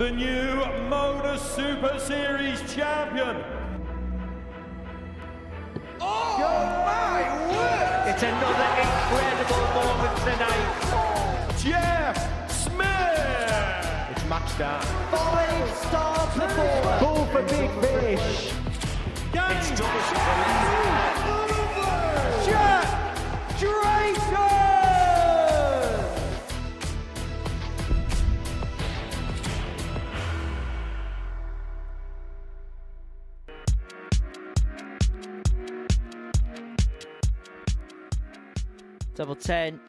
the new Modus Super Series champion. Oh my word! It's another incredible moment tonight. Jeff Smith! It's match down. 5-star performer. Ball for big fish. It's Jack Drayton! Double 10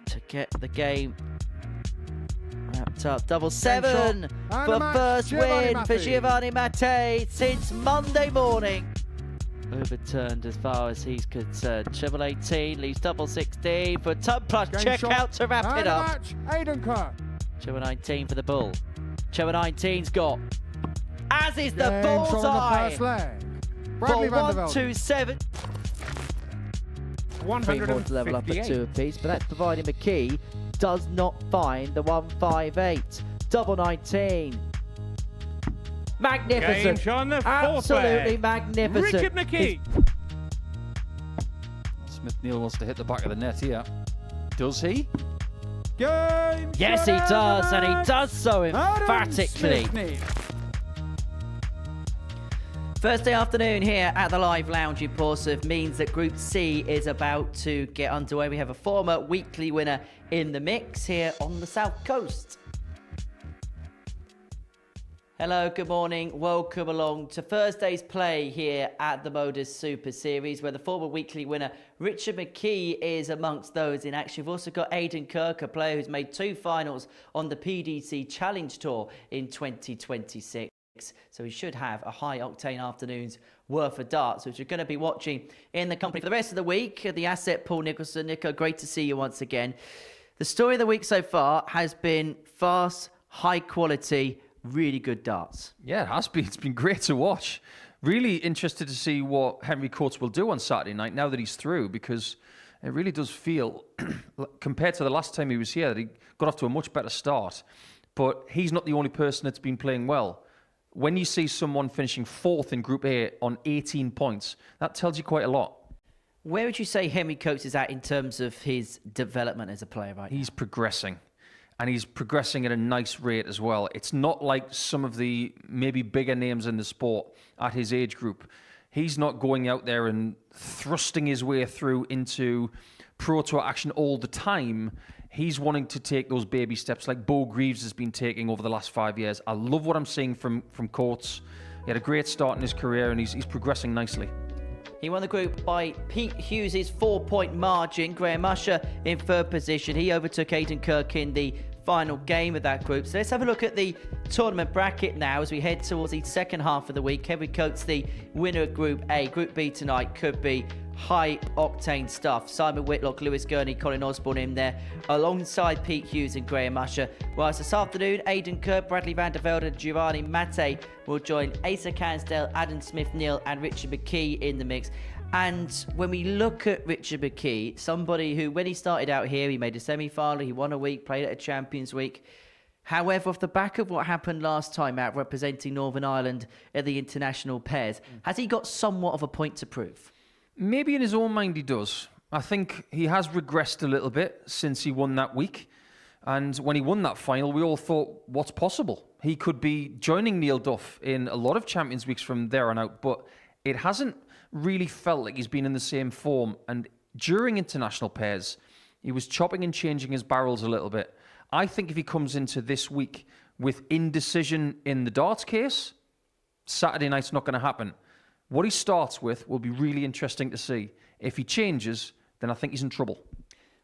to get the game wrapped up. Double 7 for first win for Giovanni Mattei since Monday morning. Overturned as far as he's concerned. Treble 18 leaves double 16 for Ton Plus checkout to wrap it up. Kirk. Treble 19 for the bull. Treble 19's got, as is the bullseye, for 127. 3 more to level up at 2 apiece, but that's providing McKee does not find the 158. Double 19. Magnificent. on the Absolutely magnificent. Richard McKee. Smith-Neale wants to hit the back of the net here. Does he? Yes, he does, and he does so emphatically. Thursday afternoon here at the Live Lounge in Portsmouth means that Group C is about to get underway. We have a former weekly winner in the mix here on the South Coast. Hello, good morning. Welcome along to Thursday's play here at the Modus Super Series, where the former weekly winner Richard McKee is amongst those in action. We've also got Aidan Kirk, a player who's made 2 finals on the PDC Challenge Tour in 2026. So we should have a high-octane afternoon's worth of darts, which we're going to be watching in the company for the rest of the week. The asset, Paul Nicholson. Nico, great to see you once again. The story of the week so far has been fast, high-quality, really good darts. Yeah, it has been. It's been great to watch. Really interested to see what Henry Coates will do on Saturday night now that he's through, because it really does feel, compared to the last time he was here, that he got off to a much better start. But he's not the only person that's been playing well. When you see someone finishing 4th in Group A on 18 points, that tells you quite a lot. Where would you say Henry Coates is at in terms of his development as a player right now? He's progressing, and he's progressing at a nice rate as well. It's not like some of the maybe bigger names in the sport at his age group. He's not going out there and thrusting his way through into Pro Tour action all the time. He's wanting to take those baby steps like Bo Greaves has been taking over the last 5 years. I love what I'm seeing from Coates. He had a great start in his career, and he's progressing nicely. He won the group by Pete Hughes' 4-point margin. Graham Usher in 3rd position. He overtook Aidan Kirk in the final game of that group. So let's have a look at the tournament bracket now as we head towards the second half of the week. Henry Coates, the winner of Group A. Group B tonight could be high-octane stuff. Simon Whitlock, Lewis Gurney, Colin Osborne in there, alongside Pete Hughes and Graham Usher. Whilst this afternoon, Aidan Kirk, Bradley van der Velden and Giovanni Mattei will join Asa Cansdale, Adam Smith-Neale and Richard McKee in the mix. And when we look at Richard McKee, somebody who, when he started out here, he made a semi-final, he won a week, played at a Champions Week. However, off the back of what happened last time out representing Northern Ireland at the international pairs, has he got somewhat of a point to prove? Maybe in his own mind he does. I think he has regressed a little bit since he won that week. And when he won that final, we all thought, what's possible? He could be joining Neil Duff in a lot of Champions Weeks from there on out, but it hasn't really felt like he's been in the same form. And during international pairs, he was chopping and changing his barrels a little bit. I think if he comes into this week with indecision in the darts case, Saturday night's not going to happen. What he starts with will be really interesting to see. If he changes, then I think he's in trouble.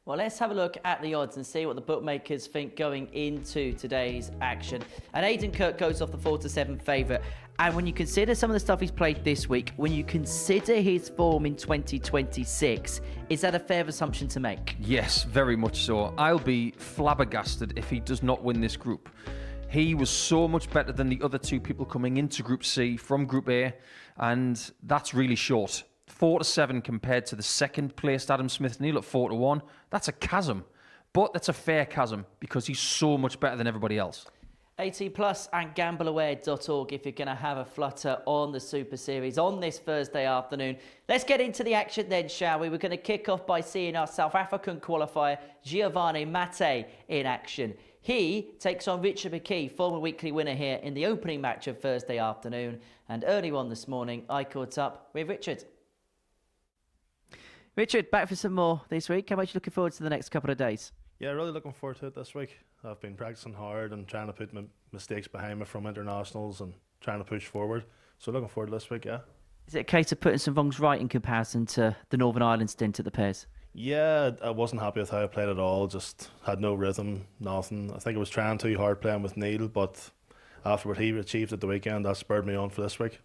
Well, let's have a look at the odds and see what the bookmakers think going into today's action. And Aidan Kirk goes off the 4-7 favourite. And when you consider some of the stuff he's played this week, when you consider his form in 2026, is that a fair assumption to make? Yes, very much so. I'll be flabbergasted if he does not win this group. He was so much better than the other 2 people coming into Group C from Group A, and that's really short. 4-7 compared to the second placed Adam Smith-Neale at 4-1. That's a chasm, but that's a fair chasm because he's so much better than everybody else. 18 plus and gambleaware.org if you're going to have a flutter on the Super Series on this Thursday afternoon. Let's get into the action then, shall we? We're going to kick off by seeing our South African qualifier Giovanni Mattei in action. He takes on Richard McKee, former weekly winner here in the opening match of Thursday afternoon. And early on this morning, I caught up with Richard. Richard, back for some more this week. How much are you looking forward to the next couple of days? Yeah, really looking forward to it this week. I've been practicing hard and trying to put my mistakes behind me from internationals and trying to push forward. So looking forward to this week, yeah. Is it a case of putting some wrongs right in comparison to the Northern Ireland stint at the Pairs? Yeah, I wasn't happy with how I played at all. Just had no rhythm, nothing. I think I was trying too hard playing with Neale, but after what he achieved at the weekend, that spurred me on for this week.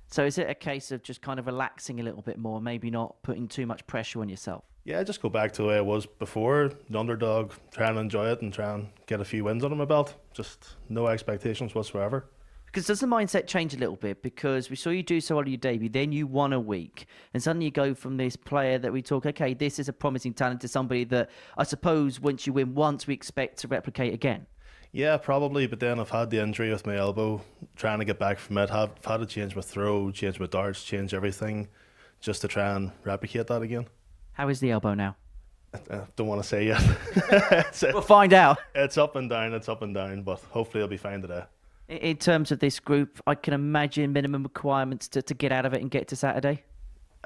So is it a case of just kind of relaxing a little bit more, maybe not putting too much pressure on yourself? Yeah, just go back to the way I was before, the underdog, try and enjoy it and try and get a few wins under my belt. Just no expectations whatsoever. Because does the mindset change a little bit? Because we saw you do so well on your debut, then you won a week, and suddenly you go from this player that we talk, okay, this is a promising talent, to somebody that I suppose once you win once, we expect to replicate again. Yeah, probably, but then I've had the injury with my elbow, trying to get back from it. I've had to change my throw, change my darts, change everything, just to try and replicate that again. How is the elbow now? I don't want to say yet. We'll find out. It's up and down, but hopefully I'll be fine today. In terms of this group, I can imagine minimum requirements to get out of it and get to Saturday.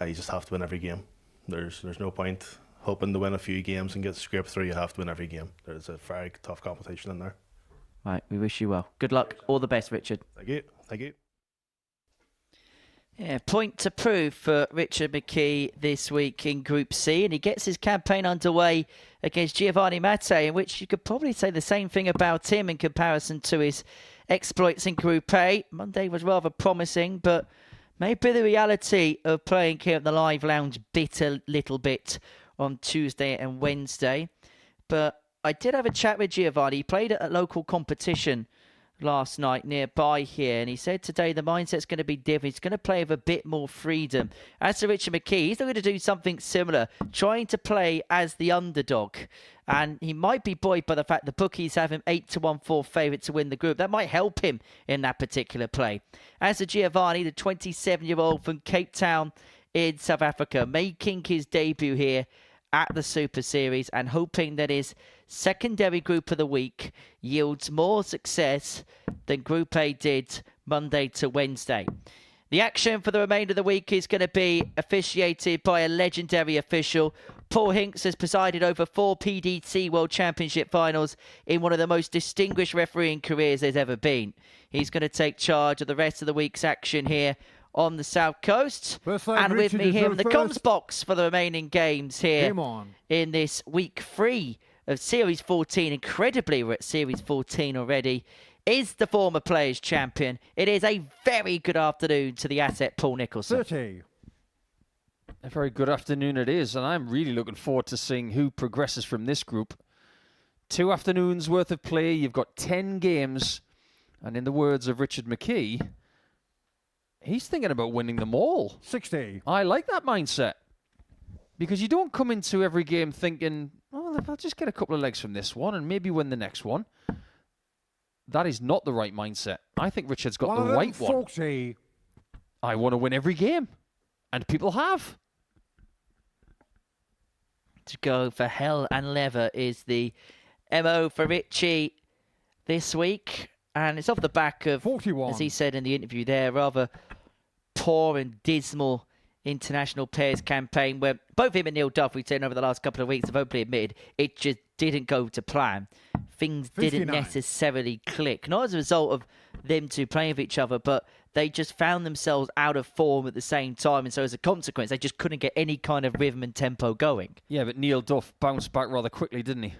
You just have to win every game. There's no point hoping to win a few games and get scraped through. You have to win every game. There's a very tough competition in there. Right, we wish you well. Good luck. All the best, Richard. Thank you. Yeah, point to prove for Richard McKee this week in Group C, and he gets his campaign underway against Giovanni Mattei, in which you could probably say the same thing about him in comparison to his exploits in Group A. Monday was rather promising, but maybe the reality of playing here at the Live Lounge bit a little bit on Tuesday and Wednesday. But I did have a chat with Giovanni. He played at a local competition last night nearby here, and he said today the mindset's going to be different. He's going to play with a bit more freedom. As to Richard McKee, he's going to do something similar, trying to play as the underdog, and he might be buoyed by the fact the bookies have him 8-1-4 favourite to win the group. That might help him in that particular play. As to Giovanni, the 27-year-old from Cape Town in South Africa, making his debut here at the Super Series and hoping that his secondary group of the week yields more success than Group A did Monday to Wednesday. The action for the remainder of the week is going to be officiated by a legendary official. Paul Hinks has presided over 4 PDT World Championship finals in one of the most distinguished refereeing careers there's ever been. He's going to take charge of the rest of the week's action here on the South Coast. And with me here in the comms box for the remaining games here in this week 3 of Series 14. Incredibly, we're at Series 14 already. Is the former Players Champion. It is a very good afternoon to the asset Paul Nicholson. 30. A very good afternoon it is, and I'm really looking forward to seeing who progresses from this group. 2 afternoons worth of play, you've got 10 games, and in the words of Richard McKee, he's thinking about winning them all. 60. I like that mindset. Because you don't come into every game thinking, oh, if I'll just get a couple of legs from this one and maybe win the next one. That is not the right mindset. I think Richard's got the right one. 40. I want to win every game. And people have. To go for hell and leather is the MO for Richie this week. And it's off the back of, 41. as he said in the interview there, rather poor and dismal international pairs campaign where both him and Neil Duff, we've seen over the last couple of weeks, have openly admitted it just didn't go to plan. Things 59. didn't necessarily click. Not as a result of them two playing with each other, but they just found themselves out of form at the same time. And so as a consequence, they just couldn't get any kind of rhythm and tempo going. Yeah, but Neil Duff bounced back rather quickly, didn't he?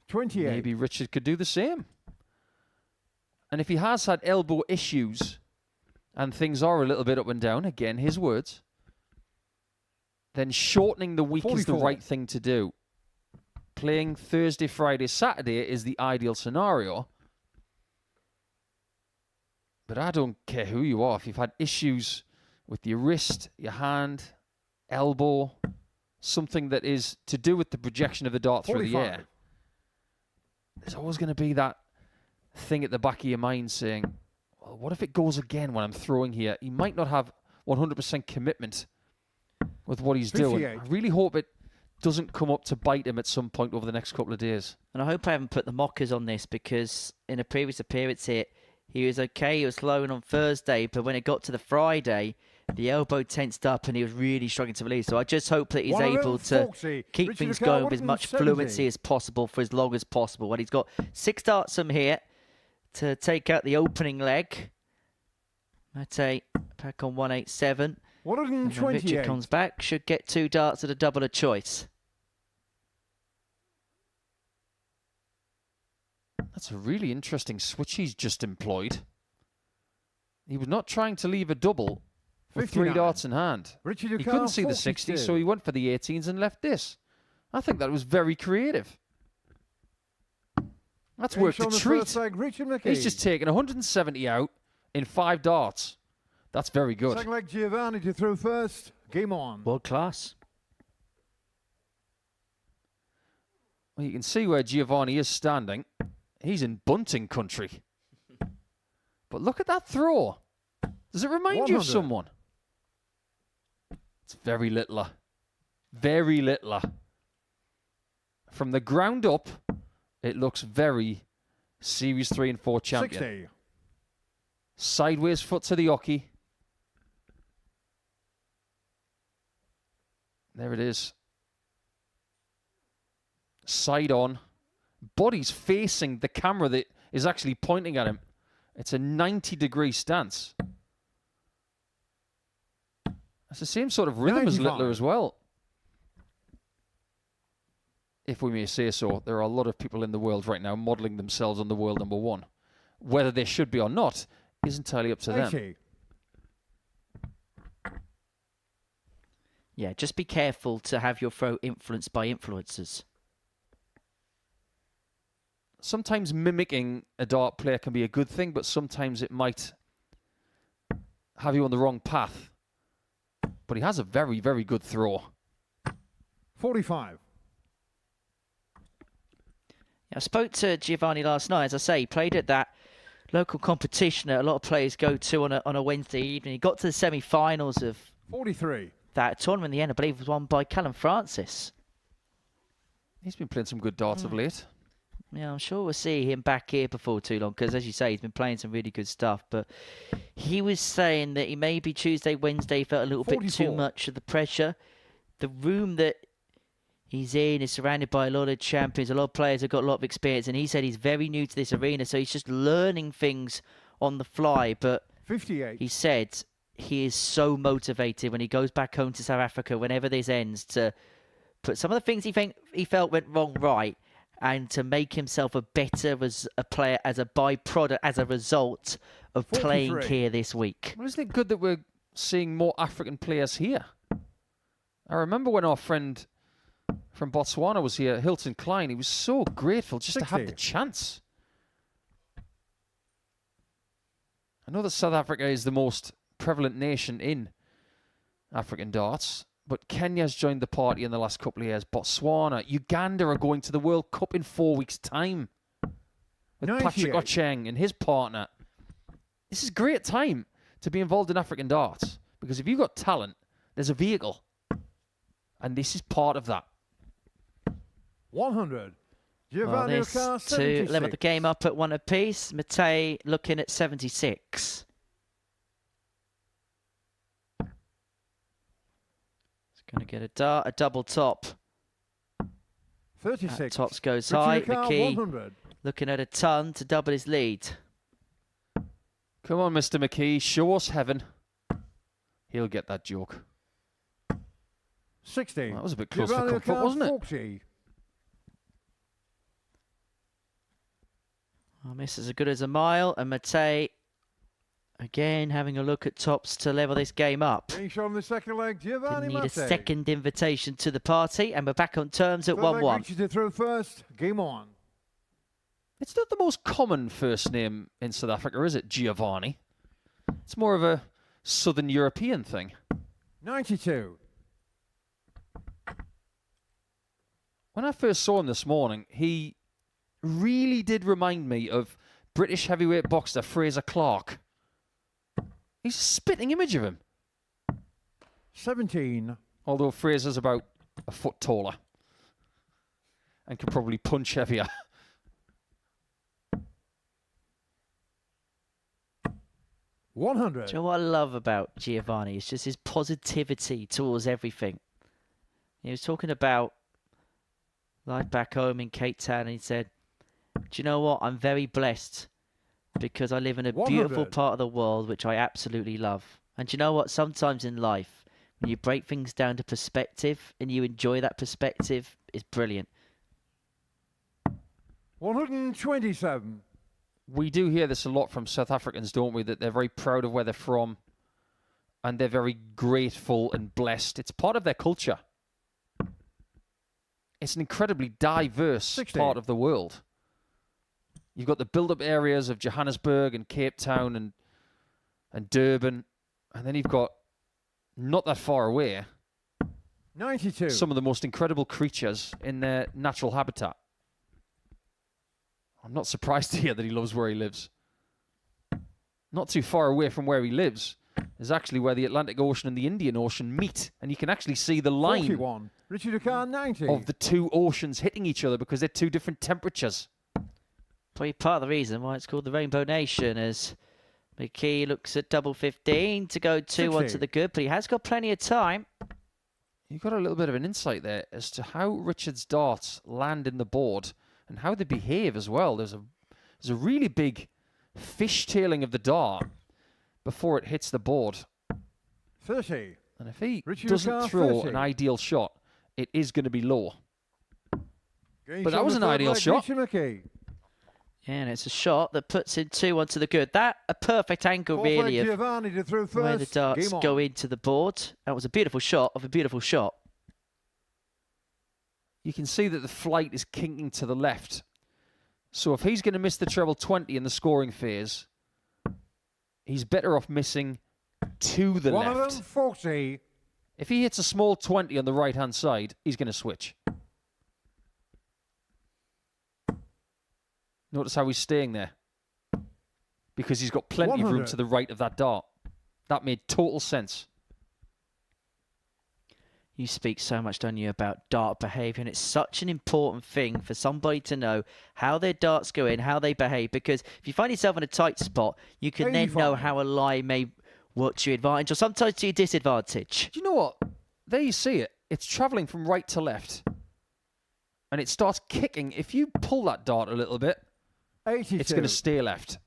28. Maybe Richard could do the same. And if he has had elbow issues and things are a little bit up and down, again, his words, then shortening the week 44. is the right thing to do. Playing Thursday, Friday, Saturday is the ideal scenario. But I don't care who you are. If you've had issues with your wrist, your hand, elbow, something that is to do with the projection of the dart through the 45. air, there's always going to be that thing at the back of your mind saying, well, what if it goes again when I'm throwing here? He might not have 100% commitment with what he's doing. I really hope it doesn't come up to bite him at some point over the next couple of days. And I hope I haven't put the mockers on this, because in a previous appearance here, he was okay. He was flowing on Thursday, but when it got to the Friday, the elbow tensed up and he was really struggling to release. So I just hope that he's able to keep things going with as much fluency as possible for as long as possible. Well, he's got 6 darts from here to take out the opening leg. Mate back on 187. 128. Richard comes back, should get 2 darts at a double of choice. That's a really interesting switch he's just employed. He was not trying to leave a double with 3 darts in hand. He couldn't see the 60, so he went for the 18s and left this. I think that was very creative. That's worked a treat. He's just taken 170 out in 5 darts. That's very good. Second leg, Giovanni to throw first. Game on. World class. Well, you can see where Giovanni is standing. He's in bunting country. But look at that throw. Does it remind you of someone? It's very littler. Very littler. From the ground up, it looks very Series 3 and 4 champion. 60. Sideways foot to the hockey. There it is. Side on. Body's facing the camera that is actually pointing at him. It's a 90-degree stance. It's the same sort of rhythm 95. as Littler as well. If we may say so, there are a lot of people in the world right now modelling themselves on the world number 1. Whether they should be or not is entirely up to them. 80. Yeah, just be careful to have your throw influenced by influencers. Sometimes mimicking a dart player can be a good thing, but sometimes it might have you on the wrong path. But he has a very, very good throw. 45. I spoke to Giovanni last night. As I say, he played at that local competition that a lot of players go to on a Wednesday evening. He got to the semi-finals of 43. that tournament in the end. I believe it was won by Callum Francis. He's been playing some good darts of late. Yeah, I'm sure we'll see him back here before too long, because as you say, he's been playing some really good stuff. But he was saying that he maybe Tuesday, Wednesday felt a little 44. bit too much of the pressure. The room that he's in is surrounded by a lot of champions. A lot of players have got a lot of experience, and he said he's very new to this arena, so he's just learning things on the fly. But 58. he said he is so motivated when he goes back home to South Africa, whenever this ends, to put some of the things he felt went wrong right, and to make himself a better as a player, as a byproduct, as a result of 43. playing here this week. Well, isn't it good that we're seeing more African players here? I remember when our friend from Botswana was here, Hilton Klein, he was so grateful just 60. to have the chance. I know that South Africa is the most prevalent nation in African darts, but Kenya's joined the party in the last couple of years. Botswana, Uganda are going to the World Cup in 4 weeks' time with 98. Patrick Ocheng and his partner. This is a great time to be involved in African darts, because if you've got talent, there's a vehicle. And this is part of that. 100. Well, Giovanni this Ocar, to 76. level the game up at 1 apiece. Matei looking at 76. Going to get a double top. 36. That tops goes Richie high. Ocar, McKee 100. looking at a ton to double his lead. Come on, Mr. McKee, show us heaven. He'll get that joke. 60. Well, that was a bit close for Giovanni comfort, Ocar, wasn't it? 40. Well, miss as good as a mile. And Matei, again, having a look at tops to level this game up. Being shown in the second leg, Giovanni Didn't need a Mattei. second invitation to the party. And we're back on terms at Third leg, 1-1. Richie to throw first. Game on. It's not the most common first name in South Africa, is it, Giovanni? It's more of a Southern European thing. 92. When I first saw him this morning, he really did remind me of British heavyweight boxer Fraser Clark. He's a spitting image of him. 17. Although Fraser's about a foot taller and can probably punch heavier. 100. Do you know what I love about Giovanni? It's just his positivity towards everything. He was talking about life back home in Cape Town, and he said, do you know what? I'm very blessed because I live in a 100. beautiful part of the world, which I absolutely love. And do you know what? Sometimes in life, when you break things down to perspective and you enjoy that perspective, it's brilliant. 127. We do hear this a lot from South Africans, don't we? That they're very proud of where they're from and they're very grateful and blessed. It's part of their culture. It's an incredibly diverse 60. part of the world. You've got the build-up areas of Johannesburg and Cape Town and Durban. And then you've got, not that far away, 92. some of the most incredible creatures in their natural habitat. I'm not surprised to hear that he loves where he lives. Not too far away from where he lives is actually where the Atlantic Ocean and the Indian Ocean meet. And you can actually see the line 41. Richard Ducar, 90. of the two oceans hitting each other because they're two different temperatures. Probably part of the reason why it's called the Rainbow Nation, as McKee looks at double 15 to go 2-1 to 60. the good, but he has got plenty of time. You got a little bit of an insight there as to how Richard's darts land in the board and how they behave as well. There's a really big fishtailing of the dart before it hits the board. 30. And if he Richard doesn't Ducar, throw 30. an ideal shot, it is going to be low. Game But that shot was the an third ideal leg, shot. Richard McKee. Yeah, and it's a shot that puts in 2-1 to the good. That, a perfect angle, Fourth really, leg, of Giovanni to throw the way the first. darts Game on. go into the board. That was a beautiful shot of a beautiful shot. You can see that the flight is kinking to the left. So if he's going to miss the treble 20 in the scoring phase, he's better off missing to the left. 140. If he hits a small 20 on the right-hand side, he's going to switch. Notice how he's staying there. Because he's got plenty of room 100. to the right of that dart. That made total sense. You speak so much, don't you, about dart behaviour, and it's such an important thing for somebody to know how their darts go in, how they behave, because if you find yourself in a tight spot, you can then know 85. how a lie may work to your advantage or sometimes to your disadvantage. Do you know what? There you see it. It's travelling from right to left. And it starts kicking. If you pull that dart a little bit, 82. it's going to stay left.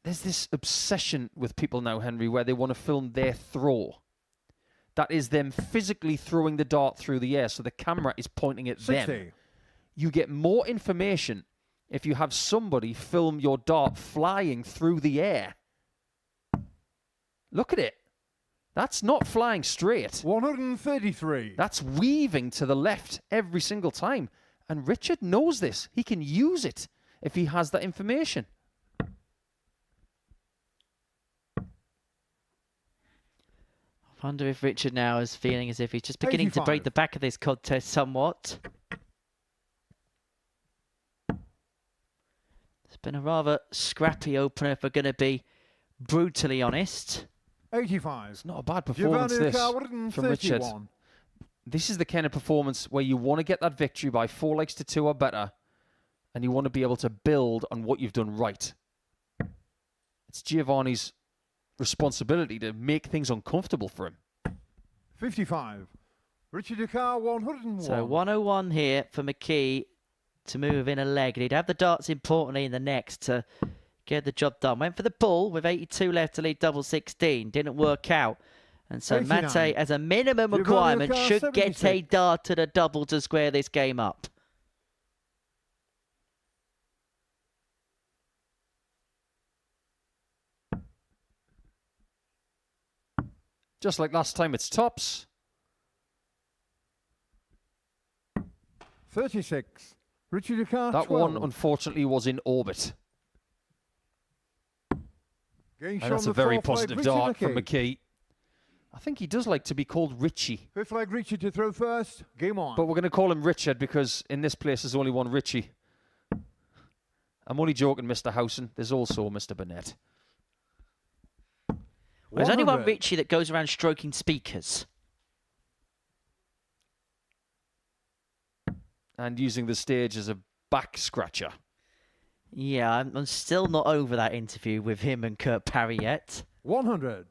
There's this obsession with people now, Henry, where they want to film their throw. That is them physically throwing the dart through the air, so the camera is pointing at 60. them. You get more information if you have somebody film your dart flying through the air. Look at it. That's not flying straight. 133. That's weaving to the left every single time. And Richard knows this. He can use it if he has that information. I wonder if Richard now is feeling as if he's just beginning to 85. break the back of this contest somewhat. It's been a rather scrappy opener, if we're going to be brutally honest. 85. It's not a bad performance, Giovanni this, Ducar, from Richard. 131. This is the kind of performance where you want to get that victory by 4 legs to 2 or better, and you want to be able to build on what you've done right. It's Giovanni's responsibility to make things uncomfortable for him. 55. Richard Ducar, 101. So 101 here for McKee to move in a leg. And he'd have the darts importantly in the next to get the job done. Went for the bull with 82 left to lead double 16. Didn't work out. And so 89. Mate, as a minimum Giovanni requirement, Ducar, should get a 76. dart to the double to square this game up. Just like last time, it's tops. 36. Richard Ducar, That 12. one, unfortunately, was in orbit. Game And that's a very positive dart from McKee. I think he does like to be called Richie. Fifth leg, Richard to throw first. Game on. But we're going to call him Richard because in this place there's only one Richie. I'm only joking, Mr. Howson. There's also Mr. Burnett. There's only one 100. Richie that goes around stroking speakers. And using the stage as a back scratcher. Yeah, I'm still not over that interview with him and Kirk Parry yet. 100.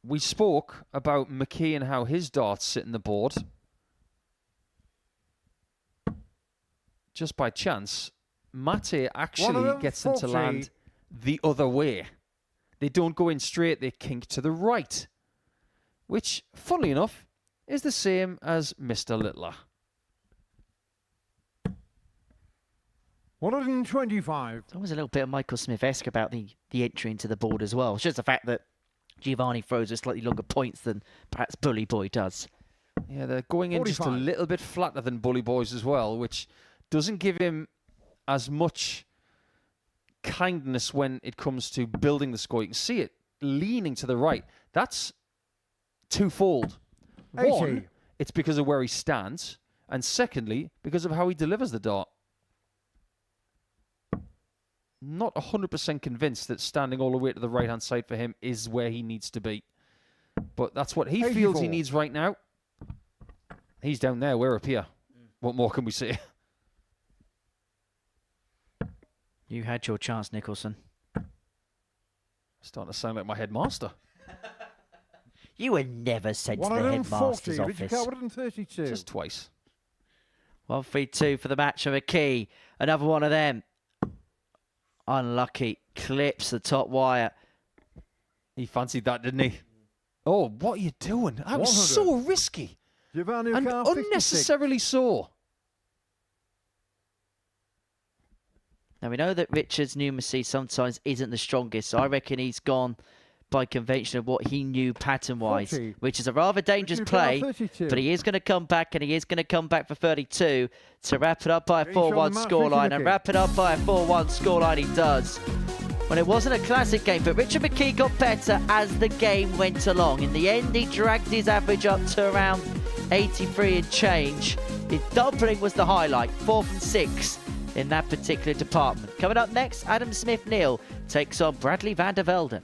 We spoke about McKee and how his darts sit in the board. Just by chance, Mate actually gets them to 140. land the other way. They don't go in straight, they kink to the right. Which, funnily enough, is the same as Mr. Littler. 125. There's always a little bit of Michael Smith-esque about the entry into the board as well. It's just the fact that Giovanni throws with slightly longer points than perhaps Bully Boy does. Yeah, they're going in just a 45. little bit flatter than Bully Boys as well, which doesn't give him as much kindness when it comes to building the score. You can see it leaning to the right. That's twofold. 80. One, it's because of where he stands, and secondly, because of how he delivers the dart. Not 100% convinced that standing all the way to the right-hand side for him is where he needs to be. But that's what he feels he 84. needs right now. He's down there, we're up here. What more can we say? You had your chance, Nicholson. Starting to sound like my headmaster. You were never sent to the 140. headmaster's Richard office. Carr, 132. Just twice. 1-3-2 for the match for McKee. Another one of them. Unlucky. Clips the top wire. He fancied that, didn't he? Oh, what are you doing? That was so risky. Giovanni And Carr, 56. unnecessarily so. Now, we know that Richard's numeracy sometimes isn't the strongest, so I reckon he's gone by convention of what he knew pattern-wise, 40. which is a rather dangerous Richard Carr, play, 32. but he is going to come back, and he is going to come back for 32 to wrap it up by a Great shot 4-1 on the match, scoreline, Richard and McKee. wrap it up by a 4-1 scoreline he does. Well, it wasn't a classic game, but Richard McKee got better as the game went along. In the end, he dragged his average up to around 83 and change. His doubling was the highlight, 4 from 6 in that particular department. Coming up next, Adam Smith-Neale takes on Bradley van der Velden.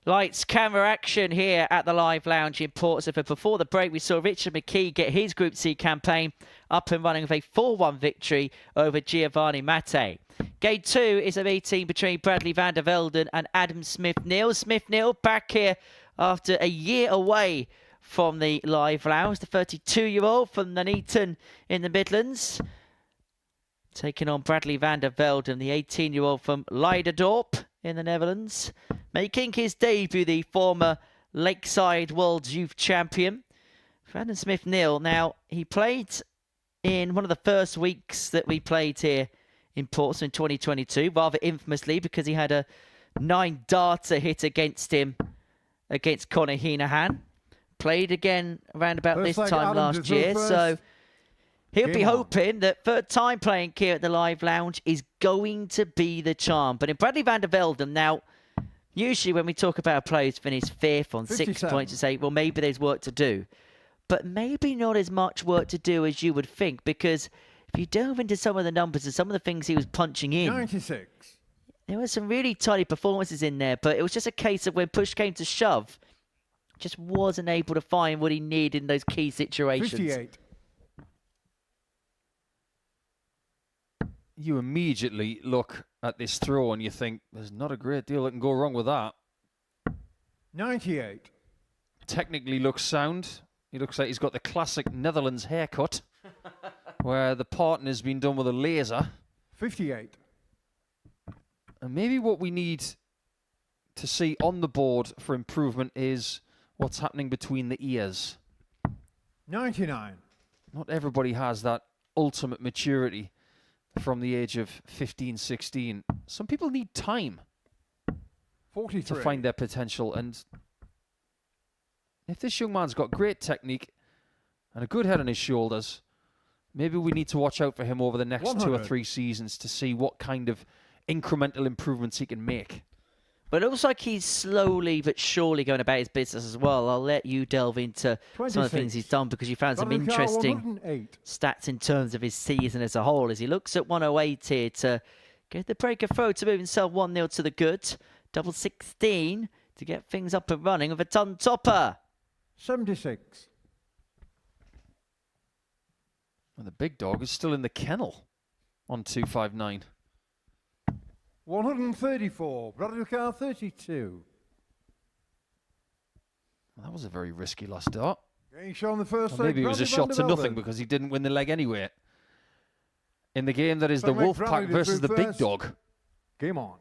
Lights, camera, action here at the Live Lounge in Portsmouth. And before the break, we saw Richard McKee get his Group C campaign up and running with a 4-1 victory over Giovanni Mattei. Game 2 is a meeting between Bradley van der Velden and Adam Smith-Neale. Smith-Neale back here after a year away from the Live Lounge. The 32-year-old from Nuneaton in the Midlands, taking on Bradley van der Velden, the 18-year-old from Leiderdorp in the Netherlands. Making his debut, the former Lakeside World Youth Champion, Adam Smith-Neale. Now, he played in one of the first weeks that we played here in Portsmouth in 2022, rather infamously because he had a 9-darter hit against him, against Conor Heenahan. Played again around about this time last year, so he'll be hoping that third time playing here at the Live Lounge is going to be the charm. But in Bradley van der Velden, now, usually when we talk about players finish 5th on 6 points, you say, well, maybe there's work to do. But maybe not as much work to do as you would think, because if you delve into some of the numbers and some of the things he was punching in, 96. There were some really tidy performances in there, but it was just a case of when push came to shove, just wasn't able to find what he needed in those key situations. 58. You immediately look at this throw and you think, there's not a great deal that can go wrong with that. 98. Technically looks sound. He looks like he's got the classic Netherlands haircut, where the partner's been done with a laser. 58. And maybe what we need to see on the board for improvement is what's happening between the ears. 99. Not everybody has that ultimate maturity from the age of 15, 16. Some people need time 43. to find their potential. And if this young man's got great technique and a good head on his shoulders, maybe we need to watch out for him over the next 2 or 3 seasons to see what kind of incremental improvements he can make. But it looks like he's slowly but surely going about his business as well. I'll let you delve into 26. some of the things he's done, because you found some interesting stats in terms of his season as a whole, as he looks at 108 here to get the break of throw to move himself 1-0 to the good. Double 16 to get things up and running with a ton topper. 76. And the big dog is still in the kennel on 259. 134. Bradley Car 32. Well, that was a very risky last dart. Getting shown the first Or maybe it was a shot to nothing because he didn't win the leg anyway. In the game that is the Wolfpack versus the big dog. Game on.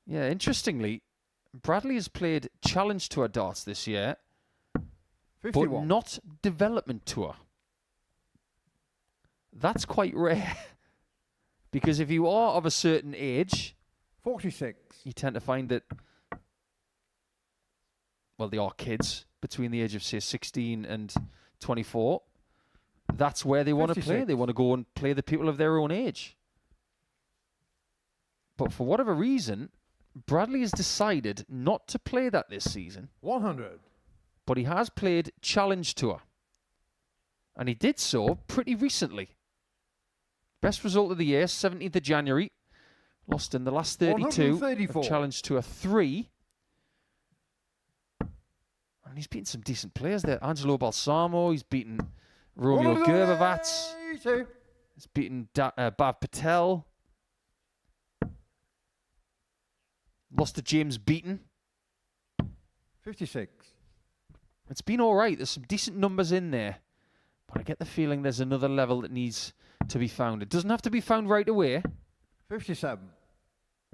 Yeah, interestingly, Bradley has played Challenge Tour darts this year, 51. but not Development Tour. That's quite rare. Because if you are of a certain age, 46. you tend to find that, well, they are kids between the age of, say, 16 and 24. That's where they want to play. They want to go and play the people of their own age. But for whatever reason, Bradley has decided not to play that this season. 100. But he has played Challenge Tour. And he did so pretty recently. Best result of the year, 17th of January. Lost in the last 32 of Challenge Tour 3. And he's beaten some decent players there. Angelo Balsamo, he's beaten Romeo Gerbevats. He's beaten Bhav Patel. Lost to James Beaton. 56. It's been all right. There's some decent numbers in there. But I get the feeling there's another level that needs to be found. It doesn't have to be found right away. 57.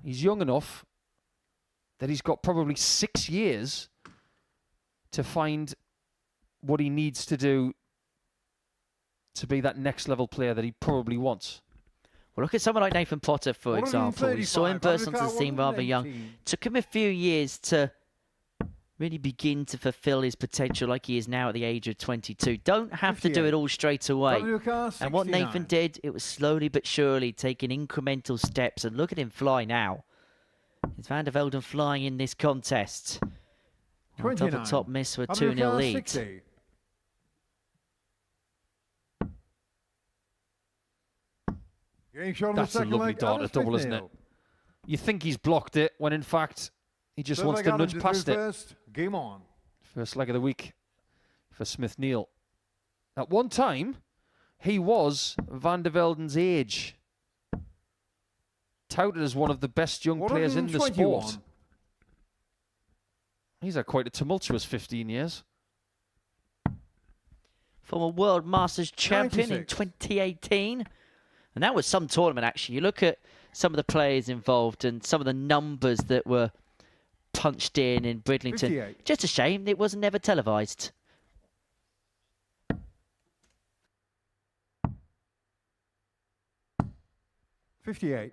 He's young enough that he's got probably 6 years to find what he needs to do to be that next level player that he probably wants. Well, look at someone like Nathan Potter, for example. We saw him burst onto the scene rather young. Took him a few years to really begin to fulfill his potential like he is now at the age of 22. Don't have to do it all straight away. And what Nathan did, it was slowly but surely taking incremental steps. And look at him fly now. It's Van der Velden flying in this contest. Double top miss for a 2-0 lead. 60. Getting shown That's a second lovely leg, dart Adam at double, isn't it? Smith-Neale. You think he's blocked it, when in fact, he just Third wants leg, to Adam nudge to past do it. first. Game on. First leg of the week for Smith-Neale. At one time, he was Van der Velden's age. Touted as one of the best young players in the 121. sport. He's had quite a tumultuous 15 years. Former World Masters champion 96. in 2018. And that was some tournament, actually. You look at some of the players involved and some of the numbers that were punched in Bridlington. 58. Just a shame it was never televised. $58.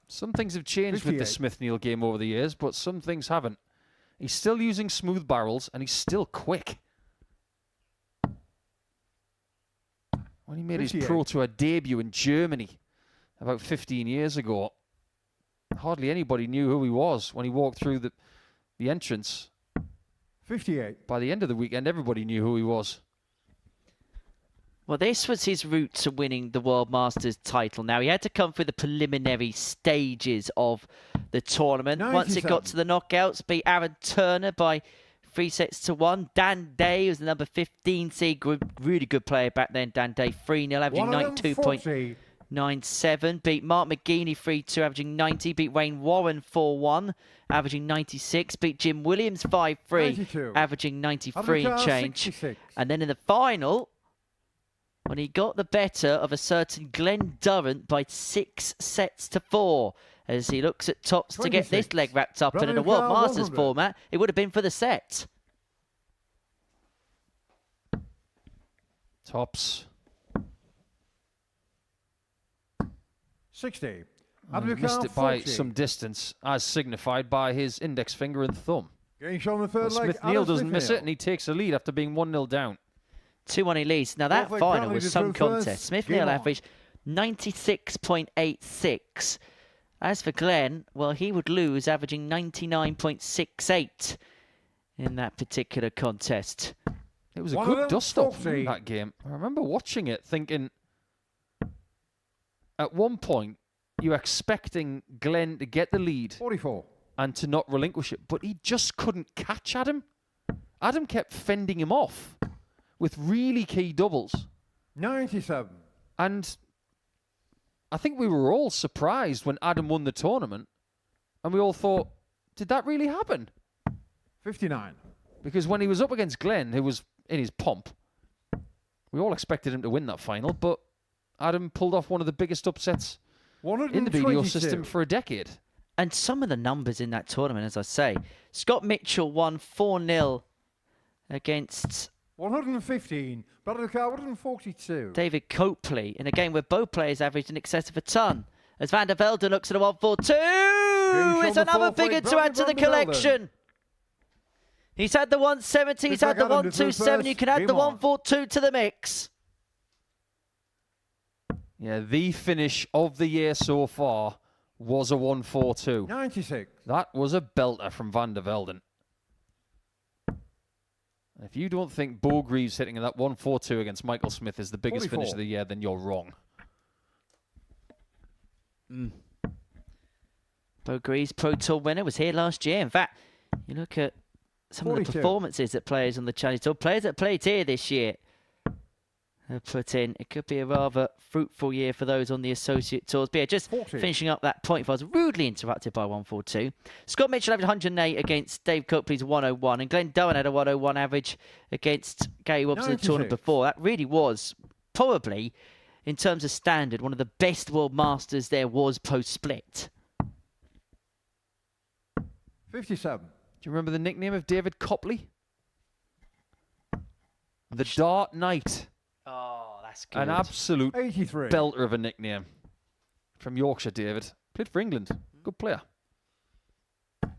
Some things have changed with the 58. Smith-Neale game over the years, but some things haven't. He's still using smooth barrels, and he's still quick. When he made his 58. Pro Tour debut in Germany about 15 years ago, hardly anybody knew who he was when he walked through the entrance. 58. By the end of the weekend, everybody knew who he was. Well, this was his route to winning the World Masters title. Now, he had to come through the preliminary stages of the tournament. Once it got 97. to the knockouts, beat Aaron Turner by 3-1. Dan Day was the number 15 seed, really good player back then. Dan Day 3-0, averaging 140. 92.97. Beat Mark McGee 3-2, averaging 90. Beat Wayne Warren 4-1, averaging 96. Beat Jim Williams 5-3, 92. averaging 93 and America, change. 66. And then in the final, when he got the better of a certain Glenn Durrant by 6-4, as he looks at tops to get this 26. leg wrapped up. And in a World America, Masters 100. format, it would have been for the set. Tops. 60. He's missed it by some distance, as signified by his index finger and thumb. Getting shown the third leg. Smith-Neale Adam doesn't miss it, Smith-Neale. and he takes a lead after being 1-0 down. 2-1 he leads. Now that Fourth leg final penalty was to some throw first. contest. Smith-Neale Game on. averaged 96.86. As for Glenn, well, he would lose, averaging 99.68 in that particular contest. It was a One good of them, dust-off Foxy. in that game. I remember watching it thinking, at one point, you're expecting Glenn to get the lead 44. and to not relinquish it, but he just couldn't catch Adam. Adam kept fending him off with really key doubles. 97. And I think we were all surprised when Adam won the tournament, and we all thought, did that really happen? 59. Because when he was up against Glenn, who was in his pomp, we all expected him to win that final, but Adam pulled off one of the biggest upsets in the BDO 122. system for a decade. And some of the numbers in that tournament, as I say, Scott Mitchell won 4-0 against 115. Battle car 142. David Copley in a game where both players averaged in excess of a ton. As Van der Velden looks at a 142, it's on the another fourth leg, figure to add to the Van der Velden. collection. He's had the 170, he's Good had the back Adam to throw 127, you first. can add Game the on. 142 to the mix. Yeah, the finish of the year so far was a 142. 96. That was a belter from Van der Velden. If you don't think Bo Greaves hitting that 142 against Michael Smith is the biggest 44. finish of the year, then you're wrong. Bo Greaves, Pro Tour winner, was here last year. In fact, you look at some of the 42. performances that players on the Challenge Tour, players that played here this year, have put in. It could be a rather fruitful year for those on the Associate Tours. But yeah, just 40. finishing up that point, I was rudely interrupted by 142. Scott Mitchell averaged 108 against Dave Copley's 101, and Glenn Durrant had a 101 average against Gary Robson in the tournament 96. before. That really was probably, in terms of standard, one of the best World Masters there was post-split. 57. Do you remember the nickname of David Copley? The Dark Knight. Oh, that's good. An absolute 83. belter of a nickname. From Yorkshire, David. Played for England. Good player. Of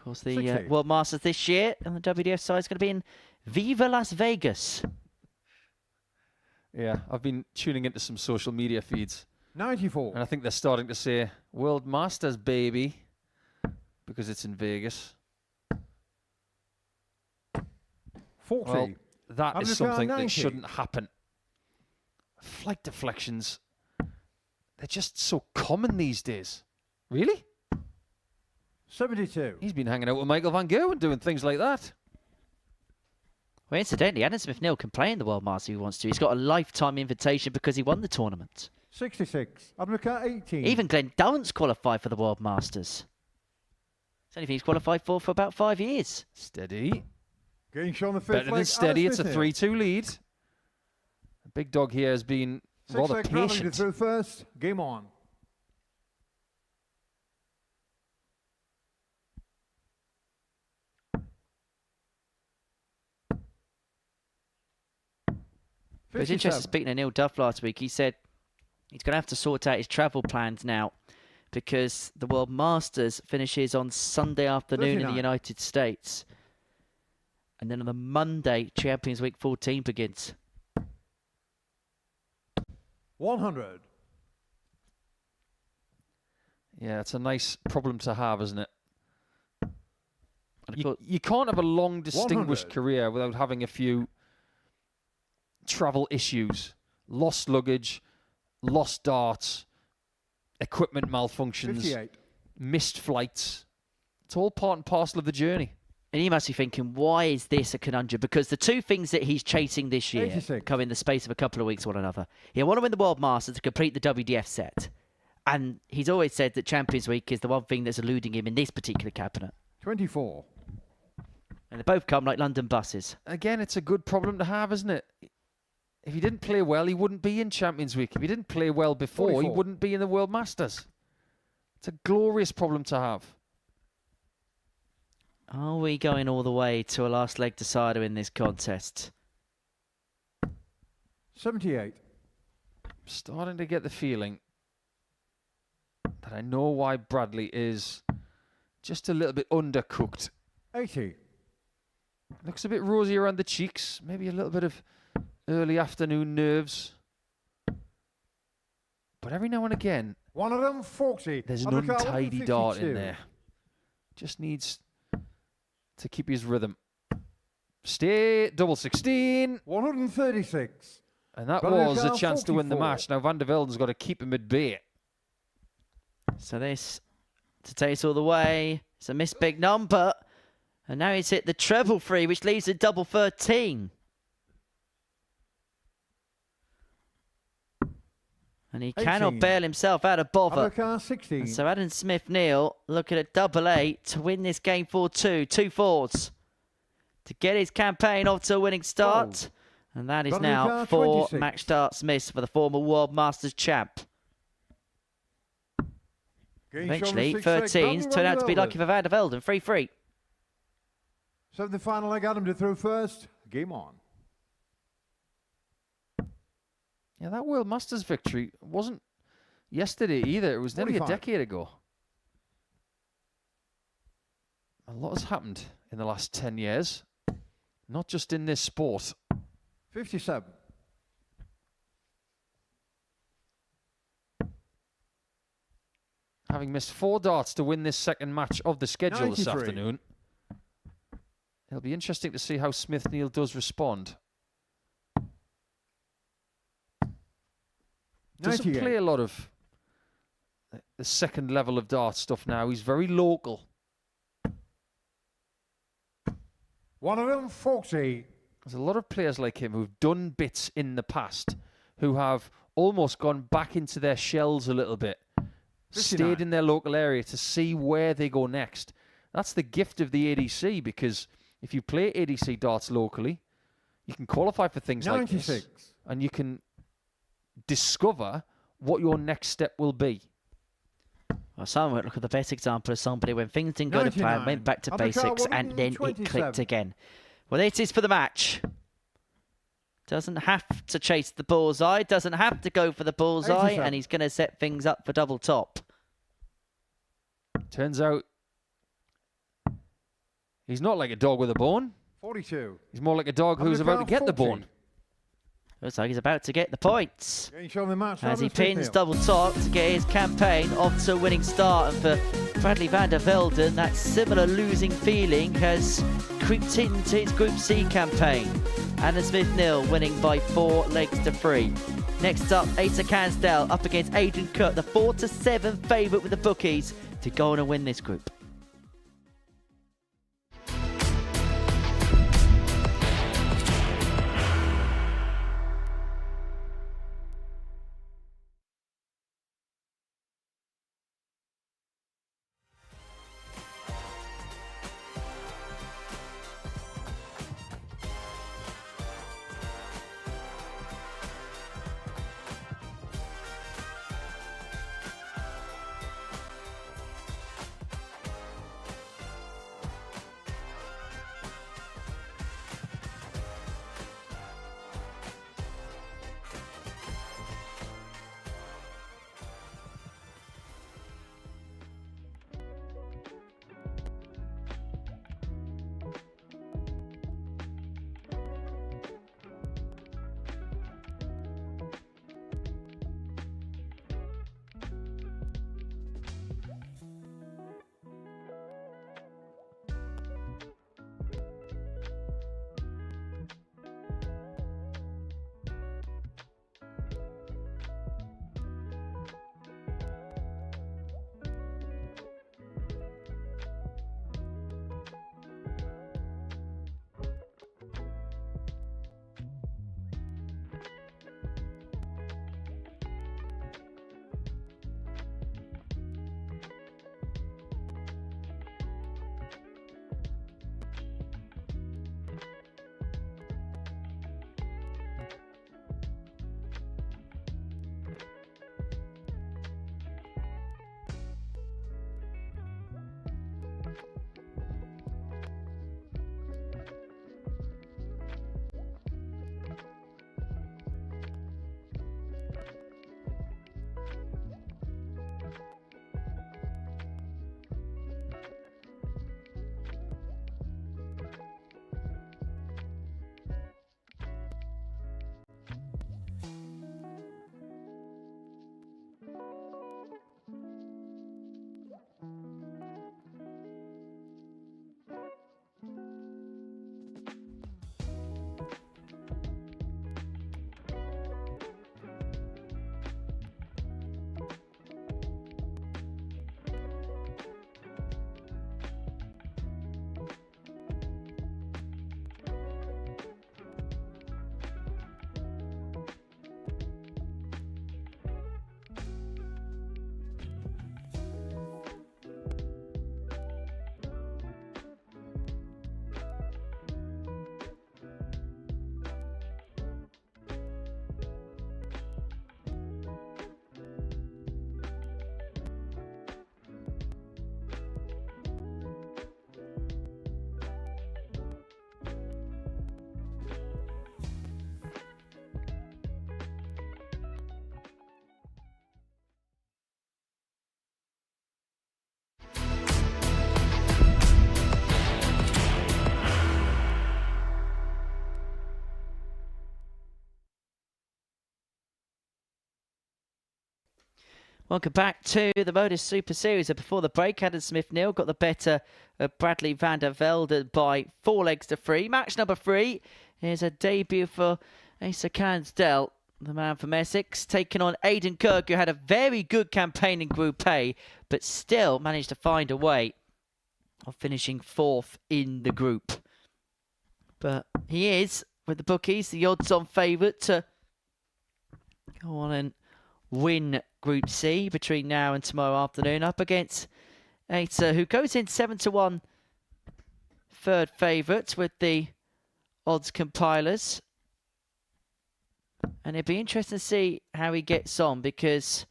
course, the 60. World Masters this year on the WDF side is going to be in Viva Las Vegas. Yeah, I've been tuning into some social media feeds, 94. and I think they're starting to say, World Masters, baby, because it's in Vegas. 40. Well, that is Undercard something 90. that shouldn't happen. Flight deflections, they're just so common these days. Really? 72. He's been hanging out with Michael Van Gerwen doing things like that. Well, incidentally, Adam Smith-Neale can play in the World Masters if he wants to. He's got a lifetime invitation because he won the tournament. 66. Undercard 18. Even Glenn Downs qualified for the World Masters. It's only thing he's qualified for about 5 years. Steady. Getting shown the fifth Better than leg, steady. Adam It's a Smith-Neale. 3-2 lead. The big dog here has been rather Six-leg Bradley to patient. throw first. Game on. It was interesting speaking to Neil Duff last week. He said he's going to have to sort out his travel plans now because the World Masters finishes on Sunday afternoon in the 39. United States. And then on the Monday, Champions Week 14 begins. 100. Yeah, it's a nice problem to have, isn't it? And of course, You can't have a long, distinguished 100. career without having a few travel issues. Lost luggage, lost darts, equipment malfunctions, 58. missed flights. It's all part and parcel of the journey. and he must be thinking, why is this a conundrum? Because the two things that he's chasing this year 86. come in the space of a couple of weeks one another. He'll want to win the World Masters to complete the WDF set. And he's always said that Champions Week is the one thing that's eluding him in this particular cabinet. 24. And they both come like London buses. Again, it's a good problem to have, isn't it? If he didn't play well, he wouldn't be in Champions Week. If he didn't play well before, 44. he wouldn't be in the World Masters. It's a glorious problem to have. Are we going all the way to a last leg decider in this contest? 78. Starting to get the feeling that I know why Bradley is just a little bit undercooked. 80. Looks a bit rosy around the cheeks. Maybe a little bit of early afternoon nerves. But every now and again, 140. there's an Undercard untidy dart in 152. there. Just needs to keep his rhythm. Stay, double 16. 136. And that Bradley was a Carl, chance to win the 44. match. Now Van der Velden's got to keep him at bay. So this, to take us all the way, it's a missed big number. And now he's hit the treble free, which leaves a double 13. And he cannot 18. bail himself out of bother. Undercard 16. And so Adam Smith-Neale looking at double 8 to win this game 4-2. 2 fours to get his campaign off to a winning start. And that is Bradley now Carr, 4 26. match starts missed for the former World Masters champ. Getting Eventually, shown the sixth leg, 13s Bradley turn out to be Velden. lucky for Van der Velden. 3-3. So the final leg, Adam to throw first. Game on. Yeah, that World Masters victory wasn't yesterday either. It was nearly a 45. decade ago. A lot has happened in the last 10 years, not just in this sport. 57. Having missed 4 darts to win this second match of the schedule this 93. afternoon, it'll be interesting to see how Smith-Neale does respond. Doesn't 98. play a lot of the second level of dart stuff now. He's very local. 140. There's a lot of players like him who've done bits in the past, who have almost gone back into their shells a little bit, 59. stayed in their local area to see where they go next. That's the gift of the ADC, because if you play ADC darts locally, you can qualify for things like 96. this, and you can discover what your next step will be. Well, someone would look at the best example of somebody when things didn't go to plan, 99. went back to Undercard basics, and then it 127. clicked again. Well, it is for the match. Doesn't have to chase the bullseye, doesn't have to go for the bullseye, 87. and he's going to set things up for double top. Turns out he's not like a dog with a bone. 42. He's more like a dog who's about to Undercard get the 40. bone. Looks like he's about to get the points. Getting shown the match. As he Adam pins Smith-Neale. double top to get his campaign off to a winning start. And for Bradley Van der Velden, that similar losing feeling has creeped into his Group C campaign. And Smith-Neale winning by 4 legs to 3. Next up, Canell up against Aidan Kirk, the 4-7 favourite with the bookies to go on and win this group. Welcome back to the Modus Super Series. Before the break, Adam Smith-Neale got the better of Bradley van der Velden by 4 legs to 3. Match number 3 is a debut for Canell, the man from Essex, taking on Aidan Kirk, who had a very good campaign in Group A, but still managed to find a way of finishing 4th in the group. But he is, with the bookies, the odds-on favourite to go on and win Group C between now and tomorrow afternoon, up against Aita, who goes in 7-1 third favourite with the odds compilers. And it'd be interesting to see how he gets on, because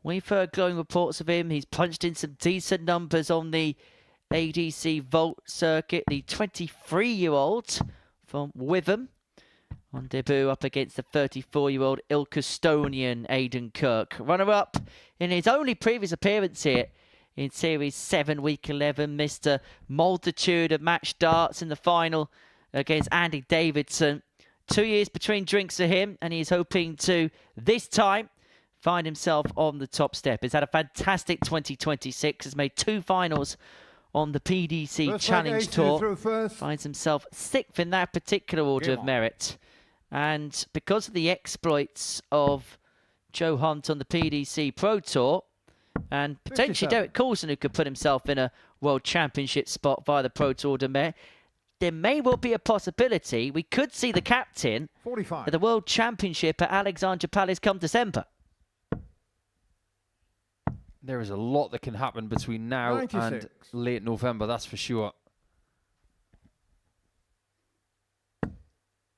we've heard glowing reports of him. He's punched in some decent numbers on the ADC Vault circuit. The 23-year-old from Witham on debut up against the 34-year-old Ilkestonian Aidan Kirk. Runner-up in his only previous appearance here in Series 7, Week 11. Missed a multitude of match starts in the final against Andy Davidson. 2 years between drinks for him, and he's hoping to, this time, find himself on the top step. He's had a fantastic 2026. Has made 2 finals on the PDC First Challenge leg, 80 Tour. through first. Finds himself 6th in that particular order Game of on. merit. And because of the exploits of Joe Hunt on the PDC Pro Tour, and potentially 57. Derek Coulson, who could put himself in a World Championship spot via the Pro Tour de Mer, there may well be a possibility we could see the captain 45. at the World Championship at Alexandra Palace come December. There is a lot that can happen between now 96. and late November, that's for sure.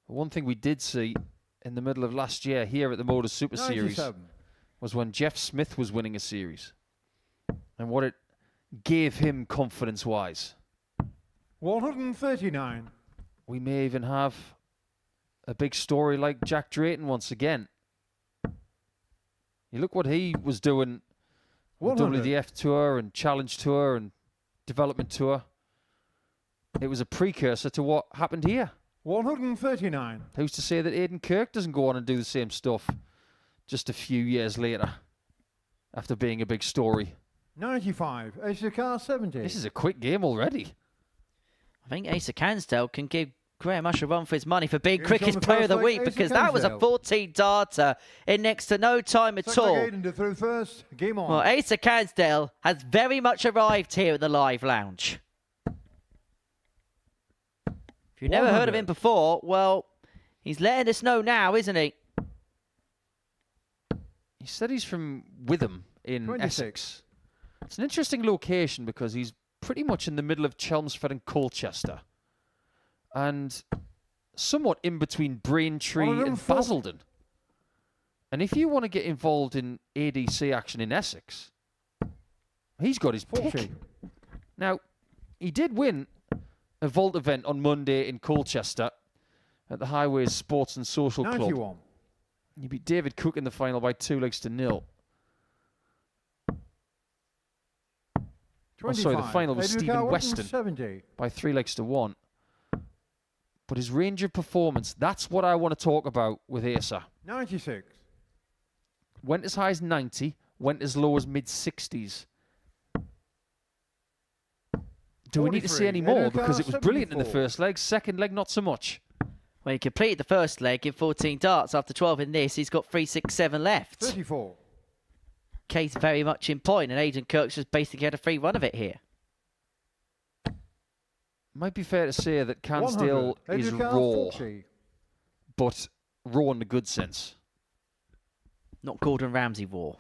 One thing we did see in the middle of last year here at the Modus Super Series 97. was when Jeff Smith was winning a series and what it gave him confidence-wise. 139. We may even have a big story like Jack Drayton once again. You look what he was doing with 100. WDF Tour and Challenge Tour and Development Tour. It was a precursor to what happened here. 139. Who's to say that Aidan Kirk doesn't go on and do the same stuff just a few years later after being a big story? 95. Ace of Car 70. This is a quick game already. I think Asa Cansdale can give Graham Usher a run for his money for being He's Cricket's on the Player of first the leg, Week, Asa because that was a Cansdale. 14 darter in next to no time at Second all. leg, Aiden to through first. Game on. Well, Asa Cansdale has very much arrived here at the live lounge. If you've never heard of 100. him before, well, he's letting us know now, isn't he? He said he's from Witham in 26. Essex. It's an interesting location because he's pretty much in the middle of Chelmsford and Colchester. And somewhat in between Braintree and 104. Basildon. And if you want to get involved in ADC action in Essex, he's got his 40. pick. Now, he did win a vault event on Monday in Colchester at the Highways Sports and Social Club. 91. He beat David Cook in the final by 2-0. Oh, sorry, the 25. final was Aiden Stephen Car Weston 70. by 3-1. But his range of performance, that's what I want to talk about with Asa. 96. Went as high as 90, went as low as mid-60s. Do we need to say 43. any more? Aiden Car Because it was brilliant in the 74. first leg. Second leg, not so much. Well, he completed the first leg in 14 darts. After 12 in this, he's got 3, 6, 7 left. 34. Case very much in point, and Aidan Kirk's just basically had a free run of it here. Might be fair to say that 100. Cansdale is Aiden Car raw, 40. but raw in the good sense. Not Gordon Ramsay raw.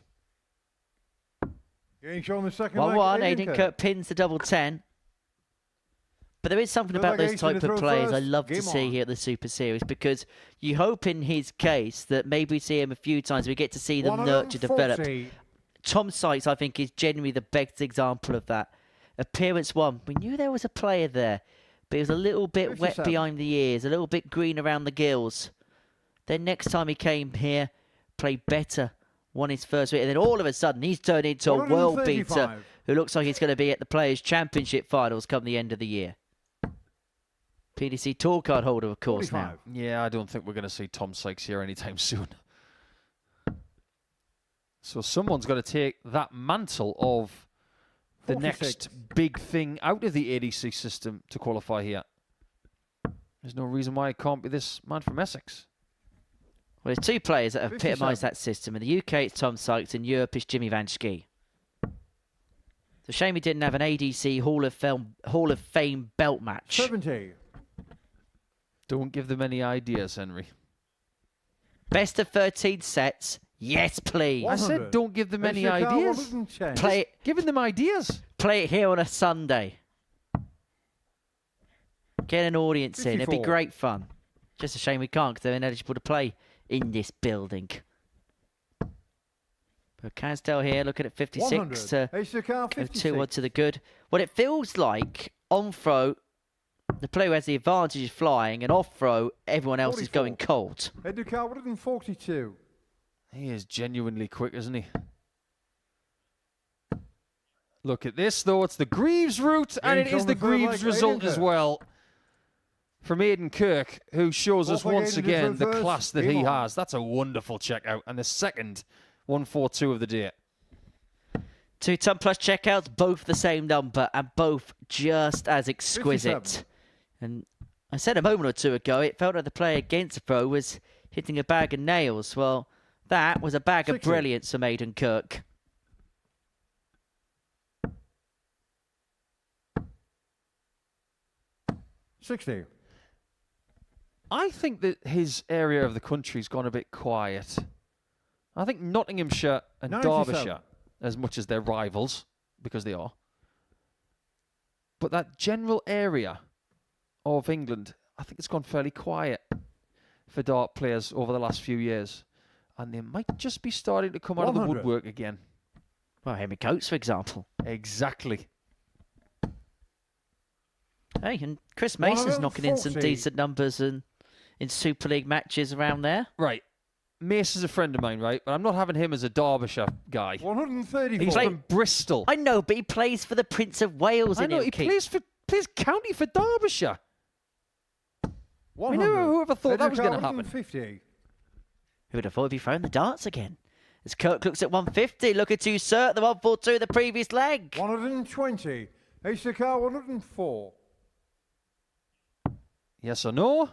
Getting shown the second leg. 1-1, Aiden Aidan Kirk pins the double 10. But there is something Third about leg, those 18 type to of throw players I first. love to Game see on. here at the Super Series, because you hope in his case that maybe we see him a few times, we get to see them nurture, develop. 140. Tom Sykes, I think, is genuinely the best example of that. Appearance 1, we knew there was a player there, but he was a little bit wet 57. behind the ears, a little bit green around the gills. Then next time he came here, played better, won his first week, and then all of a sudden he's turned into a world beater 135. who looks like he's going to be at the Players' Championship finals come the end of the year. PDC Tour card holder, of course, now. 45. Yeah, I don't think we're going to see Tom Sykes here anytime soon. So someone's got to take that mantle of the 46. next big thing out of the ADC system to qualify here. There's no reason why it can't be this man from Essex. Well, there's two players that have 57. epitomised that system. In the UK, it's Tom Sykes. In Europe, it's Jimmy Van Schie. It's a shame he didn't have an ADC Hall of Fame belt match. 70. Don't give them any ideas, Henry. Best of 13 sets. Yes, please. I said 100. don't give them any Ace of Car ideas. 110. Giving them ideas. Play it here on a Sunday. Get an audience in. It'd be 54. great fun. Just a shame we can't because they're ineligible to play in this building. But Cansdale here looking at 56 to 100. Ace of Car go 56. 2-1 to the good. Well, it feels like on throw, the player who has the advantage is flying, and off throw, everyone else is 44. going cold. Aiden Car 142. He is genuinely quick, isn't he? Look at this, though. It's the Greaves route, and it Gains is on the the third Greaves leg, result Aidan as Kirk. well. From Aidan Kirk, who shows us Fourth leg, once Aidan to again the throw first. class that Game he on. has. That's a wonderful checkout. And the second 142 of the day. 2 ton plus checkouts, both the same number and both just as exquisite. 57. And I said a moment or two ago, it felt like the play against the pro was hitting a bag of nails. Well, that was a bag of 60. brilliance from Aidan Kirk. $60. I think that his area of the country's gone a bit quiet. I think Nottinghamshire and 97. Derbyshire, as much as they're rivals, because they are, but that general area of England, I think it's gone fairly quiet for dart players over the last few years. And they might just be starting to come out of the 100. woodwork again. Well, Henry Coates, for example. Exactly. Hey, and Chris Mason's knocking in some 140. decent numbers in Super League matches around there. Right. Mace is a friend of mine, right? But I'm not having him as a Derbyshire guy. 134. He's from Bristol. I know, but he plays for the Prince of Wales I in know, he McKee. plays county for Derbyshire. 100. Whoever thought that was going to happen? 150. Who would have thought he'd be throwing the darts again? As Kirk looks at 150, looking to usurp the 142 the previous leg. 120. Ace of car 104. Yes or no?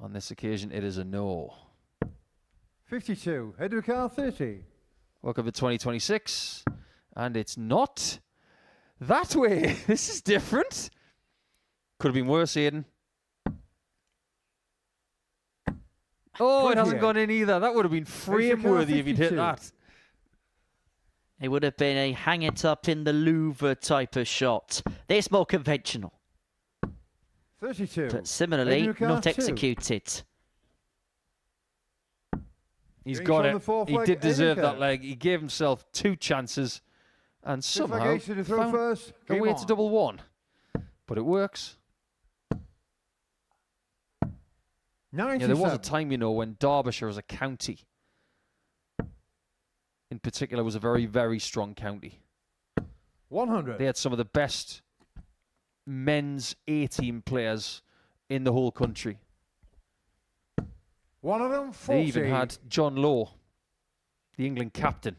On this occasion, it is a no. 52. Head of car 30. Welcome to 2026. And it's not that way. This is different. Could have been worse, Aidan. Oh, it hasn't 28. gone in either. That would have been frame-worthy if he'd hit 52. that. It would have been a hang it up in the Louvre type of shot. This more conventional, 32. but similarly Head of car not 2. executed. He's Drinks got on the it. fourth He leg, did deserve Edinburgh. that leg. He gave himself 2 chances and Fifth leg somehow ace to throw found first. a Game way on. to double one. But it works. 97. Yeah, there was a time, you know, when Derbyshire as a county, in particular, was a very, very strong county. 100. They had some of the best men's A-team players in the whole country. One of them, 40. They even had John Law, the England captain.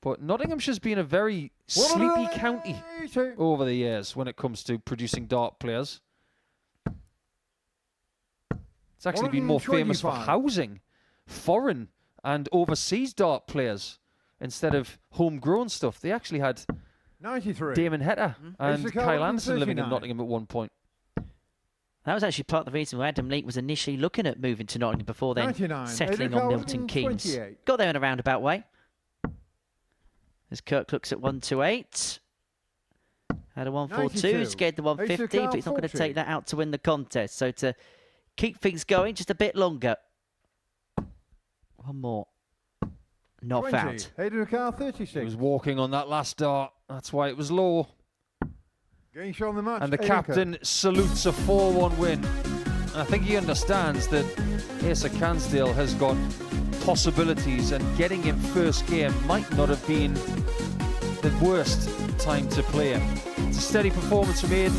But Nottinghamshire's been a very sleepy county 180. over the years when it comes to producing dart players. It's actually been more famous for 125. housing foreign and overseas dart players instead of homegrown stuff. They actually had 93. Damon Hetta and It's the Kyle Anderson living in 139. Nottingham at one point. That was actually part of the reason why Adam Leake was initially looking at moving to Nottingham before then 99. settling Edgar on Milton Keynes. 128. Got there in a roundabout way. As Kirk looks at 128. Had a 142, 92. scared the 150, but he's not going to 40. take that out to win the contest. So to keep things going just a bit longer. One more. Not 20. fouled. Head car He 36. was walking on that last dart. That's why it was low. Getting shown the match. And the Edgar. captain salutes a 4-1 win. And I think he understands that Asa Cansdale has got possibilities, and getting him first game might not have been the worst time to play him. It's a steady performance from Aidan,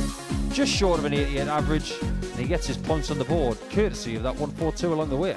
just short of an 88 average, and he gets his points on the board, courtesy of that 142 along the way.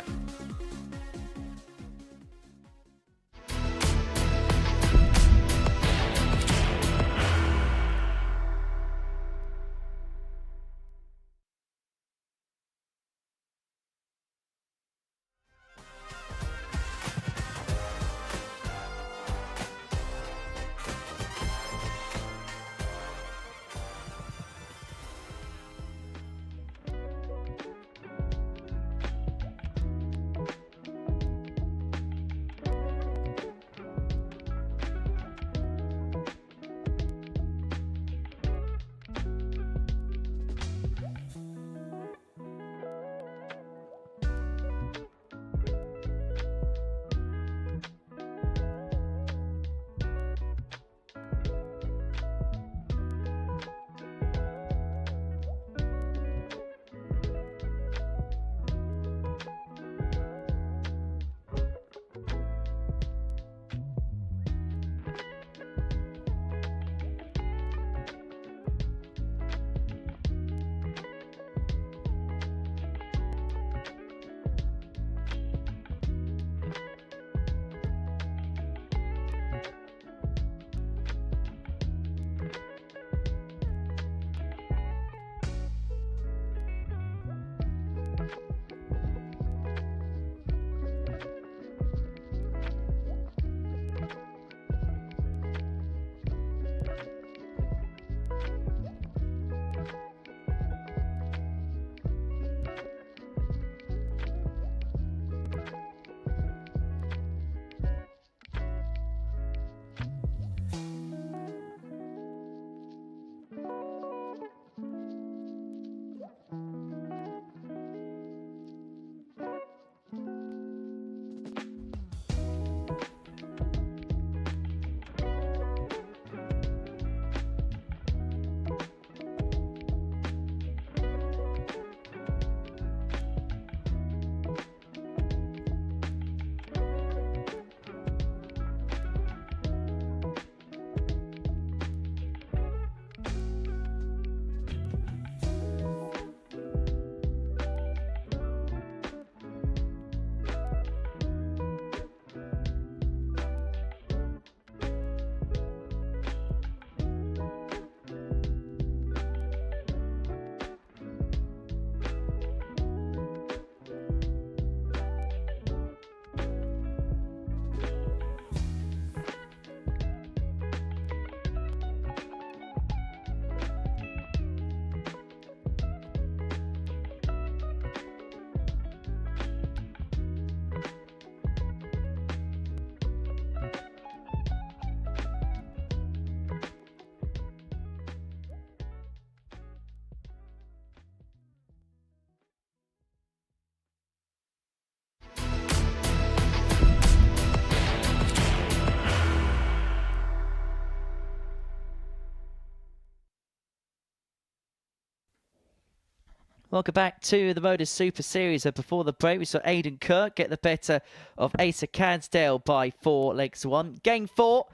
Welcome back to the Modus Super Series. Before the break, we saw Aidan Kirk get the better of Asa Cansdale by 4 legs to 1. Game 4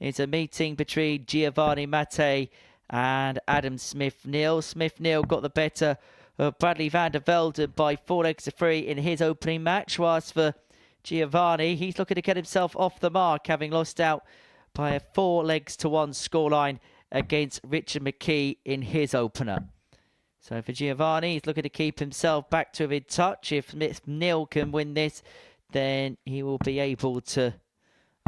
is a meeting between Giovanni Mattei and Adam Smith-Neale. Smith-Neale got the better of Bradley van der Velden by 4 legs to 3 in his opening match. Whilst for Giovanni, he's looking to get himself off the mark, having lost out by a 4 legs to 1 scoreline against Richard McKee in his opener. So for Giovanni, he's looking to keep himself back to within touch. If Smith-Neale can win this, then he will be able to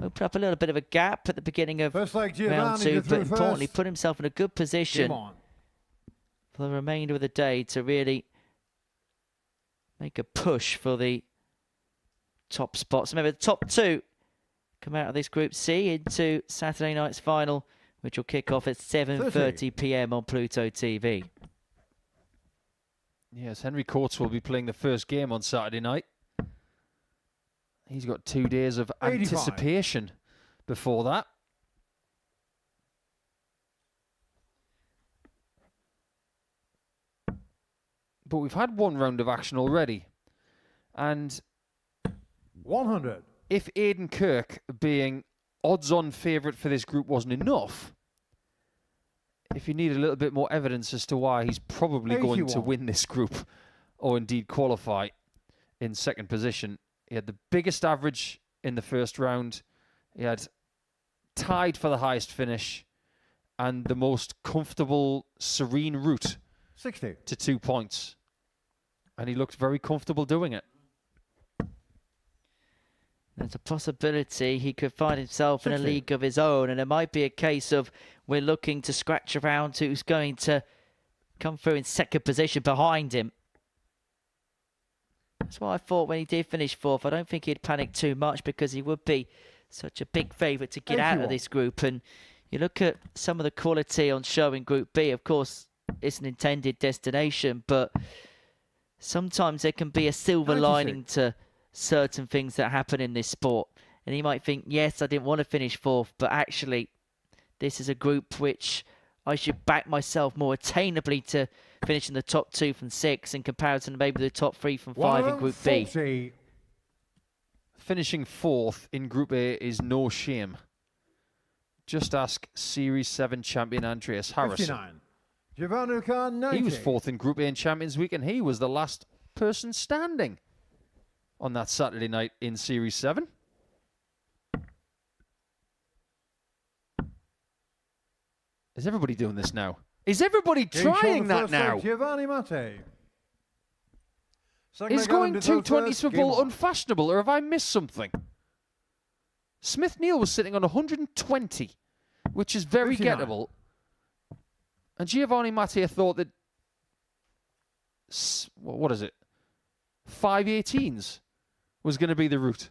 open up a little bit of a gap at the beginning of round 2, but importantly, put himself in a good position for the remainder of the day to really make a push for the top spots. Remember, the top 2 come out of this Group C into Saturday night's final, which will kick off at 7:30 p.m. on Pluto TV. Yes, Henry Courts will be playing the first game on Saturday night. He's got 2 days of anticipation before that. But we've had 1 round of action already. And 100. If Aidan Kirk being odds-on favourite for this group wasn't enough, if you need a little bit more evidence as to why he's probably going to win this group or indeed qualify in second position, he had the biggest average in the first round. He had tied for the highest finish and the most comfortable, serene route 60 to 2 points. And he looked very comfortable doing it. There's a possibility he could find himself in a league of his own, and it might be a case of we're looking to scratch around who's going to come through in second position behind him. That's what I thought when he did finish 4th. I don't think he'd panic too much because he would be such a big favourite to get out of this group. And you look at some of the quality on show in Group B, of course, it's an intended destination, but sometimes there can be a silver lining to certain things that happen in this sport. And he might think, yes, I didn't want to finish 4th, but actually this is a group which I should back myself more attainably to finish in the top 2 from 6 in comparison to maybe the top 3 from 5 in Group B. Finishing 4th in Group A is no shame. Just ask Series 7 champion Andreas Harrison. 59. He was 4th in Group A in Champions Week, and he was the last person standing on that Saturday night in Series 7. Is everybody doing this now? Is everybody trying that now? Giovanni Mattei. Is going 220s for ball unfashionable, or have I missed something? Smith-Neale was sitting on 120, which is very 59. gettable. And Giovanni Mattei thought that, what is it, 518s was going to be the route.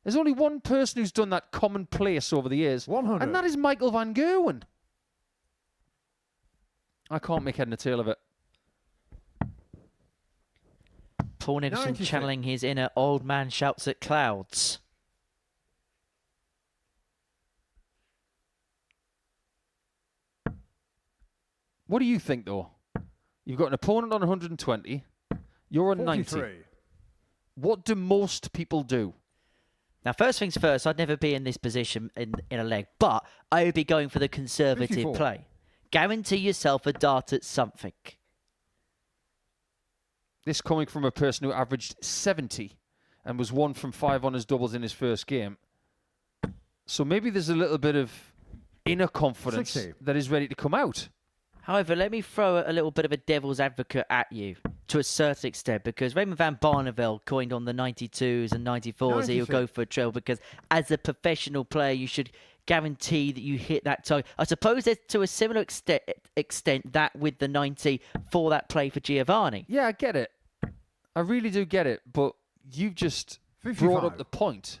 There's only one person who's done that commonplace over the years, 100. and that is Michael van Gerwen. I can't make head and tail of it. Paul Nicholson channeling his inner old man shouts at clouds. What do you think, though? You've got an opponent on 120. You're on 43. 90. What do most people do? Now, first things first, I'd never be in this position in a leg, but I would be going for the conservative 54. play. Guarantee yourself a dart at something. This coming from a person who averaged 70 and was 1 from 5 on his doubles in his first game. So maybe there's a little bit of inner confidence 60. that is ready to come out. However, let me throw a little bit of a devil's advocate at you to a certain extent, because Raymond van Barneveld coined on the 92s and 94s that he'll go for a trail because as a professional player, you should guarantee that you hit that target. I suppose there's to a similar extent that with the 90 for that play for Giovanni. Yeah, I get it. I really do get it, but you've just 55. brought up the point.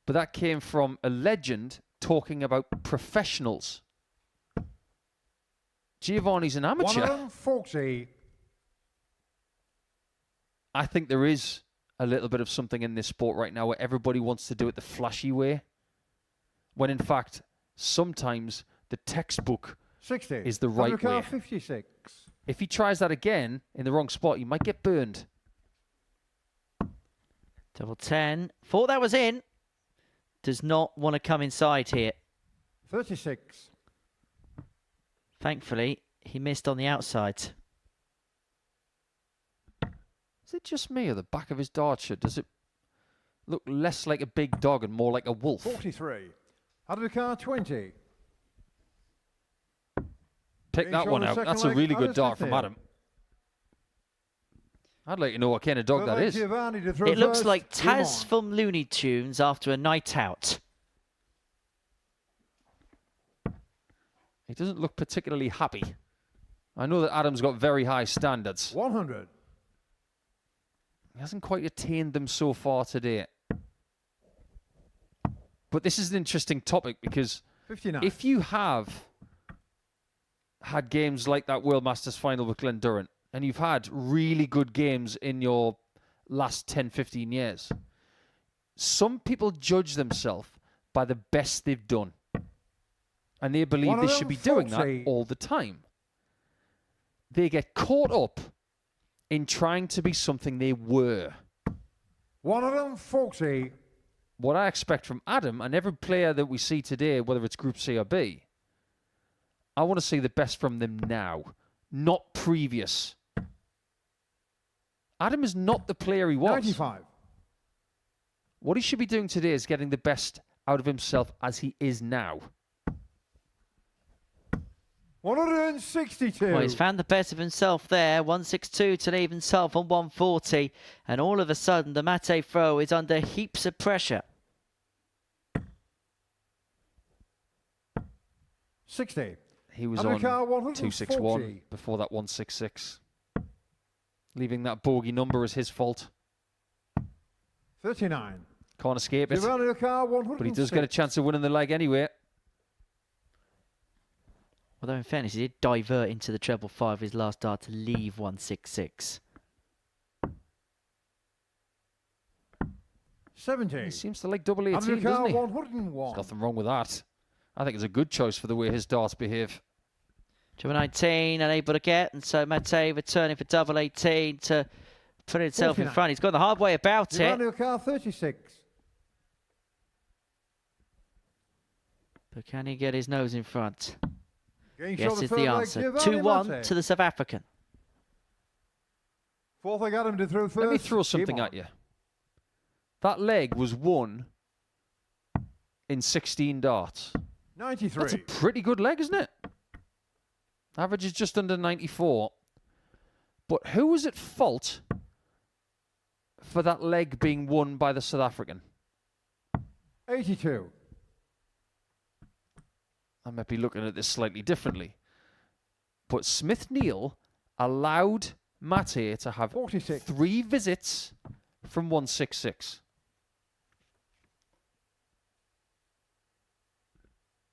But that came from a legend talking about professionals. Giovanni's an amateur. 140. I think there is a little bit of something in this sport right now where everybody wants to do it the flashy way, when in fact, sometimes the textbook 60. is the right way. 56. If he tries that again in the wrong spot, he might get burned. Double 10. Thought that was in. Does not want to come inside here. 36. Thankfully, he missed on the outside. Is it just me or the back of his dart shirt? Does it look less like a big dog and more like a wolf? 43. Out of the car, 20. Pick that one out. That's a really good dart from Adam. I'd like to know what kind of dog that is. It looks like Taz from Looney Tunes after a night out. He doesn't look particularly happy. I know that Adam's got very high standards. 100. He hasn't quite attained them so far today. But this is an interesting topic because 59. if you have had games like that World Masters final with Glenn Durrant, and you've had really good games in your last 10, 15 years, some people judge themselves by the best they've done. And they believe they should be doing that all the time. They get caught up in trying to be something they were. 140. What I expect from Adam and every player that we see today, whether it's Group C or B, I want to see the best from them now, not previous. Adam is not the player he was. 95. What he should be doing today is getting the best out of himself as he is now. 162. Well, he's found the best of himself there. 162 to leave himself on 140. And all of a sudden, the Mate throw is under heaps of pressure. 60. He was on 261 before that 166. Leaving that bogey number is his fault. 39. Can't escape it. But he does get a chance of winning the leg anyway. Although, in fairness, he did divert into the treble 5 his last dart to leave 166. 70. He seems to like double 18, doesn't he? 101. There's nothing wrong with that. I think it's a good choice for the way his darts behave. Treble 19, unable to get, and so Mate returning for double 18 to put himself 49. in front. He's gone the hard way about it. Car 36. But can he get his nose in front? Game Yes, shot is the the third leg, answer. Giovanni 2-1 Mate. to the South African. Fourth leg Adam to throw first. Let me throw something Game on. at you. That leg was won in 16 darts. 93. That's a pretty good leg, isn't it? Average is just under 94. But who was at fault for that leg being won by the South African? 82. I might be looking at this slightly differently. But Smith-Neale allowed Mate to have 46. 3 visits from 166.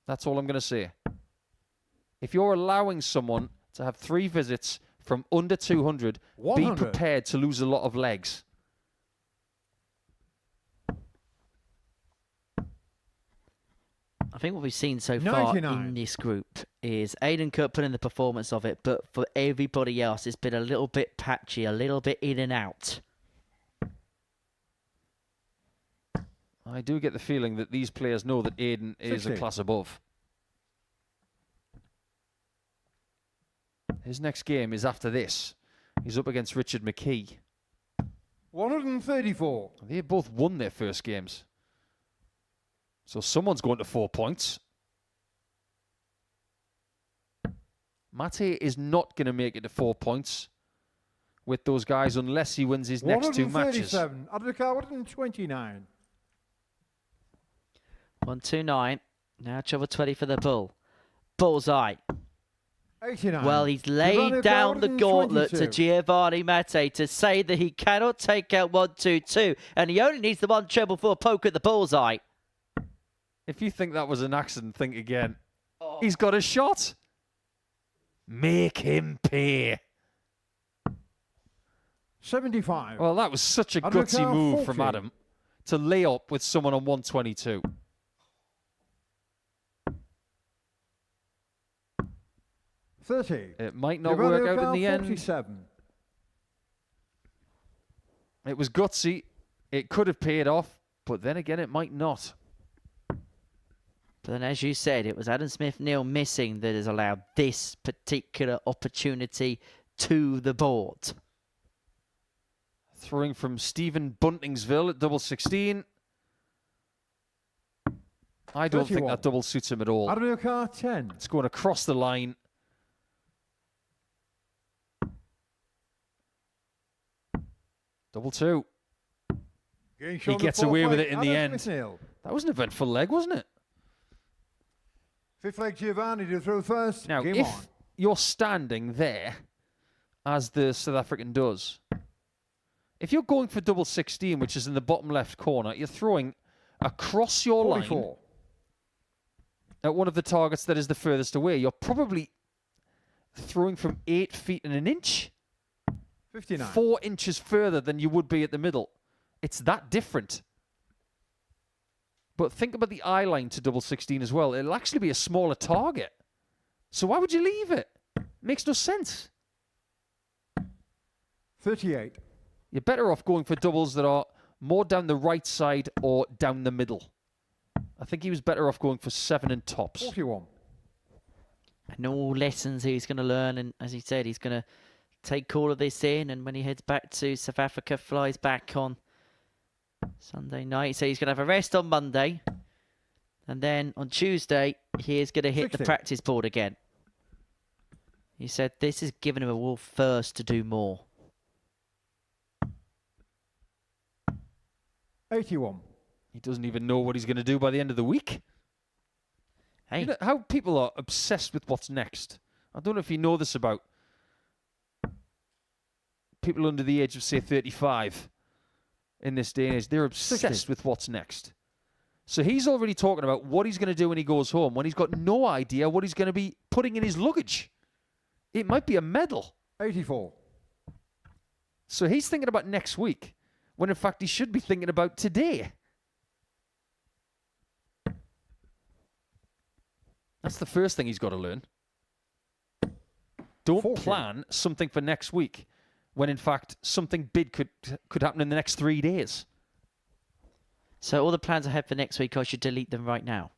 That's all I'm going to say. If you're allowing someone to have 3 visits from under 200, 100. be prepared to lose a lot of legs. I think what we've seen so far 99. in this group is Aidan Kirk putting the performance of it, but for everybody else, it's been a little bit patchy, a little bit in and out. I do get the feeling that these players know that Aidan is 60. a class above. His next game is after this. He's up against Richard McKee. 134. They both won their first games. So someone's going to 4 points. Mate is not going to make it to 4 points with those guys unless he wins his next 2 matches. 137. Out of the car, 129. 129. Now treble 20 for the bull. Bullseye. 89. Well, he's laid down the gauntlet to Giovanni Mate to say that he cannot take out 1-2-2, and he only needs the 1 treble for a poke at the bullseye. If you think that was an accident, think again. He's got a shot. Make him pay. 75. Well, that was such a Under gutsy car, move 40. from Adam to lay up with someone on 122. 30. It might not Giovanni work out in O'Carr, the end. 47. It was gutsy. It could have paid off, but then again, it might not. But then, as you said, it was Adam Smith-Neale missing that has allowed this particular opportunity to the board. Throwing from Stephen Buntingsville at double 16. I don't think 31. that double suits him at all. Adam O'Carr, 10. It's going across the line. Double 2. He gets away with it in the end. That was an eventful leg, wasn't it? Fifth leg, Giovanni to throw first. Now, Game if on. you're standing there, as the South African does, if you're going for double 16, which is in the bottom left corner, you're throwing across your 44. line at one of the targets that is the furthest away. You're probably throwing from 8 feet and an inch, 59. 4 inches further than you would be at the middle. It's that different. But think about the eye line to double 16 as well. It'll actually be a smaller target. So why would you leave it? Makes no sense. 38. You're better off going for doubles that are more down the right side or down the middle. I think he was better off going for 7 and tops. 41. And all lessons he's going to learn. And as he said, he's going to take all of this in. And when he heads back to South Africa, flies back on Sunday night. So he's going to have a rest on Monday. And then on Tuesday, he is going to hit 60. the practice board again. He said this is giving him a will first to do more. 81. He doesn't even know what he's going to do by the end of the week. Hey, You know how people are obsessed with what's next. I don't know if you know this about people under the age of, say, 35 in this day and age. They're obsessed 60. with what's next. So he's already talking about what he's going to do when he goes home, when he's got no idea what he's going to be putting in his luggage. It might be a medal. 84. So he's thinking about next week, when in fact he should be thinking about today. That's the first thing he's got to learn. Don't 40. plan something for next week when in fact something big could happen in the next 3 days. so all the plans I have for next week, I should delete them right now.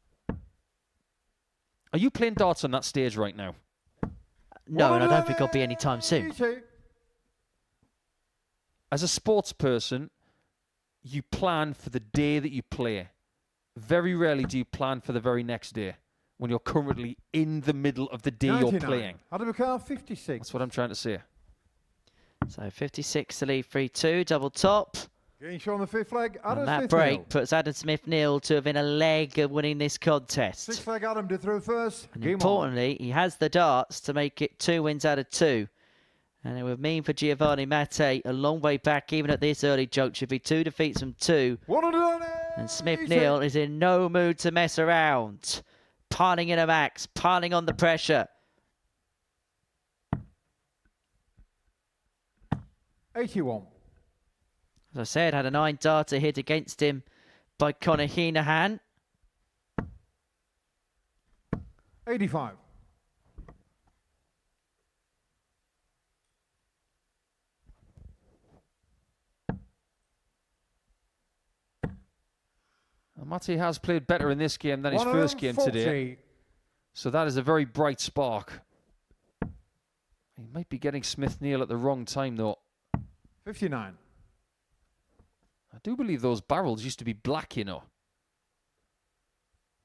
Are you playing darts on that stage right now? No, and I don't think I'll be anytime soon. 82. As a sports person, you plan for the day that you play. Very rarely do you plan for the very next day when you're currently in the middle of the day 99. you're playing. Adam O'Carr, 56. That's what I'm trying to say. So 56 to lead 3-2, double top. Getting shown on the fifth leg. Adam And that Smith-Neale. break puts Adam Smith-Neale to within a leg of winning this contest. Sixth leg, Adam to throw first. And Game on. importantly, he has the darts to make it 2 wins out of 2. And it would mean for Giovanni Mattei a long way back, even at this early juncture, be 2 defeats from 2. 180. And Smith-Neale is in no mood to mess around. Piling in a max, piling on the pressure. 81. As I said, had a 9-darter hit against him by Conor Heenahan. 85. Mattei has played better in this game than his first game today. So that is a very bright spark. He might be getting Smith-Neale at the wrong time, though. 59. I do believe those barrels used to be black, you know.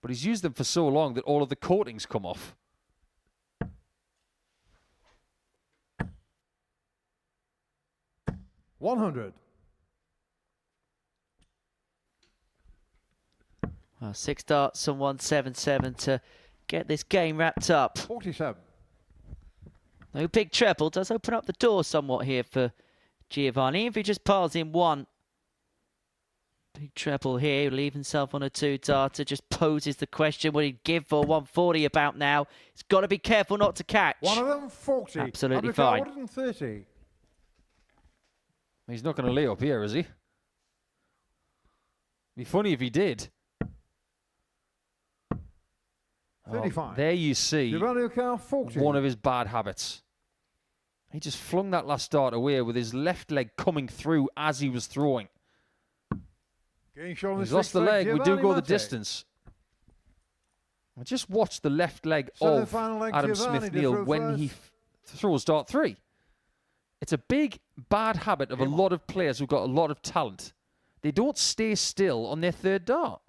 But he's used them for so long that all of the coatings come off. $100. Well, 6 darts and 177 to get this game wrapped up. 47. No big treble does open up the door somewhat here for Giovanni. If he just piles in 1 big treble here, he'll leave himself on a 2-darter. Just poses the question, what he'd give for 140 about now. He's got to be careful not to catch. 140. Absolutely Adam fine. 130. He's not going to lay up here, is he? Be funny if he did. 35. There you see Giovanni Carr, 40. one of his bad habits. He just flung that last dart away with his left leg coming through as he was throwing. Getting shown He's the lost the sixth leg. We do Giovanni go the Mattei. distance. I just watched the left leg So the of final leg, Adam Giovanni to Smith-Neale throw when he first. throws dart 3. It's a big, bad habit of a lot of players who've got a lot of talent. They don't stay still on their third dart.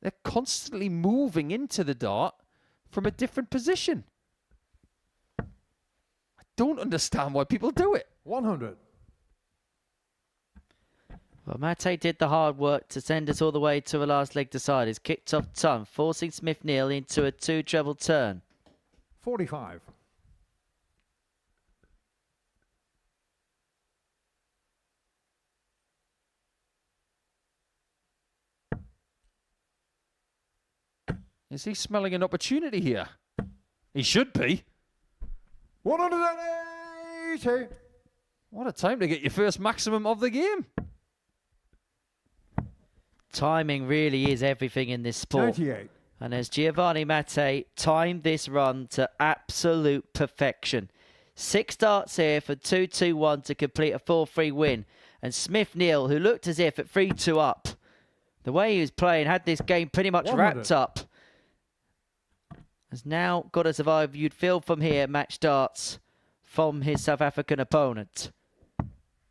They're constantly moving into the dart from a different position. I don't understand why people do it. 100. Well, Mattei did the hard work to send us all the way to a last leg deciders. Kicked off ton, forcing Smith-Neale into a 2-treble turn. 45. Is he smelling an opportunity here? He should be. 180. What a time to get your first maximum of the game. Timing really is everything in this sport. 98. And as Giovanni Mattei timed this run to absolute perfection. 6 darts here for 2-2-1 to complete a 4-3 win. And Smith-Neale, who looked as if at 3-2 up, the way he was playing, had this game pretty much 100. wrapped up. Has now got to survive, you'd feel from here, match darts from his South African opponent.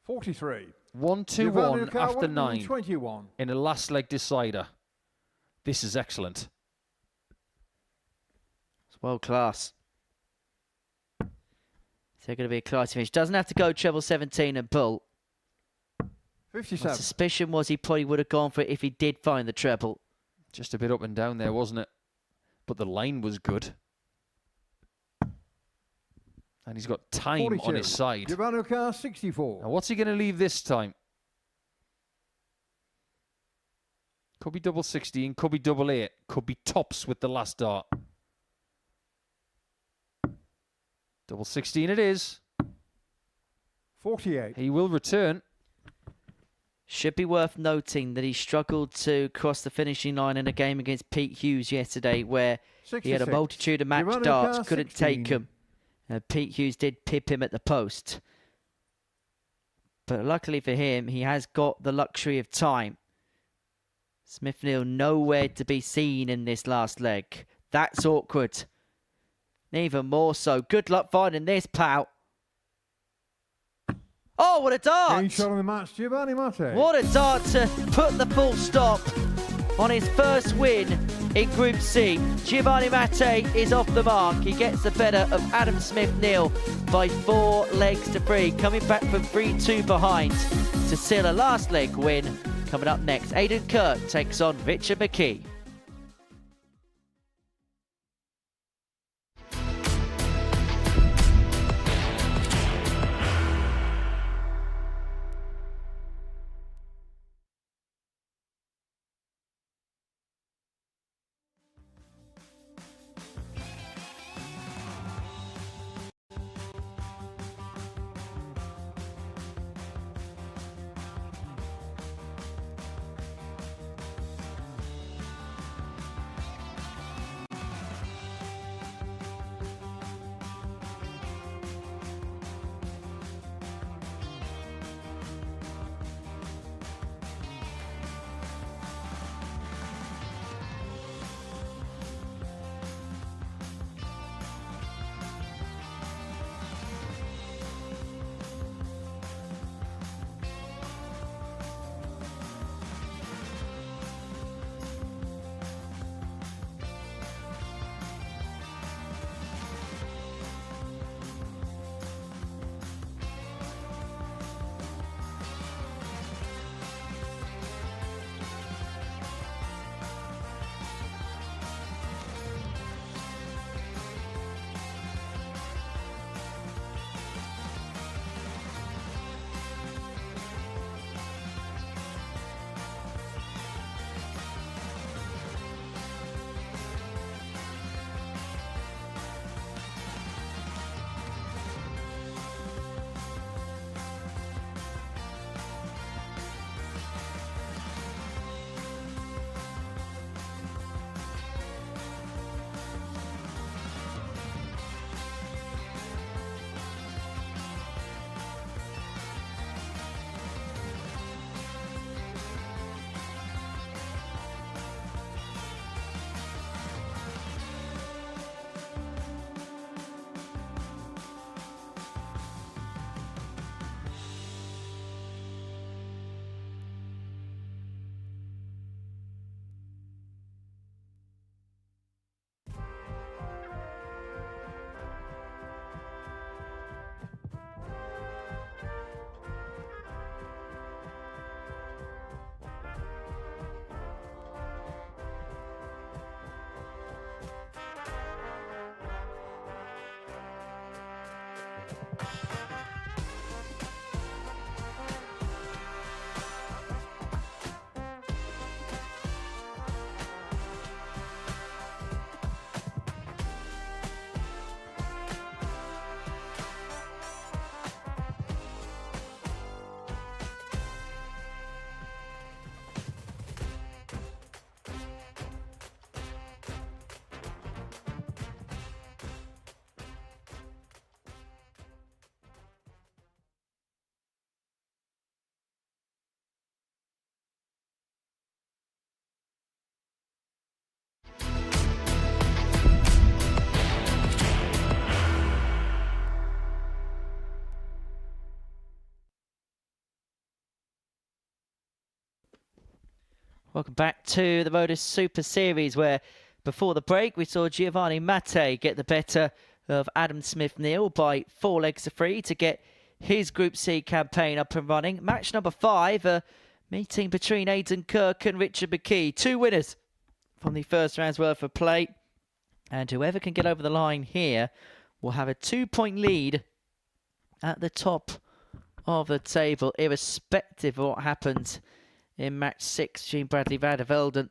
43. 1-2-1 after 9 121. in a last leg decider. This is excellent. It's world class. Is there going to be a class finish? Doesn't have to go treble 17 and pull. 57. My suspicion was he probably would have gone for it if he did find the treble. Just a bit up and down there, wasn't it? But the line was good. And he's got time 42. on his side. Giovanni Carr, 64. Now, what's he going to leave this time? Could be double 16, could be double 8, could be tops with the last dart. Double 16 it is. 48. He will return. Should be worth noting that he struggled to cross the finishing line in a game against Pete Hughes yesterday where he had a 66. multitude of match Giovanni darts, Carr, couldn't 16. take them. Pete Hughes did pip him at the post. But luckily for him, he has got the luxury of time. Smith-Neale nowhere to be seen in this last leg. That's awkward. Even more so. Good luck finding this, pal. Oh, what a Getting dart! shot on the match, Giovanni Mattei. What a dart to put the full stop on his first win in Group C. Giovanni Mattei is off the mark. He gets the better of Adam Smith-Neale by 4 legs to 3, coming back from 3-2 behind to seal a last leg win. Coming up next, Kirk takes on Richard McKee. Welcome back to the Modus Super Series, where before the break we saw Giovanni Mattei get the better of Adam Smith-Neale by 4 legs to 3 to get his Group C campaign up and running. Match number 5, a meeting between Aidan Kirk and Richard McKee. 2 winners from the first round's worth of play. And whoever can get over the line here will have a 2-point lead at the top of the table, irrespective of what happens in match 6 between Bradley van der Velden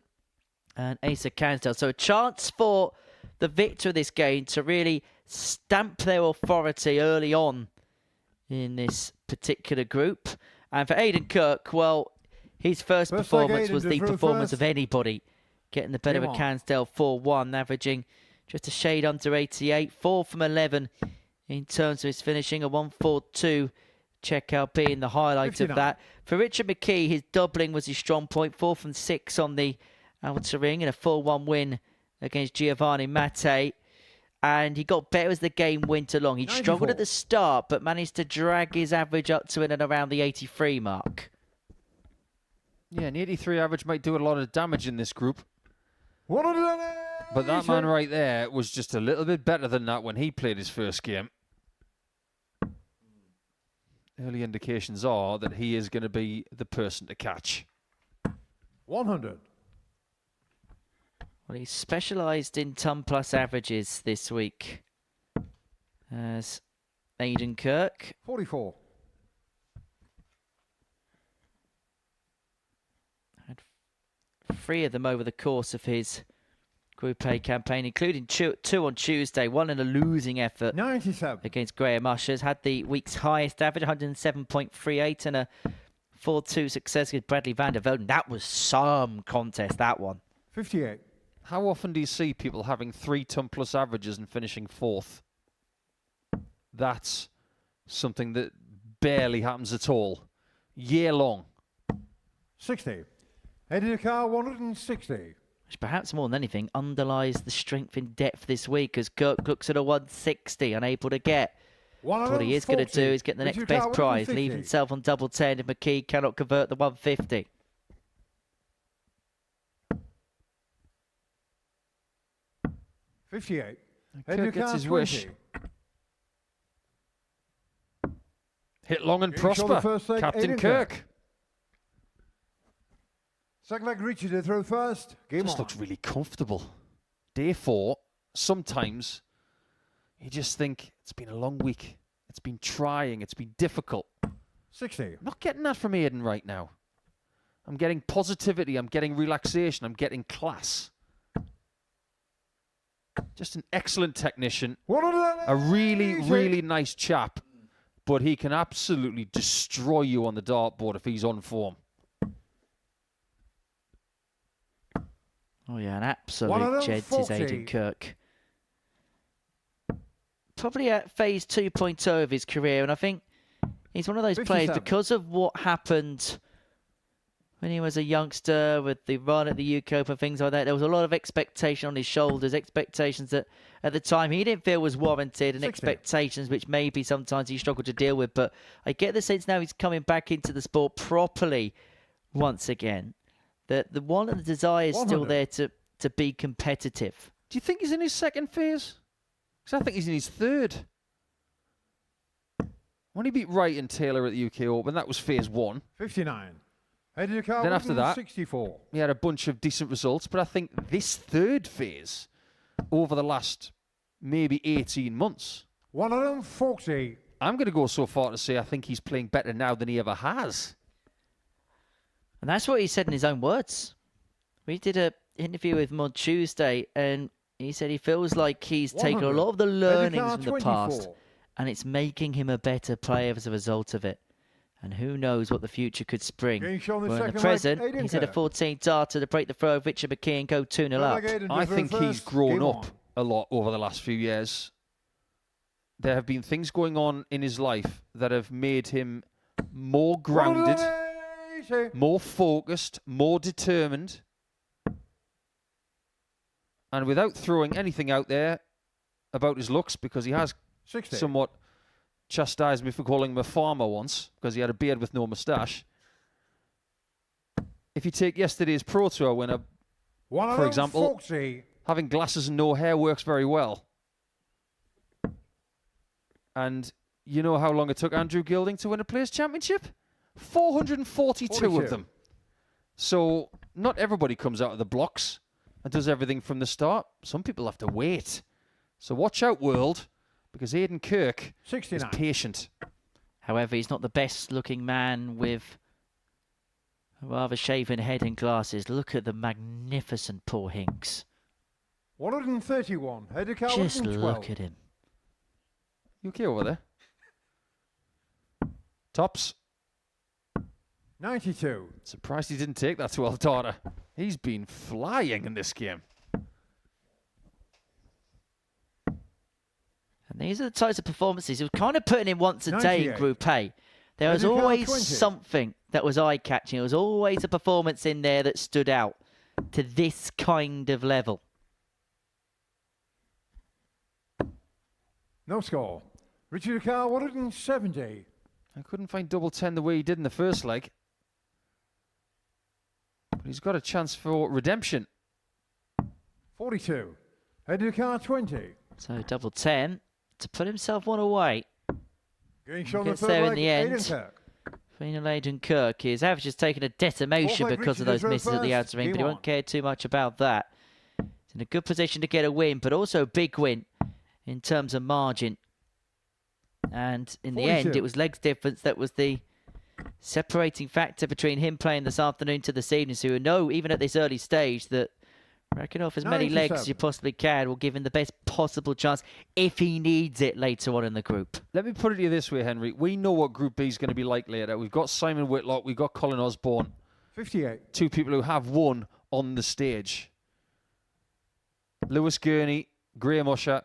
and Asa Canell. So a chance for the victor of this game to really stamp their authority early on in this particular group. And for Aidan Kirk, well, his first performance was the performance of anybody, getting the better of Canell 4-1, averaging just a shade under 88, 4 from 11 in terms of his finishing, a 1-4-2 checkout being the highlight 59. Of that. For Richard McKee, his doubling was his strong point, 4 from 6 on the outer ring, and a 4-1 win against Giovanni Mattei. And he got better as the game went along. He struggled at the start, but managed to drag his average up to in and around the 83 mark. Yeah, an 83 average might do a lot of damage in this group. But that man right there was just a little bit better than that when he played his first game. Early indications are that he is going to be the person to catch. 100. Well, he's specialised in ton plus averages this week as Aidan Kirk. 44. Had 3 of them over the course of his Group A campaign, including 2 on Tuesday, 1 in a losing effort 97 against Graham Usher's. Had the week's highest average, 107.38, and a 4-2 success against Bradley van der Velden. That was some contest, that one. 58. How often do you see people having 3 ton plus averages and finishing 4th? That's something that barely happens at all. Year long. 60. Eddie Car 160. Which perhaps more than anything underlies the strength in depth this week, as Kirk looks at a 160, unable to get what he is going to do is get the next best prize, leave himself on double 10 if McKee cannot convert the 150. $58. Kirk gets his wish. Hit long and prosper, Captain Kirk. Second leg Richard to throw first. Game just on. Looks really comfortable. Day 4, sometimes you just think it's been a long week. It's been trying. It's been difficult. 60. I'm not getting that from Aidan right now. I'm getting positivity. I'm getting relaxation. I'm getting class. Just an excellent technician. A really, really nice chap. But he can absolutely destroy you on the dartboard if he's on form. Oh yeah, an absolute gents is Aidan Kirk. Probably at phase 2.0 of his career, and I think he's one of those players, because of what happened when he was a youngster with the run at the UK Open, things like that. There was a lot of expectation on his shoulders, expectations that at the time he didn't feel was warranted, and expectations which maybe sometimes he struggled to deal with. But I get the sense now he's coming back into the sport properly once again. That the one of the desire is still there to be competitive. Do you think he's in his second phase? Because I think he's in his third. When he beat Wright and Taylor at the UK Open, that was phase 1. 59. Then after that, 64. He had a bunch of decent results. But I think this third phase, over the last maybe 18 months, 140. I'm going to go so far to say I think he's playing better now than he ever has. And that's what he said in his own words. We did an interview with him on Tuesday, and he said he feels like he's taken a lot of the learnings from the past, and it's making him a better player as a result of it. And who knows what the future could spring. Where in the present, he's had a 14 darter to break the throw of Richard McKee and go 2-0 up. I think he's grown up a lot over the last few years. There have been things going on in his life that have made him more grounded, more focused, more determined. And without throwing anything out there about his looks, because he has somewhat chastised me for calling him a farmer once, because he had a beard with no moustache. If you take yesterday's Pro Tour winner, for example, 140. having glasses and no hair works very well. And you know how long it took Andrew Gilding to win a Players' Championship? 442 of them. So not everybody comes out of the blocks and does everything from the start. Some people have to wait. So watch out, world, because Aidan Kirk 69. is patient. However, he's not the best-looking man with a rather shaven head and glasses. Look at the magnificent Paul Hinks. 131. Header car Just 112. look at him. You okay over there? Tops. 92. Surprised he didn't take that 12 daughter. He's been flying in this game. And these are the types of performances he was kind of putting in once a day in 98. Group A. There was Header car always 20. something that was eye-catching. There was always a performance in there that stood out to this kind of level. No score. Richard Carr 170. I couldn't find double 10 the way he did in the first leg. But he's got a chance for redemption. 42. Header car 20. So double 10 to put himself one away. Getting shown the Gets third there in leg, the Aidan end. Kirk. Final Aidan Kirk. His average has taken a detonation Fourth leg, because of Richard those is misses at the reversed. outer ring, but he Game won't on. care too much about that. He's in a good position to get a win, but also a big win in terms of margin. And in the end, 42. it was legs difference that was the separating factor between him playing this afternoon to this evening. So you know, even at this early stage, that racking off as many legs as you 97. possibly can will give him the best possible chance if he needs it later on in the group. Let me put it to you this way, Henry. We know what Group B is going to be like later. We've got Simon Whitlock, we've got Colin Osborne. 58. Two people who have won on the stage. Lewis Gurney, Graham Usher,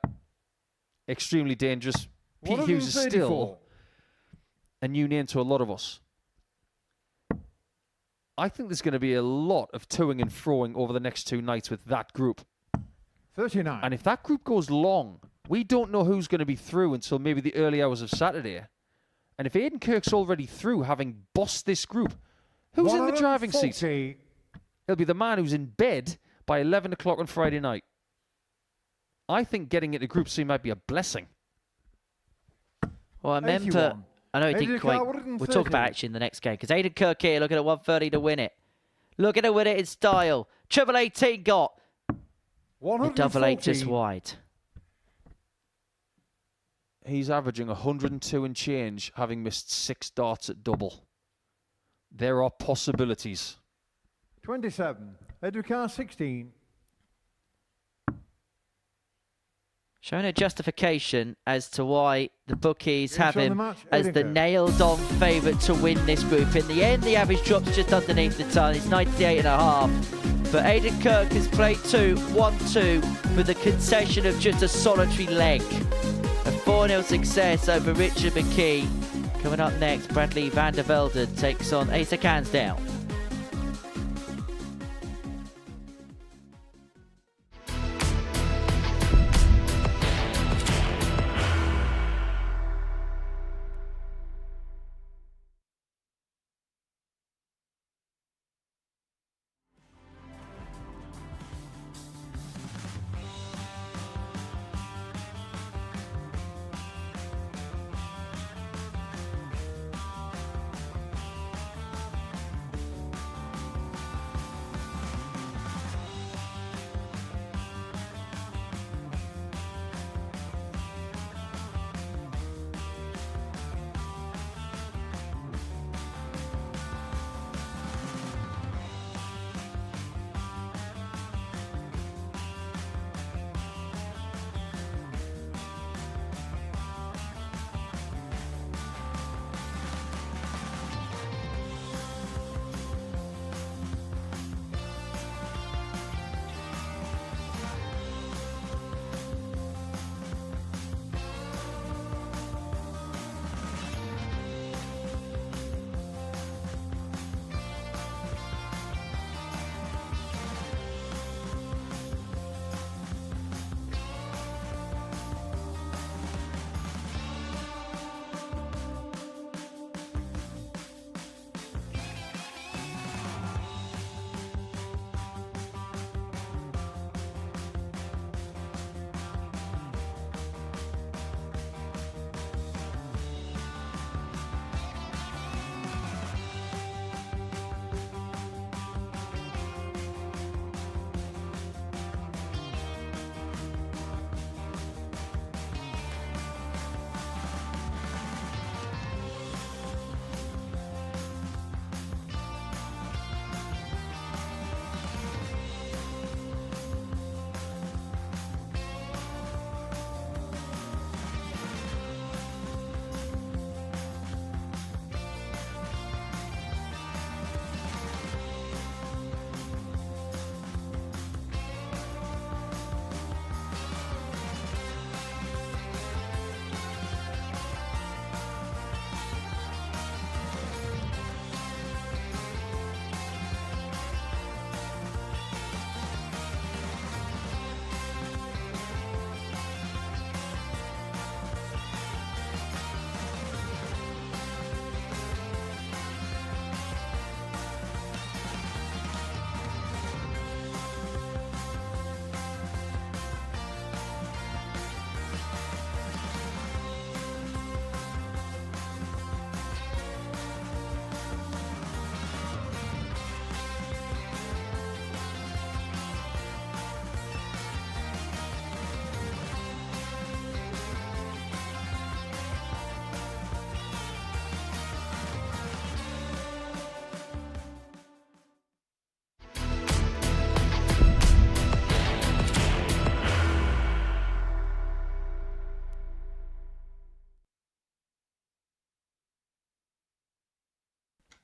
extremely dangerous. Pete Hughes is 134. still a new name to a lot of us. I think there's going to be a lot of toing and froing over the next two nights with that group. 39. And if that group goes long, we don't know who's going to be through until maybe the early hours of Saturday. And if Aidan Kirk's already through, having bossed this group, who's in the driving seat? 140. He'll be the man who's in bed by 11 o'clock on Friday night. I think getting into Group C might be a blessing. Well, I remember, 81. I know he Aidan didn't quite. Carr, We'll talk 130. about it actually in the next game because Aidan Kirk here looking at 130 to win it. Looking to win it in style. Triple 18 got the 140. double 8 just wide. He's averaging 102 and change, having missed 6 darts at double. There are possibilities. 27. Header car 16. Showing a justification as to why the bookies Yeah, have show the him match, as Aidan the Kirk. nailed-on favourite to win this group. In the end, the average drops just underneath the ton. It's 98.5. But Aidan Kirk has played 1-2 with a concession of just a solitary leg. A 4-0 success over Richard McKee. Coming up next, Bradley van der Velden takes on Asa Cansdale.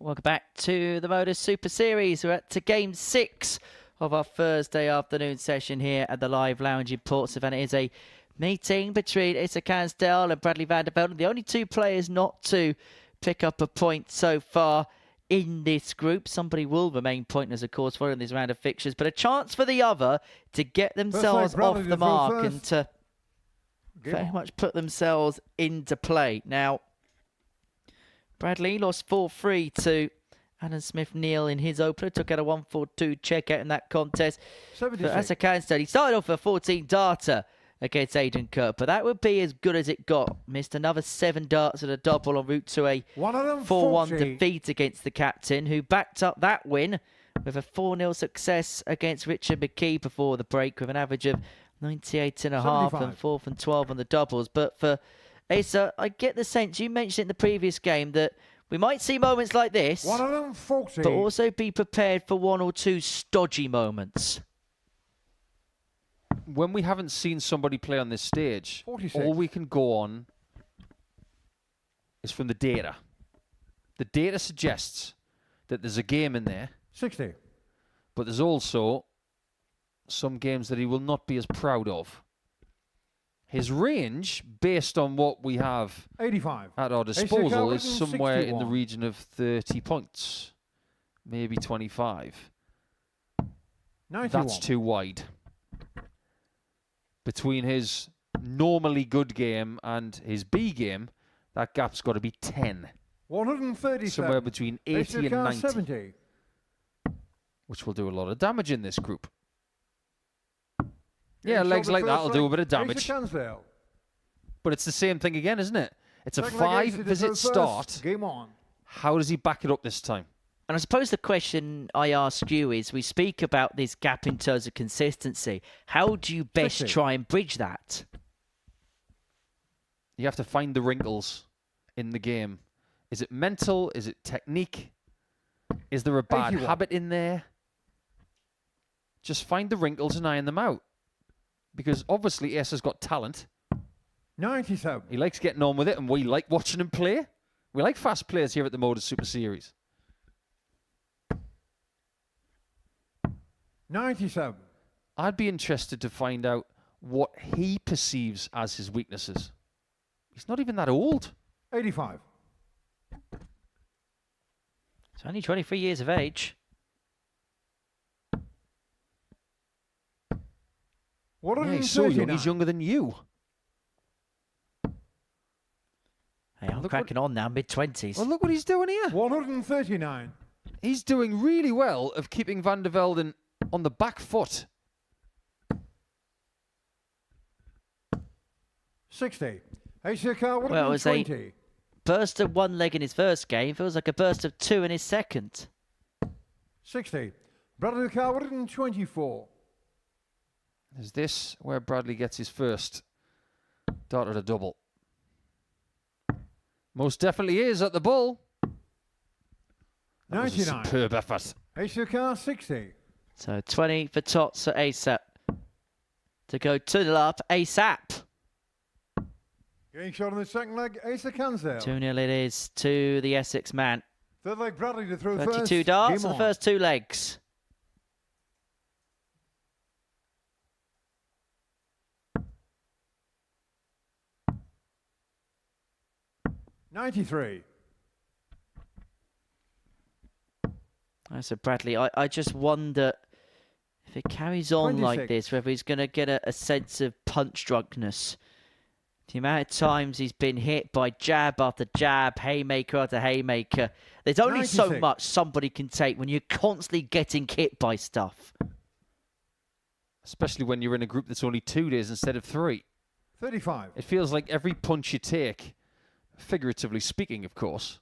Welcome back to the Modus Super Series. We're at to game 6 of our Thursday afternoon session here at the Live Lounge in Portsmouth, and it is a meeting between Canell and Bradley van der Velden, the only two players not to pick up a point so far in this group. Somebody will remain pointless, of course, following this round of fixtures, but a chance for the other to get themselves off the mark and to very much put themselves into play. Now, Bradley lost 4-3 to Smith-Neale in his opener. Took out a 1-4-2 checkout in that contest. But as a Canell, he started off a 14 darter against Kirk, but that would be as good as it got. Missed another 7 darts at a double en route to a 4-1 defeat against the captain, who backed up that win with a 4-0 success against Richard McKee before the break, with an average of 98.5 and 4th and 12 on the doubles. But for Asa, I get the sense, you mentioned it in the previous game, that we might see moments like this, but also be prepared for 1 or 2 stodgy moments. When we haven't seen somebody play on this stage, 46. All we can go on is from the data. The data suggests that there's a game in there. 60. But there's also some games that he will not be as proud of. His range, based on what we have 85. at our disposal, is somewhere in the region of 30 points. Maybe 25. 91. That's too wide. Between his normally good game and his B game, that gap's got to be 10. 137. Somewhere between 80 and 90. 70. Which will do a lot of damage in this group. Yeah, legs like that will do a bit of damage. But it's the same thing again, isn't it? It's a 5-visit start. Game on. How does he back it up this time? And I suppose the question I ask you is, we speak about this gap in terms of consistency. How do you best try and bridge that? You have to find the wrinkles in the game. Is it mental? Is it technique? Is there a bad habit in there? Just find the wrinkles and iron them out. Because obviously Ace has got talent. 97. He likes getting on with it, and we like watching him play. We like fast players here at the Modus Super Series. 97. I'd be interested to find out what he perceives as his weaknesses. He's not even that old. 85. He's only 23 years of age. Yeah, he's so young, he's younger than you. Hey, I'm cracking on now, mid-20s. Well, look what he's doing here. 139. He's doing really well of keeping Van der Velden on the back foot. 60. Well, it was a burst of 1 leg in his first game. Feels like a burst of 2 in his second. 60. Bradley Carr, 124. Is this where Bradley gets his first dart at a double? Most definitely is at the bull. That 99. was a superb effort. Carr, 60. So 20 for Tots at ASAP. To go 2-0 up ASAP. Getting shot on the second leg, Canell. 2-0 it is to the Essex man. Third leg, Bradley to throw 32 first. darts for the first 2 legs. $93. So Bradley, I just wonder if it carries on 26. like this, whether he's going to get a sense of punch drunkenness. The amount of times he's been hit by jab after jab, haymaker after haymaker. There's only 96. so much somebody can take when you're constantly getting hit by stuff. Especially when you're in a group that's only 2 days instead of 3. 35. It feels like every punch you take, figuratively speaking, of course,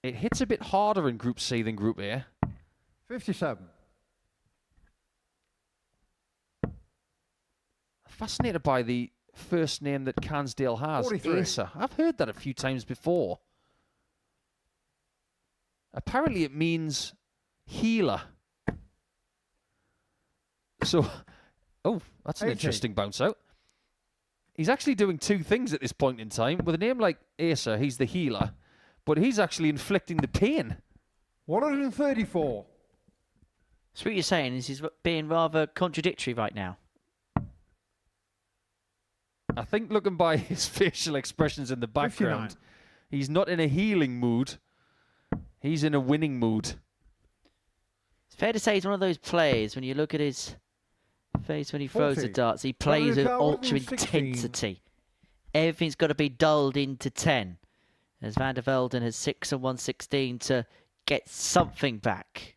it hits a bit harder in Group C than Group A. 57. Fascinated by the first name that Canell has, 43. Asa. I've heard that a few times before. Apparently it means healer. So, oh, that's an 80. interesting bounce out. He's actually doing 2 things at this point in time. With a name like Asa, he's the healer. but he's actually inflicting the pain. 134. So what you're saying is he's being rather contradictory right now. I think looking by his facial expressions in the background, 59. he's not in a healing mood. He's in a winning mood. It's fair to say he's one of those players, when you look at his face when he throws the 40. darts, he plays with Car, ultra 116. intensity. Everything's got to be dulled into 10. As Van der Velden has 6 and 116 to get something back.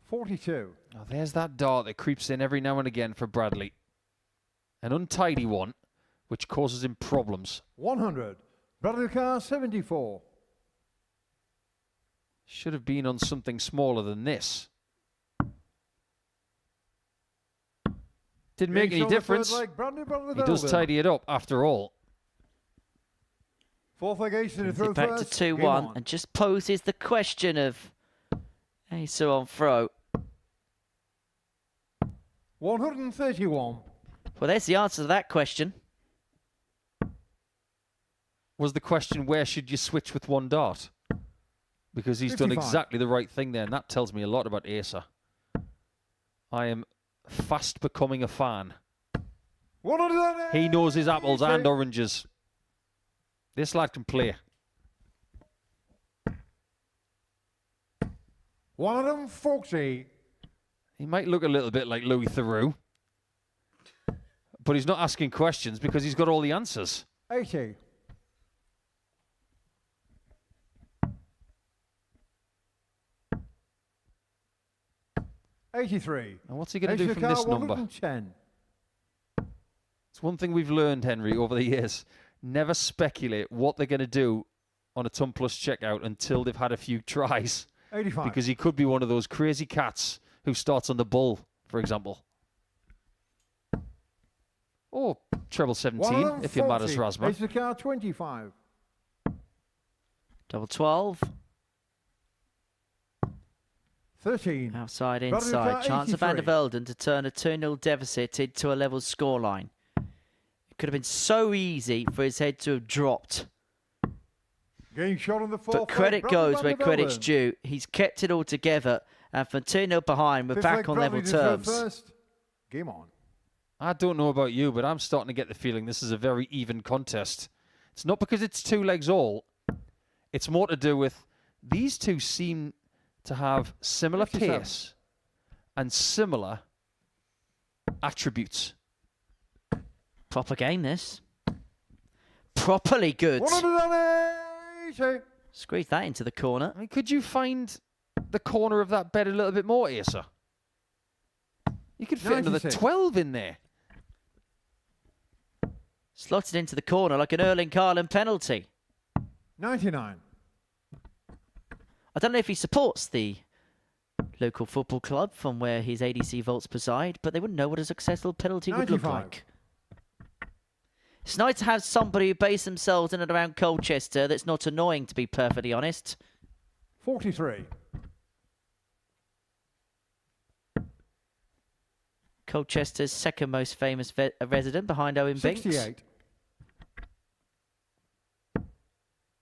42. Oh, there's that dart that creeps in every now and again for Bradley. An untidy one, which causes him problems. 100. Bradley Car, 74. Should have been on something smaller than this. Didn't make any difference. He does tidy it up after all. Fourth leg ace to Brings throw it back first. to Game 2-1 on. and just poses the question of ace on throw. 131. Well, there's the answer to that question. Was the question, where should you switch with one dart? Because he's done 55. exactly the right thing there, and that tells me a lot about Asa. I am fast becoming a fan. 180. He knows his apples and oranges. This lad can play. 140. He might look a little bit like Louis Theroux, but he's not asking questions because he's got all the answers. 80. $83. And what's he going to do from this number? 110. It's one thing we've learned, Henry, over the years. Never speculate what they're going to do on a ton plus checkout until they've had a few tries. 85. Because he could be one of those crazy cats who starts on the bull, for example. Or treble 17, if you're Modus 140. Rasma. Ace of car 25. Double 12. 13. Outside, Bradley inside. Car, Chance of Van der 83. Velden to turn a 2-0 deficit into a level scoreline. It could have been so easy for his head to have dropped. Game shot on the fourth. But credit leg, Bradley goes where Van der credit's Velden. due. He's kept it all together. And from 2-0 behind, we're Fifth back leg, on Bradley level to throw terms. First. Game on. I don't know about you, but I'm starting to get the feeling this is a very even contest. It's not because it's 2 legs all. It's more to do with these two seem to have similar 57. pace and similar attributes. Proper game, this. Properly good. 180. Squeeze that into the corner. I mean, could you find the corner of that bed a little bit more, Asa? You could fit another 96. 12 in there. Slotted into the corner like an Erling Haaland penalty. 99. I don't know if he supports the local football club from where his ADC vaults preside, but they wouldn't know what a successful penalty would look 95. like. It's nice to have somebody who base themselves in and around Colchester that's not annoying, to be perfectly honest. 43. Colchester's second most famous resident behind Owen Binks. 68.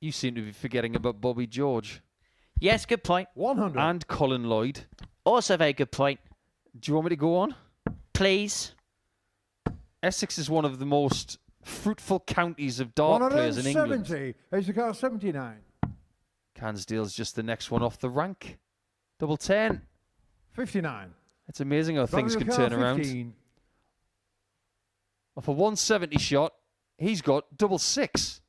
You seem to be forgetting about Bobby George Yes, good point. 100. and Colin Lloyd. Also a very good point. Do you want me to go on? Please. Essex is one of the most fruitful counties of dart players in England. 170. Ace of car 79. Cansdale's just the next one off the rank. Double 10. 59. It's amazing how things Bradley can car turn around. 15. Off a 170 shot, he's got double 6.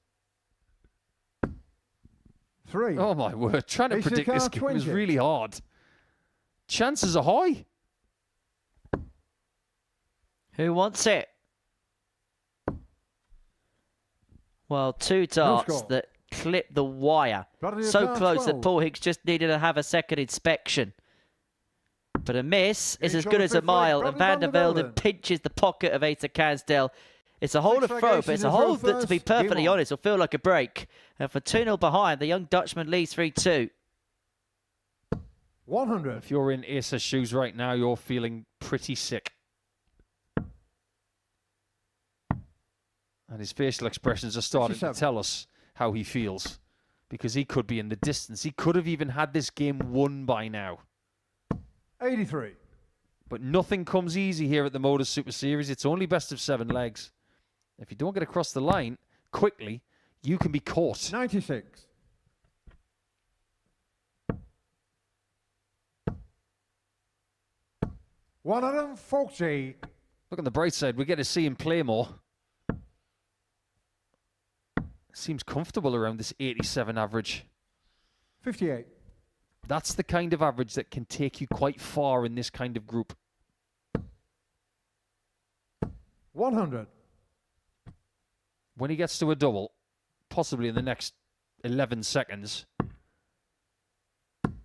3. Oh my word, trying to Ace of predict this car game is 20. really hard. Chances are high. Who wants it? Well, 2 darts score. that clip the wire. Bradley So car close 12. that Paul Hicks just needed to have a second inspection. But a miss is Game as shot good on as a fifth leg, mile, and Van Bradley der Van der Velden Velden. pinches the pocket of Asa Cansdale. It's a hole of Six leg throw, ace but it's in a the throw hole that, to be first. Game perfectly on. honest, will feel like a break. And for 2-0 behind, the young Dutchman leads 3-2. 100. If you're in Asa's shoes right now, you're feeling pretty sick. And his facial expressions are starting to 57. tell us how he feels, because he could be in the distance. He could have even had this game won by now. 83. But nothing comes easy here at the Modus Super Series. It's only best of 7 legs. If you don't get across the line quickly, you can be caught. 96. $140. Look on the bright side, we get to see him play more. Seems comfortable around this 87 average. 58. That's the kind of average that can take you quite far in this kind of group. 100. When he gets to a double, possibly in the next 11 seconds,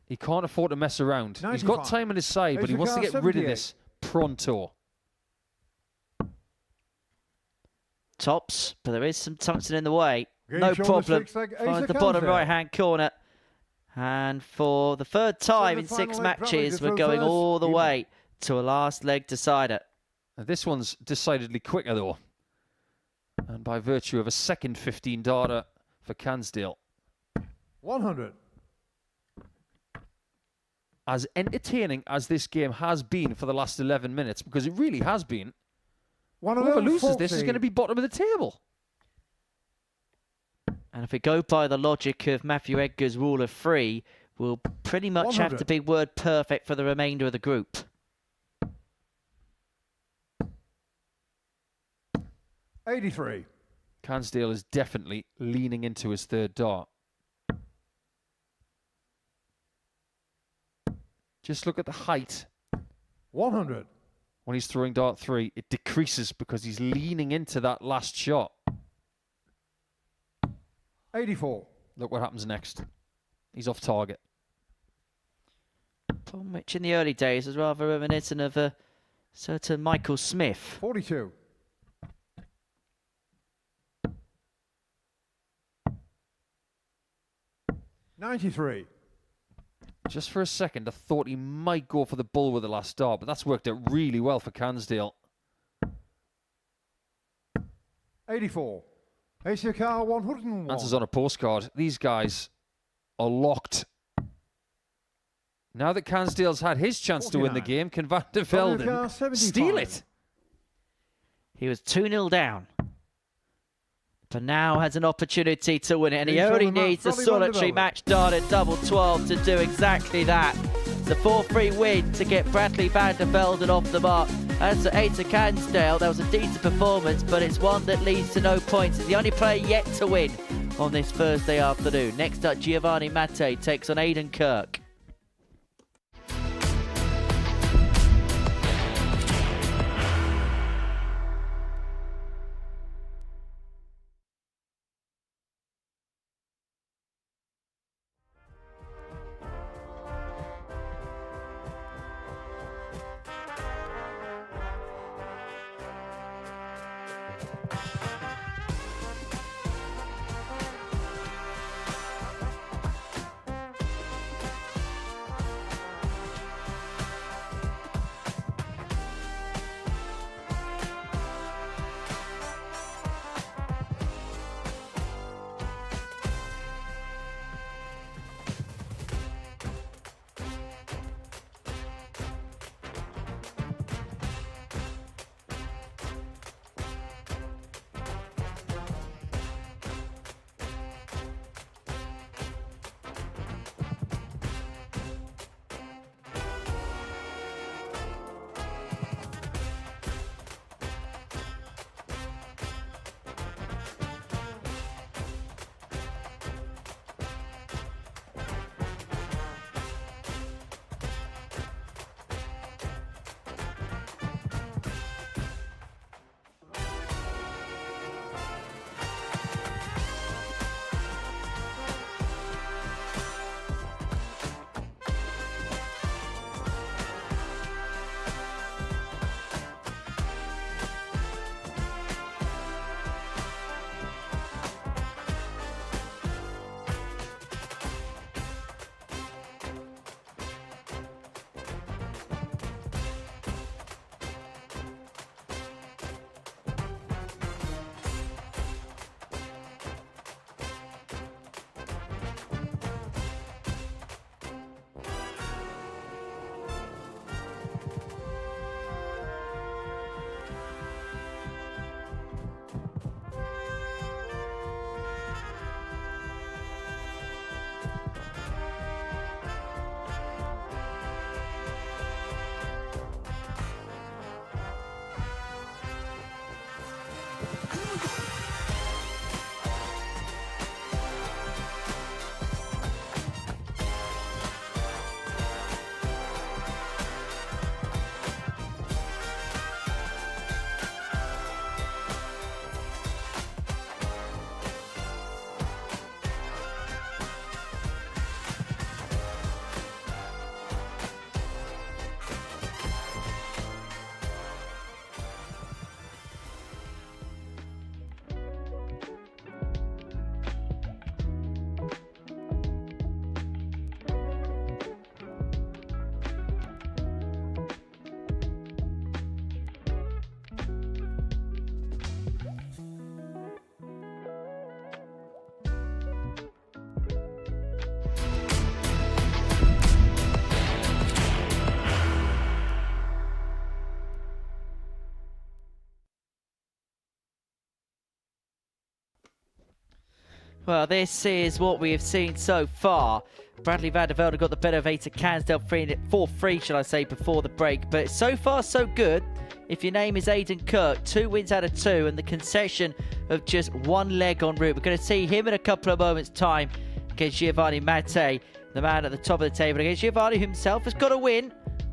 he can't afford to mess around. 95. He's got time on his side, but he wants to get rid of this pronto. Tops, but there is something in the way. Game No shoulder problem. six leg, ace Finds of the bottom Canell. right-hand corner. And for the third time in 6 matches, we're going all the way to a last leg decider. Now, this one's decidedly quicker, though. And by virtue of a second 15 darter for Cansdale. 100. As entertaining as this game has been for the last 11 minutes, because it really has been, whoever loses this is going to be bottom of the table. And if we go by the logic of Matthew Edgar's rule of 3, we'll pretty much have 100. to be word perfect for the remainder of the group. 83. Cansdale is definitely leaning into his third dart. Just look at the height. 100. When he's throwing dart 3, it decreases because he's leaning into that last shot. 84. Look what happens next. He's off target. Problem which in the early days was rather reminiscent of a certain Michael Smith. 42. $93. Just for a second, I thought he might go for the bull with the last dart, but that's worked out really well for Cansdale. 84. Ace of car 101. Answers on a postcard. These guys are locked. Now that Cansdale's had his chance to win the 49. game, can Van der Velden steal it? He was 2-0 down. But now has an opportunity to win it. And he He's on only the mark. needs the Probably Van der solitary Velden. match dart at double 12 to do exactly that. It's a 4-3 win to get Bradley Van der Velden off the mark. As for Aita Cansdale, that was a decent performance, but it's one that leads to no points. It's the only player yet to win on this Thursday afternoon. Next up, Giovanni Mattei takes on Aidan Kirk. Well, this is what we have seen so far. Bradley van der Velden got the better of Aita Cansdale 4-3, shall I say, before the break. But so far, so good. If your name is Aidan Kirk, 2 wins out of 2 and the concession of just 1 leg en route. We're going to see him in a couple of moments' time against Giovanni Mattei, the man at the top of the table. Against Giovanni himself has got a win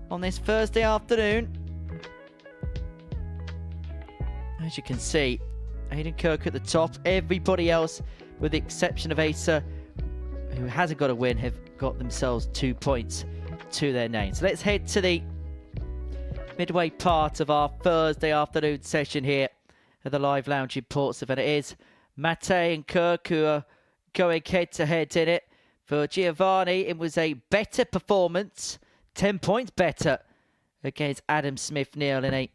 on this Thursday afternoon. As you can see, Aidan Kirk at the top. Everybody else, with the exception of Asa, who hasn't got a win, have got themselves 2 points to their name. So let's head to the midway part of our Thursday afternoon session here at the Live Lounge in Portsmouth. And it is Mattei and Kirk who are going head-to-head in it. For Giovanni, it was a better performance, 10 points better against Adam Smith-Neale in a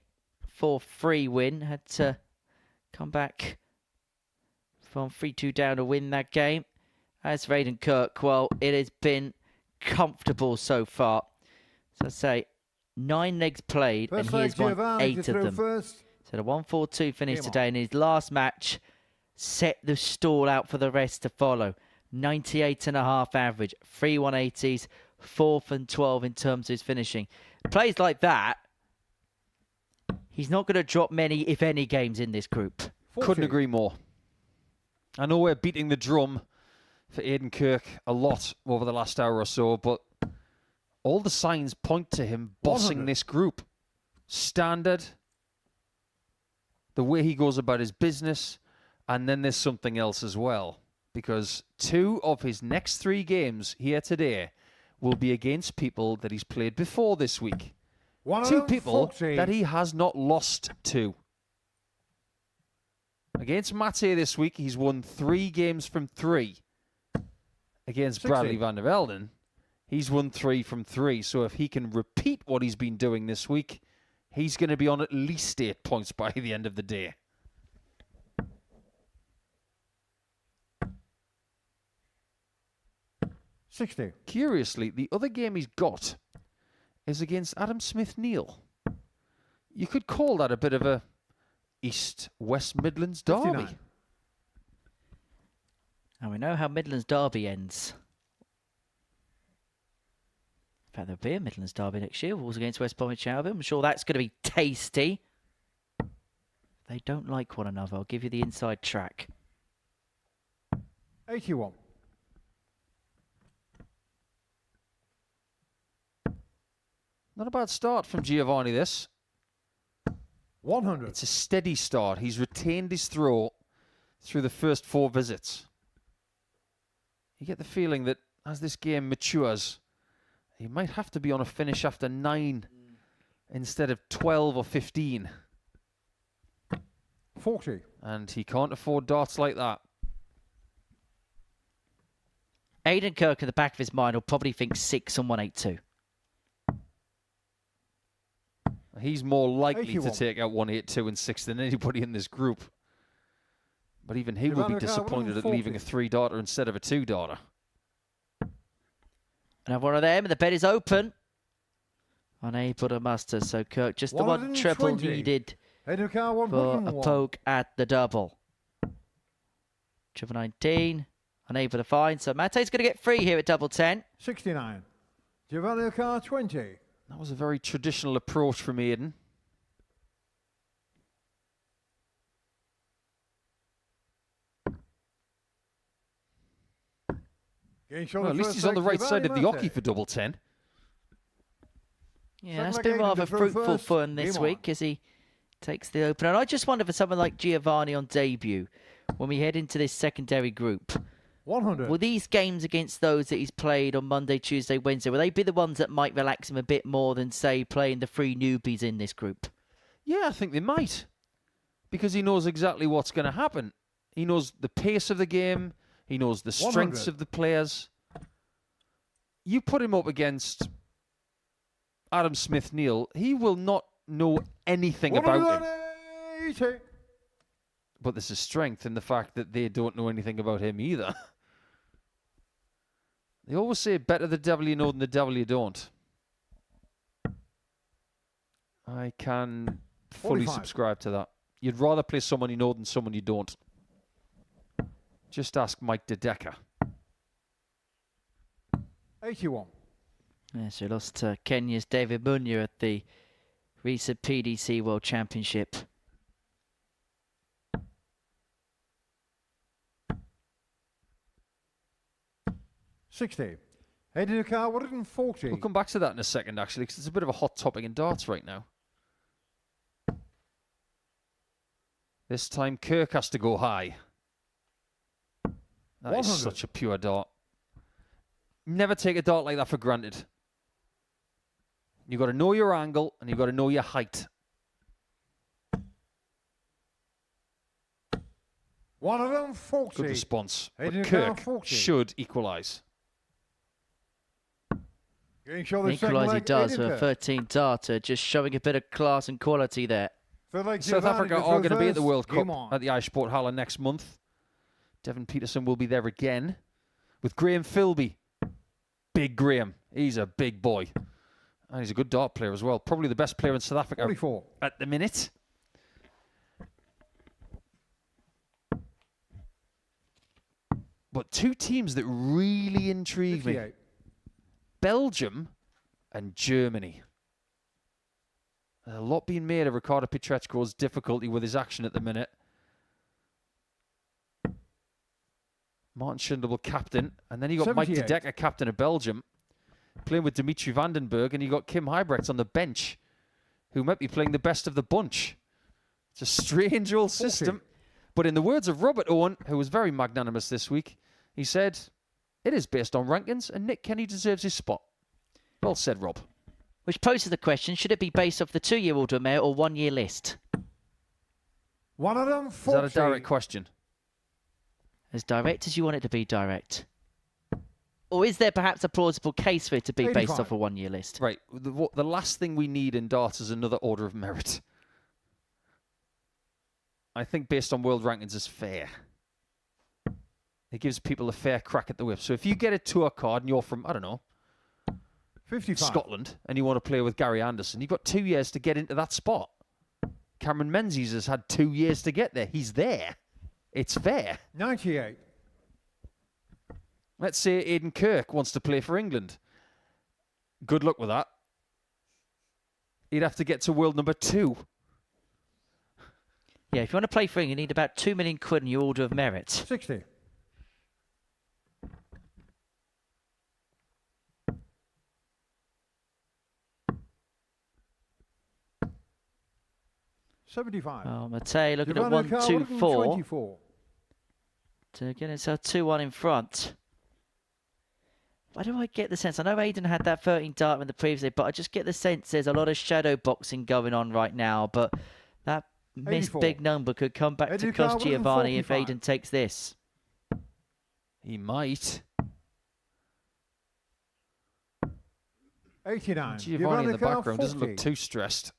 4-3 win. Had to come back from 3-2 down to win that game. As for Aidan Kirk, well, it has been comfortable so far. So I say 9 legs played, First and he has won 8 of them. First. So the 1-4-2 finish today, and his last match set the stall out for the rest to follow. 98.5 average, 3 180s, 4th and 12 in terms of his finishing. Plays like that, he's not going to drop many, if any, games in this group. 40. Couldn't agree more. I know we're beating the drum for Aidan Kirk a lot over the last hour or so, but all the signs point to him bossing 100. this group. Standard, the way he goes about his business, and then there's something else as well. Because 2 of his next 3 games here today will be against people that he's played before this week. 2 people 40. that he has not lost to. Against Mattei this week, he's won 3 games from 3. Against 60. Bradley van der Velden, he's won 3 from 3. So if he can repeat what he's been doing this week, he's going to be on at least 8 points by the end of the day. Curiously, the other game he's got is against Adam Smith-Neale. You could call that a bit of a East-West Midlands derby. 59. And we know how Midlands derby ends. In fact, there'll be a Midlands derby next year. Wolves against West Bromwich Albion. I'm sure that's going to be tasty. They don't like one another. I'll give you the inside track. 81. Not a bad start from Giovanni, this. 100. It's a steady start. He's retained his throw through the first 4 visits. You get the feeling that as this game matures, he might have to be on a finish after 9 instead of 12 or 15. 40. And he can't afford darts like that. Aidan Kirk at the back of his mind will probably think 6 and 182. He's more likely 81. to take out 182 and 6 than anybody in this group. But even he will be disappointed at leaving a 3-darter instead of a 2-darter. Another one of them, and the bet is open. Unable to muster, so Kirk just the one treble 120. needed Aidan Kirk, for a 101. poke at the double. Triple 19, unable to find, so Mattei's going to get free here at double 10. 69. Giovanni Kirk, 20. That was a very traditional approach from Aidan. Well, at least he's on the right side of the hockey for double 10. Yeah, that's been rather fruitful for him this week as he takes the opener. And I just wonder for someone like Giovanni on debut, when we head into this secondary group, 100. will these games against those that he's played on Monday, Tuesday, Wednesday, will they be the ones that might relax him a bit more than, say, playing the 3 newbies in this group? Yeah, I think they might. Because he knows exactly what's going to happen. He knows the pace of the game. He knows the strengths 100. of the players. You put him up against Adam Smith-Neale, he will not know anything about him. 180. But there's a strength in the fact that they don't know anything about him either. They always say better the devil you know than the devil you don't. I can fully 45. subscribe to that. You'd rather play someone you know than someone you don't. Just ask Mike DeDecker. 81. Yeah, so lost to Kenya's David Munya at the recent PDC World Championship. 60. Heading to the car, 140. We'll come back to that in a second, actually, because it's a bit of a hot topic in darts right now. This time, Kirk has to go high. That is 100. such a pure dart. Never take a dart like that for granted. You've got to know your angle, and you've got to know your height. 140. Good response. But Heading to Kirk car, 40. should equalise. Getting sure the second Equalise he leg, does Aidan for a Kirk. 13 darter, just showing a bit of class and quality there. Third leg, South Giovanni Africa to are going to be at first. the World Game Cup on. at the Irisport Halle next month. Devin Peterson will be there again with Graham Philby. Big Graham. He's a big boy. And he's a good dart player as well. Probably the best player in South Africa 44. at the minute. But two teams that really intrigue me. 58. Belgium and Germany. There's a lot being made of Ricardo Pietreczko's difficulty with his action at the minute. Martin Schindler captain, and then you got Mike 78. DeDecker, captain of Belgium, playing with Dimitri Vandenberg, and you got Kim Huybrechts on the bench, who might be playing the best of the bunch. It's a strange old 40. system. But in the words of Robert Owen, who was very magnanimous this week, he said, "It is based on rankings, and Nick Kenny deserves his spot." Well said, Rob. Which poses the question, should it be based off the 2-year order of merit or 1-year list? 140. Is that a direct question? As direct as you want it to be direct. Or is there perhaps a plausible case for it to be based 85. off a 1-year list? Right. The last thing we need in darts is another order of merit. I think based on world rankings is fair. It gives people a fair crack at the whip. So if you get a tour card and you're from, I don't know, 55. Scotland, and you want to play with Gary Anderson, you've got 2 years to get into that spot. Cameron Menzies has had 2 years to get there. He's there. It's fair. 98. Let's say Aidan Kirk wants to play for England. Good luck with that. He'd have to get to world number 2. Yeah, if you want to play for England, you need about 2 million quid in your order of merit. 60. $75. Oh, Matei looking at Giovanni Carl, 1-2-4 124. to get himself 2-1 in front. Why do I get the sense? I know Aidan had that 13 dart in the previous day, but I just get the sense there's a lot of shadow boxing going on right now. But that missed 84. big number could come back Eddie to cost Carl, Giovanni if 145. Aidan takes this. He might. 89. Giovanni in the Carl, background doesn't 40. look too stressed.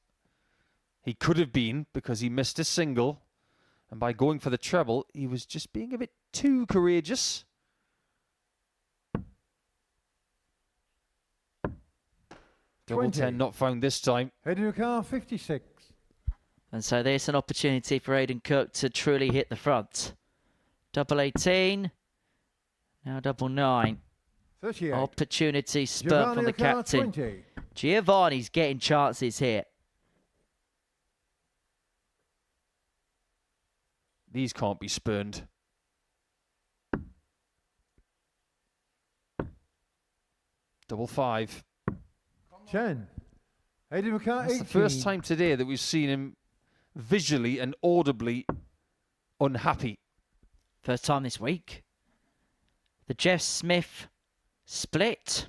He could have been because he missed a single. And by going for the treble, he was just being a bit too courageous. Double 20. 10 not found this time. Heading to car, 56. And so there's an opportunity for Aidan Kirk to truly hit the front. Double 18. Now double 9. 38. Opportunity spurt Giovanni from the Carl, captain. 20. Giovanni's getting chances here. These can't be spurned. Double 5. 10. Heading to car, That's 18. the first time today that we've seen him visually and audibly unhappy. First time this week. The Jeff Smith split.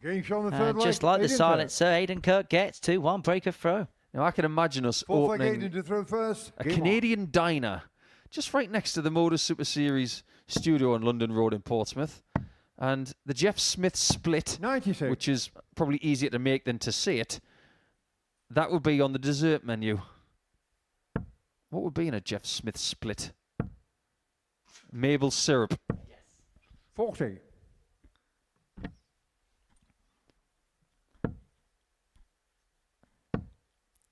Getting shown the third leg. Just like the Aidan silencer, Aidan Kirk gets 2-1 breaker throw. Now I can imagine us Fourth leg, opening Aidan to throw first. a Game on. Canadian diner just right next to the Modus Super Series studio on London Road in Portsmouth. And the Jeff Smith split, 96. which is probably easier to make than to say it, that would be on the dessert menu. What would be in a Jeff Smith split? Maple syrup. 40.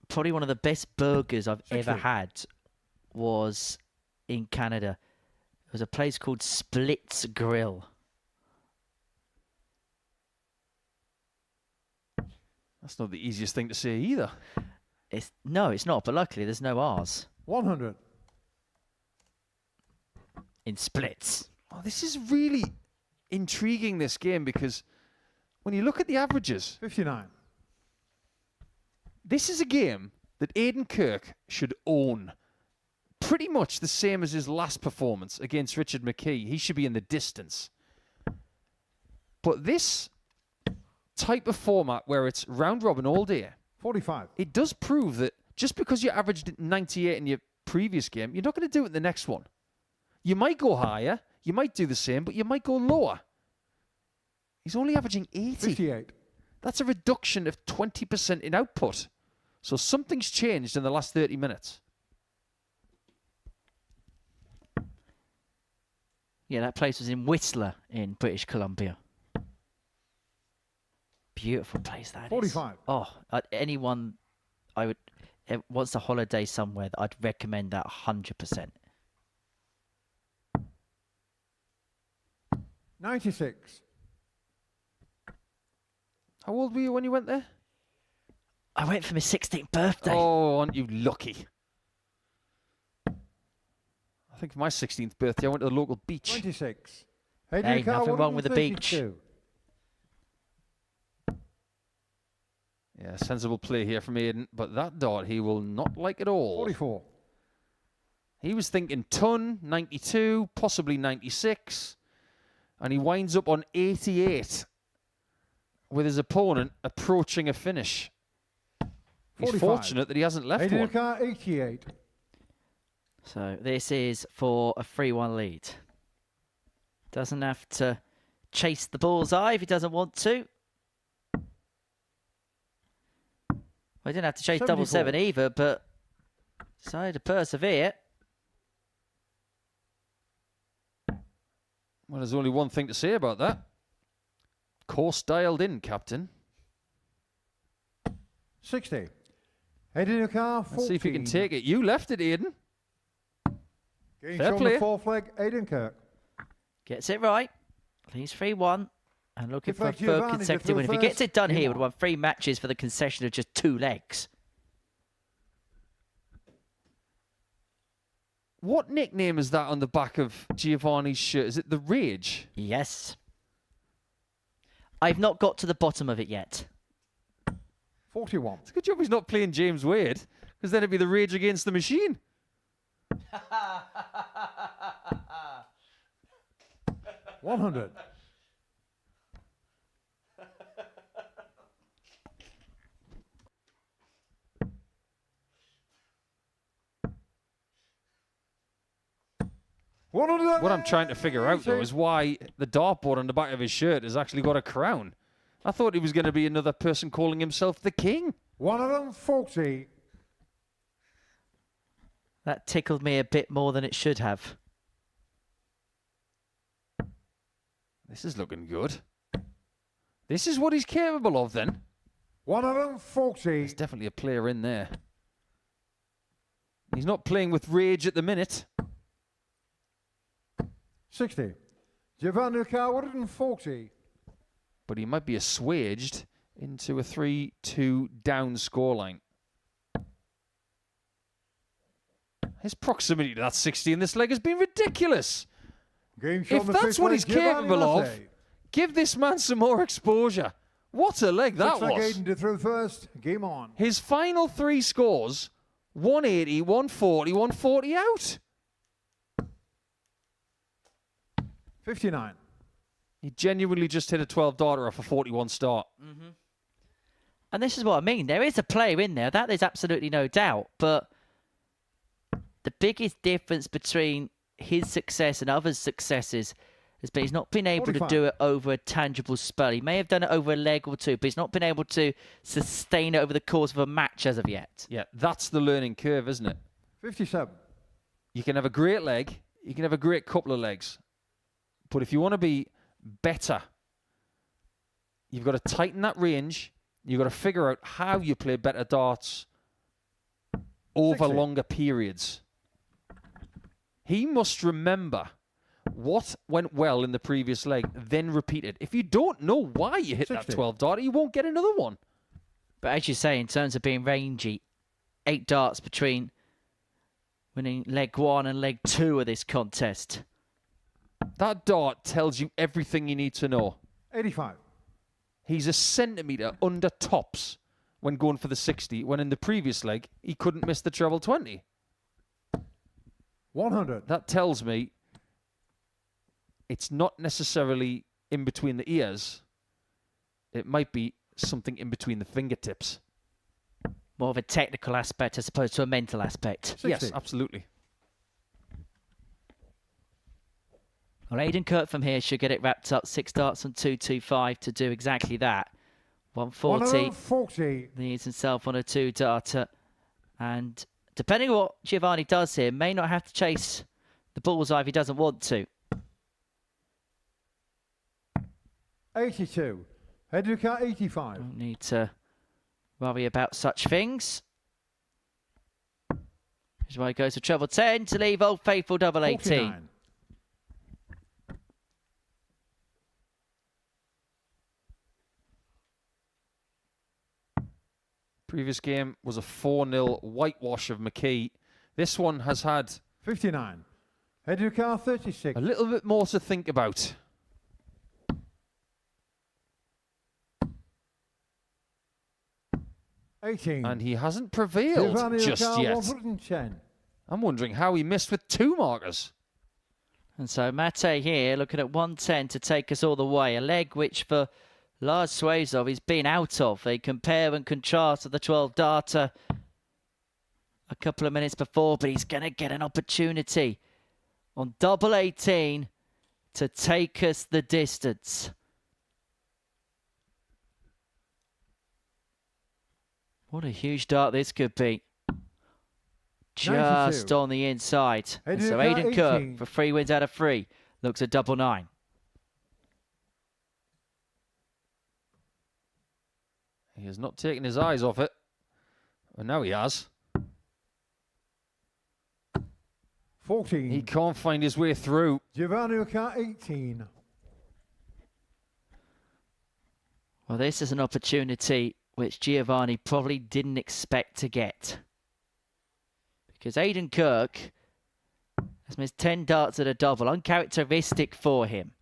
Probably one of the best burgers I've 60. ever had was in Canada. There's a place called Splits Grill. That's not the easiest thing to say either. No, it's not, but luckily there's no R's 100. in Splits. Oh, this is really intriguing, this game, because when you look at the averages, 59. this is a game that Aidan Kirk should own. Pretty much the same as his last performance against Richard McKee. He should be in the distance. But this type of format where it's round robin all day, 45. it does prove that just because you averaged 98 in your previous game, you're not going to do it in the next one. You might go higher, you might do the same, but you might go lower. He's only averaging 80. 58. That's a reduction of 20% in output. So something's changed in the last 30 minutes. Yeah, that place was in Whistler in British Columbia. Beautiful place that is. 45. Oh, anyone wants a holiday somewhere, I'd recommend that 100%. 96. How old were you when you went there? I went for my 16th birthday. Oh, aren't you lucky? I think for my 16th birthday, I went to the local beach. 26. Hey, nothing wrong with the beach. 132. Yeah, sensible play here from Aidan, but that dart he will not like at all. 44. He was thinking ton, 92, possibly 96, and he winds up on 88 with his opponent approaching a finish. He's 45. fortunate that he hasn't left Aidan one. Car, 88. So this is for a 3-1 lead. Doesn't have to chase the bullseye if he doesn't want to. Well, he didn't have to chase 74. 7 either, but decided to persevere. Well, there's only one thing to say about that. Course dialed in, Captain. 60. Aidan Car, 14. Let's see if he can take it. You left it, Aidan. Getting Fair shown play. the fourth leg, Aidan Kirk. Gets it right. Leads 3-1. And looking for a Deflects third Giovanni to consecutive throw win. If he gets first, it done game here, he would on. have won 3 matches for the concession of just 2 legs. What nickname is that on the back of Giovanni's shirt? Is it the Rage? Yes. I've not got to the bottom of it yet. 41. It's a good job he's not playing James Wade, because then it'd be the Rage Against the Machine. 100. What I'm trying to figure out, though, is why the dartboard on the back of his shirt has actually got a crown. I thought he was going to be another person calling himself the king. 140. That tickled me a bit more than it should have. This is looking good. This is what he's capable of, then. 140. There's definitely a player in there. He's not playing with rage at the minute. 60. Giovanni Car, 140. But he might be assuaged into a 3-2 down scoreline. His proximity to that 60 in this leg has been ridiculous. Game shown If the that's fifth what leg, he's Giovanni capable of, Latte. give this man some more exposure. What a leg that Looks like was. Aidan to throw first. Game on. His final 3 scores, 180, 140, 140 out. 59. He genuinely just hit a 12 darter off a 41 start. And this is what I mean. There is a player in there. That there's absolutely no doubt. But the biggest difference between his success and others' successes has been he's not been able 45. to do it over a tangible spell. He may have done it over a leg or two, but he's not been able to sustain it over the course of a match as of yet. Yeah, that's the learning curve, isn't it? 57. You can have a great leg. You can have a great couple of legs. But if you want to be better, you've got to tighten that range. You've got to figure out how you play better darts over 60. longer periods. He must remember What went well in the previous leg, then repeat it. If you don't know why you hit 60. that 12 darter, you won't get another one. But as you say, in terms of being rangy, 8 darts between winning leg 1 and leg 2 of this contest. That dart tells you everything you need to know. 85. He's a centimetre under tops when going for the 60, when in the previous leg, he couldn't miss the treble 20. 100. That tells me it's not necessarily in between the ears. It might be something in between the fingertips. More of a technical aspect as opposed to a mental aspect. 60. Yes, absolutely. Well, Aidan Kirk from here should get it wrapped up. 6 darts on 225 to do exactly that. 140. 140. Needs himself on a 2 darter. And depending on what Giovanni does here, may not have to chase the bullseye if he doesn't want to. 82. Head to car 85. Don't need to worry about such things. Here's why he goes to treble 10 to leave Old Faithful double 18. 49. Previous game was a 4-0 whitewash of McKee. This one has had 59. Head to car 36. a little bit more to think about. And he hasn't prevailed just yet. 110. I'm wondering how he missed with 2 markers. And so Mate here looking at 110 to take us all the way. A leg which for large swathes of he's been out of. They compare and contrast to the 12 darter a couple of minutes before, but he's going to get an opportunity on double 18 to take us the distance. What a huge dart this could be. Just 92. on the inside. And so Aidan Aidan Kirk, Kirk 18. for 3 wins out of 3 looks at double 9. He has not taken his eyes off it. And now he has. 14. He can't find his way through. Giovanni car 18. Well, this is an opportunity which Giovanni probably didn't expect to get. Because Aidan Kirk has missed 10 darts at a double, uncharacteristic for him.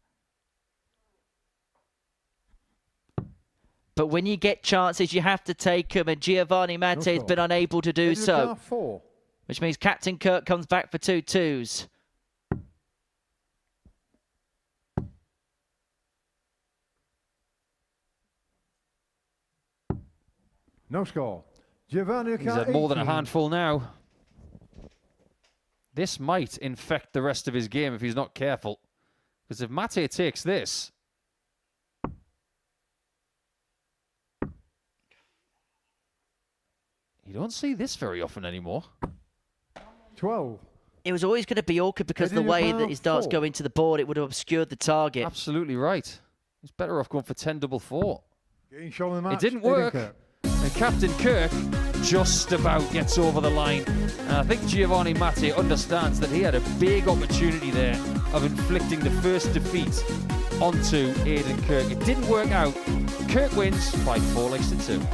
But when you get chances, you have to take them, and Giovanni Mate has been unable to do Head to so. car 4. Which means Captain Kirk comes back for 2 twos. No score. Giovanni He's car had more than a 18. handful now. This might infect the rest of his game if he's not careful. Because if Mate takes this, you don't see this very often anymore. 12. It was always going to be awkward because of the Heading way about that his darts 4. go into the board, it would have obscured the target. Absolutely right. He's better off going for 10 double 4. Getting shown in the match. It didn't Aidan work. Kirk. And Captain Kirk just about gets over the line. And I think Giovanni Mate understands that he had a big opportunity there of inflicting the first defeat onto Aidan Kirk. It didn't work out. Kirk wins by 4 legs to 2.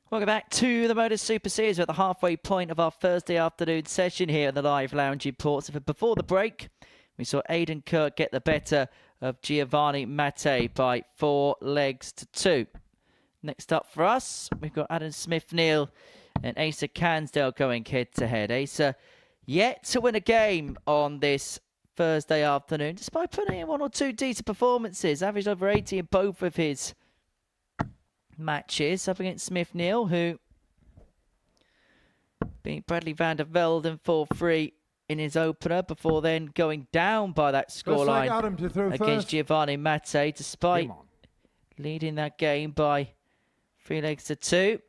Welcome back to the Modus Super Series. We're at the halfway point of our Thursday afternoon session here in the live lounge in Portsmouth. Before the break, we saw Aidan Kirk get the better of Giovanni Mattei by 4 legs to 2. Next up for us, we've got Adam Smith-Neale and Asa Cansdale going head-to-head. Asa yet to win a game on this Thursday afternoon, despite putting in 1 or 2 decent performances. Averaged over 80 in both of his matches up against Smith-Neale, who beat Bradley van der Velden 4-3 in his opener before then going down by that scoreline against Giovanni Mattei, despite leading that game by 3 legs to 2.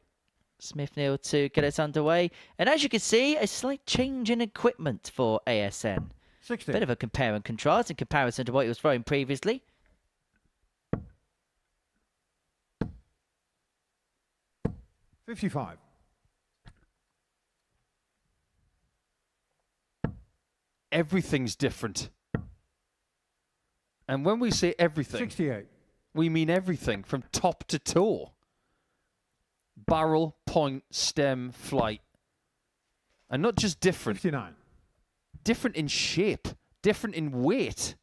Smith-Neale to get us underway. And as you can see, a slight change in equipment for ASN. 60. Bit of a compare and contrast in comparison to what he was throwing previously. $55. Everything's different. And when we say everything, $68. we mean everything from top to toe. Barrel, point, stem, flight. And not just different. $59. Different in shape, different in weight,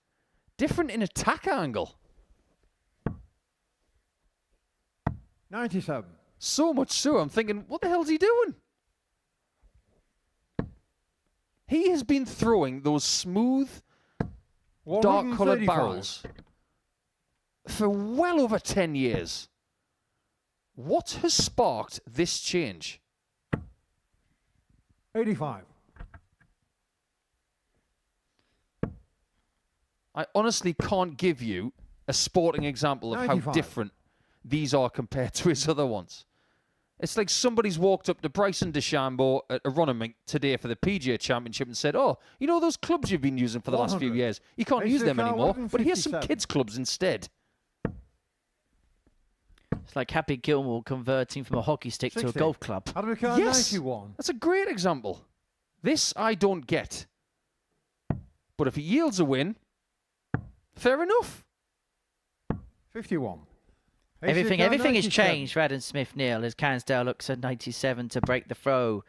different in attack angle. $97. So much so, I'm thinking, what the hell's he doing? He has been throwing those smooth, dark-coloured barrels for well over 10 years. What has sparked this change? $85. I honestly can't give you a sporting example of 95. how different these are compared to his other ones. It's like somebody's walked up to Bryson DeChambeau at a running meet today for the PGA Championship and said, oh, you know those clubs you've been using for the last few years? You can't use them anymore, but here's some kids' clubs instead. It's like Happy Gilmore converting from a hockey stick 60. to a golf club. Yes, 91. that's a great example. This I don't get. But if it yields a win, fair enough. 51. Everything has changed for Adam Smith-Neale as Cansdale looks at 97 to break the throw.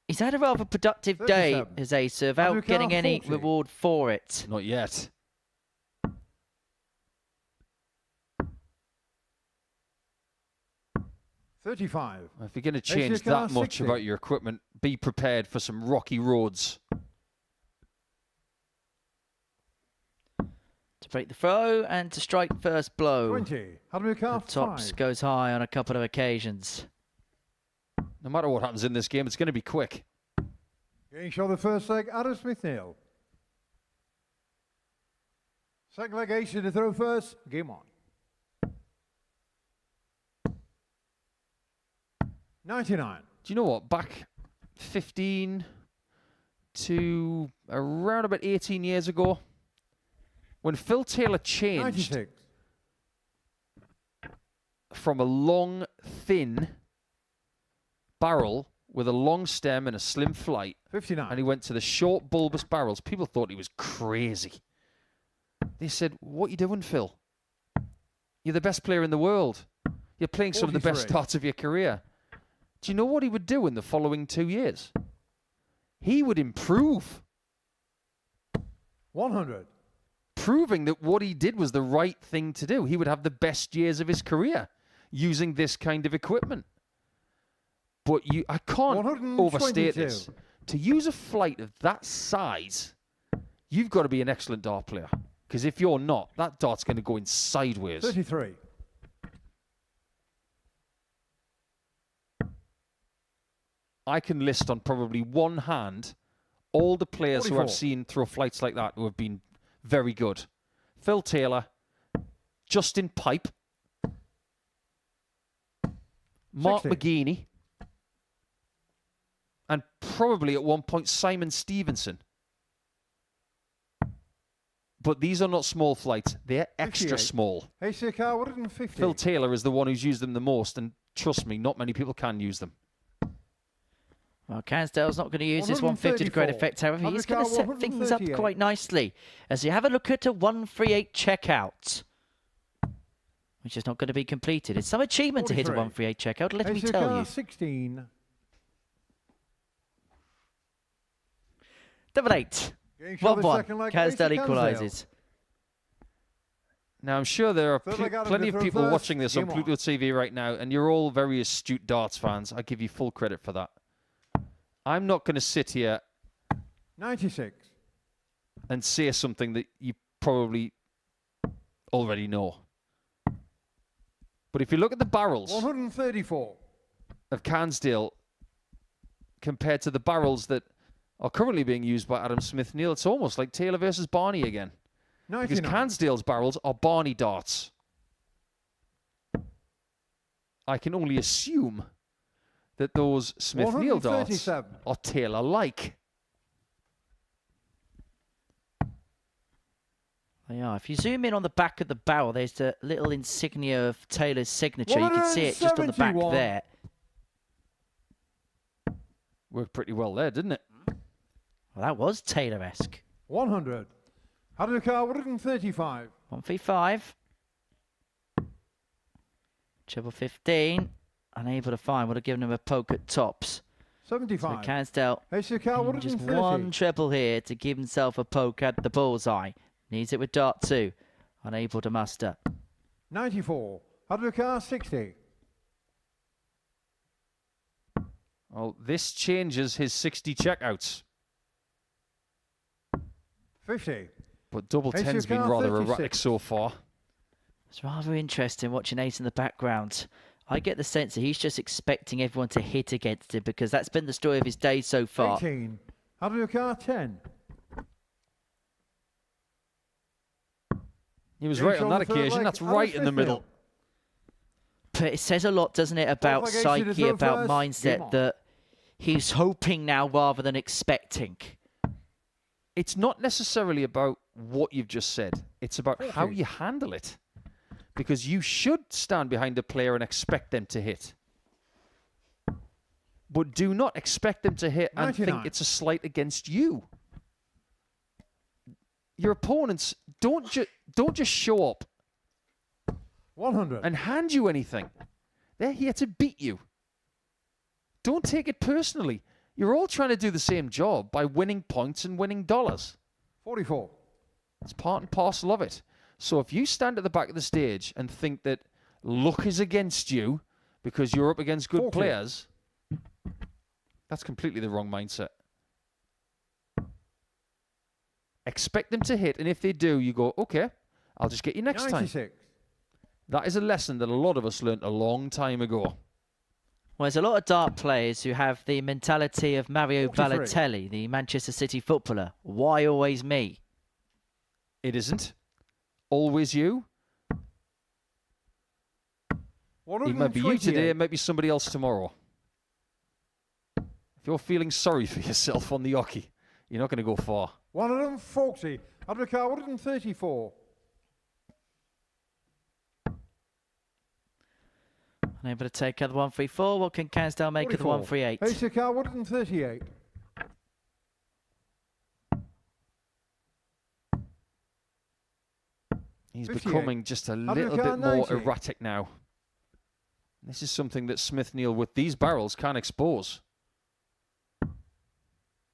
He's had a rather productive day, his Asa, without getting any reward for it. Not yet. $35. If you're going to change that much about your equipment, be prepared for some rocky roads. To break the throw and to strike first blow. 20. The tops goes high on a couple of occasions. No matter what happens in this game, it's going to be quick. Getting show the first leg, Adam Smith-Neale. Second leg, Asa to throw first. Game on. 99. Do you know what? Back 15 to around about 18 years ago, when Phil Taylor changed 96. from a long, thin barrel with a long stem and a slim flight, 59. and he went to the short, bulbous barrels, people thought he was crazy. They said, what are you doing, Phil? You're the best player in the world. You're playing some of the best starts of your career. Do you know what he would do in the following 2 years? He would improve. 100. Proving that what he did was the right thing to do. He would have the best years of his career using this kind of equipment. But I can't overstate this. To use a flight of that size, you've got to be an excellent dart player. Because if you're not, that dart's going to go in sideways. 33. I can list on probably one hand all the players 44. who I've seen throw flights like that who have been very good. Phil Taylor, Justin Pipe, Mark 60. McGeaney, and probably at one point Simon Stevenson. But these are not small flights. They're extra 58. small. Asa Carr, 150. Phil Taylor is the one who's used them the most, and trust me, not many people can use them. Well, Cansdale's not going to use this 150 to great effect, however. He's going to set things up quite nicely as you have a look at a 138 checkout. which is not going to be completed. It's some achievement to hit a 43. 138 checkout, let me Ace of tell car you. 16. Double 8. Game shot the 1-1. second leg, Ace of Cansdale Cansdale. equalises. Now, I'm sure there are Third leg out plenty into of the people first. watching this on Game on. Pluto TV right now, and you're all very astute darts fans. I give you full credit for that. I'm not going to sit here 96. and say something that you probably already know. But if you look at the barrels 134. of Cansdale compared to the barrels that are currently being used by Adam Smith-Neale, it's almost like Taylor versus Barney again. Because 99. Cansdale's barrels are Barney darts. I can only assume that those Smith-Neale darts 137. are Taylor-like. They are. If you zoom in on the back of the barrel, there's the little insignia of Taylor's signature. You can see it just on the back 171. there. Worked pretty well there, didn't it? Well, that was Taylor-esque. 100. Haruka 135. 1v5. Treble 15. Unable to find. Would have given him a poke at tops. So 75. Cansdale Ace of car just 130. one treble here to give himself a poke at the bullseye. Needs it with dart 2. Unable to muster. 94. Haruka 60. Well, this changes his 60 checkouts. 50. But double Ace 10's of been car rather 36. erratic so far. It's rather interesting watching Ace in the background. I get the sense that he's just expecting everyone to hit against him because that's been the story of his day so far. 18. Haruka 10. He was Game right shot on on that the third occasion. leg, That's Adam right in the middle. But it says a lot, doesn't it, about leg ace to the psyche, third about first. Game mindset, on. that he's hoping now rather than expecting. It's not necessarily about what you've just said. It's about how 40. you handle it. Because you should stand behind a player and expect them to hit. But do not expect them to hit and 99. think it's a slight against you. Your opponents don't just show up 100. and hand you anything. They're here to beat you. Don't take it personally. You're all trying to do the same job by winning points and winning dollars. 44. It's part and parcel of it. So if you stand at the back of the stage and think that luck is against you because you're up against good 40. players, that's completely the wrong mindset. Expect them to hit, and if they do, you go, okay, I'll just get you next time. 96. That is a lesson that a lot of us learned a long time ago. Well, there's a lot of dart players who have the mentality of Mario 43. Balotelli, the Manchester City footballer. Why always me? It isn't always you. It might be you today, it might be somebody else tomorrow. If you're feeling sorry for yourself on the hockey, you're not going to go far. 140. Haruka 134. Unable to take out the 134. What can Cansdale make of the 44. 138? Ace of car 138. He's 58. becoming just a little Haruka bit more 90. erratic now. This is something that Smith-Neale with these barrels can't expose.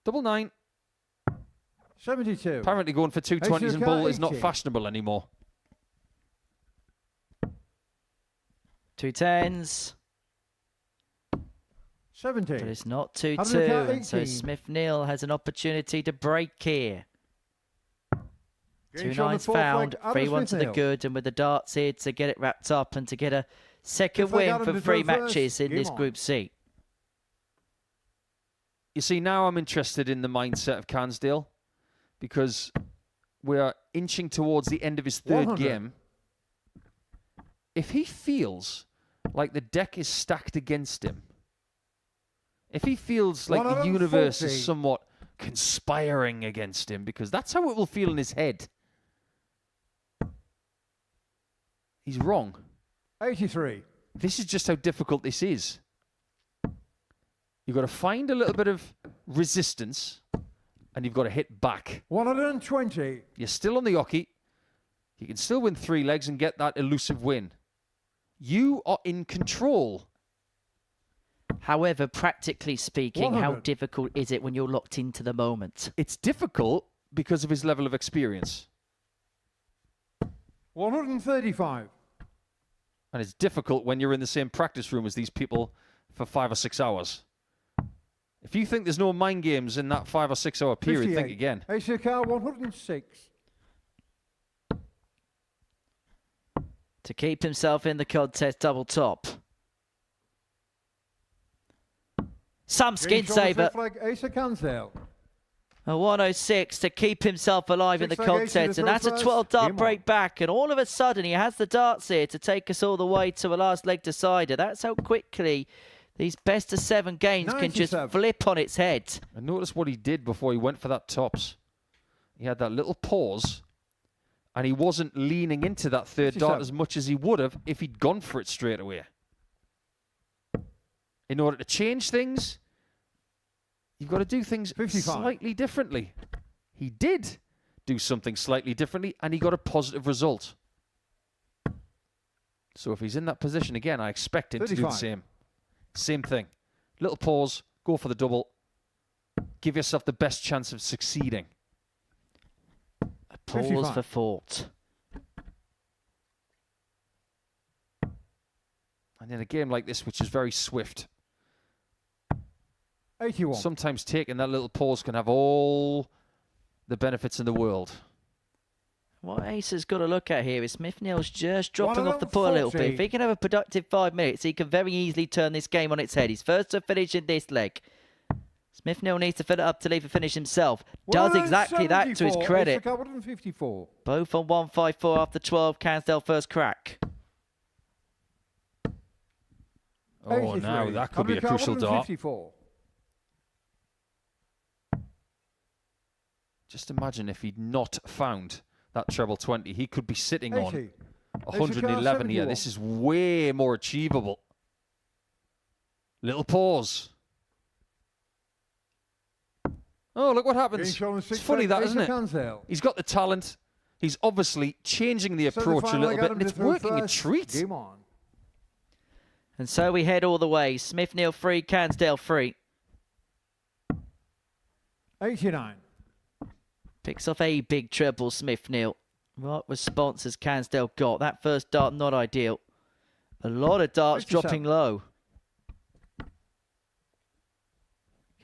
Double 9. 72. Apparently going for 220s and bull is not 80. fashionable anymore. 2 10s. 70. But it's not 2-2. Haruka And so 18. Smith-Neale has an opportunity to break here. Game 2 shot on the 9s fourth found. leg, Adam 3 1 to the Smith-Neale. good. And with the darts here to get it wrapped up and to get a second If they got win him for to 3 throw first, matches in game this on. Group C. You see, now I'm interested in the mindset of Cansdale because we are inching towards the end of his third 100. game. If he feels like the deck is stacked against him, if he feels like the universe 140. is somewhat conspiring against him, because that's how it will feel in his head, he's wrong. 83. This is just how difficult this is. You've got to find a little bit of resistance, and you've got to hit back. 120. You're still on the hockey. You can still win 3 legs and get that elusive win. You are in control. However, practically speaking, how 100. difficult is it when you're locked into the moment? It's difficult because of his level of experience. 135. And it's difficult when you're in the same practice room as these people for 5 or 6 hours. If you think there's no mind games in that 5 or 6 hour period, 58. think again. Ace of car 106. To keep himself in the contest, double top. Some skin saver. Flag, Ace of Canell. A 106 to keep himself alive in the 6 leg ace to contest. the And that's a first. 12 dart Game break on. back. And all of a sudden, he has the darts here to take us all the way to a last leg decider. That's how quickly these best of 7 games can just 97. flip on its head. And notice what he did before he went for that tops. He had that little pause, and he wasn't leaning into that third dart 57. as much as he would have if he'd gone for it straight away. In order to change things, you've got to do things 55. slightly differently. He did do something slightly differently, and he got a positive result. So if he's in that position again, I expect him to do the 35. same. Same thing. Little pause, go for the double. Give yourself the best chance of succeeding. A pause 55. for thought. And in a game like this, which is very swift, 81. sometimes taking that little pause can have all the benefits in the world. What Ace has got to look at here is Smith-Neale's just dropping off the pull a little bit. If he can have a productive 5 minutes, he can very easily turn this game on its head. He's first to finish in this leg. Smith-Neale needs to fill it up to leave a finish himself. Does exactly that to his 174. credit. Ace of car 154. Both on 154 after 12. Canell first crack. Oh, 83. now that could be a Undercar crucial dart. 154. Just imagine if he'd not found that treble 20. He could be sitting on 80. 111 here. 71. This is way more achievable. Little pause. Oh, look what happens. Being shown It's 6 funny leg, that, Ace isn't of it? Canell. He's got the talent. He's obviously changing the So approach a final little leg bit, Adam and to it's throw working a first. treat. Game on. And so we head all the way. Smith-Neale free, Canell free. 89. Picks off a big treble, Smith-Neale. What response has Canell got? That first dart, not ideal. A lot of darts 57. dropping low.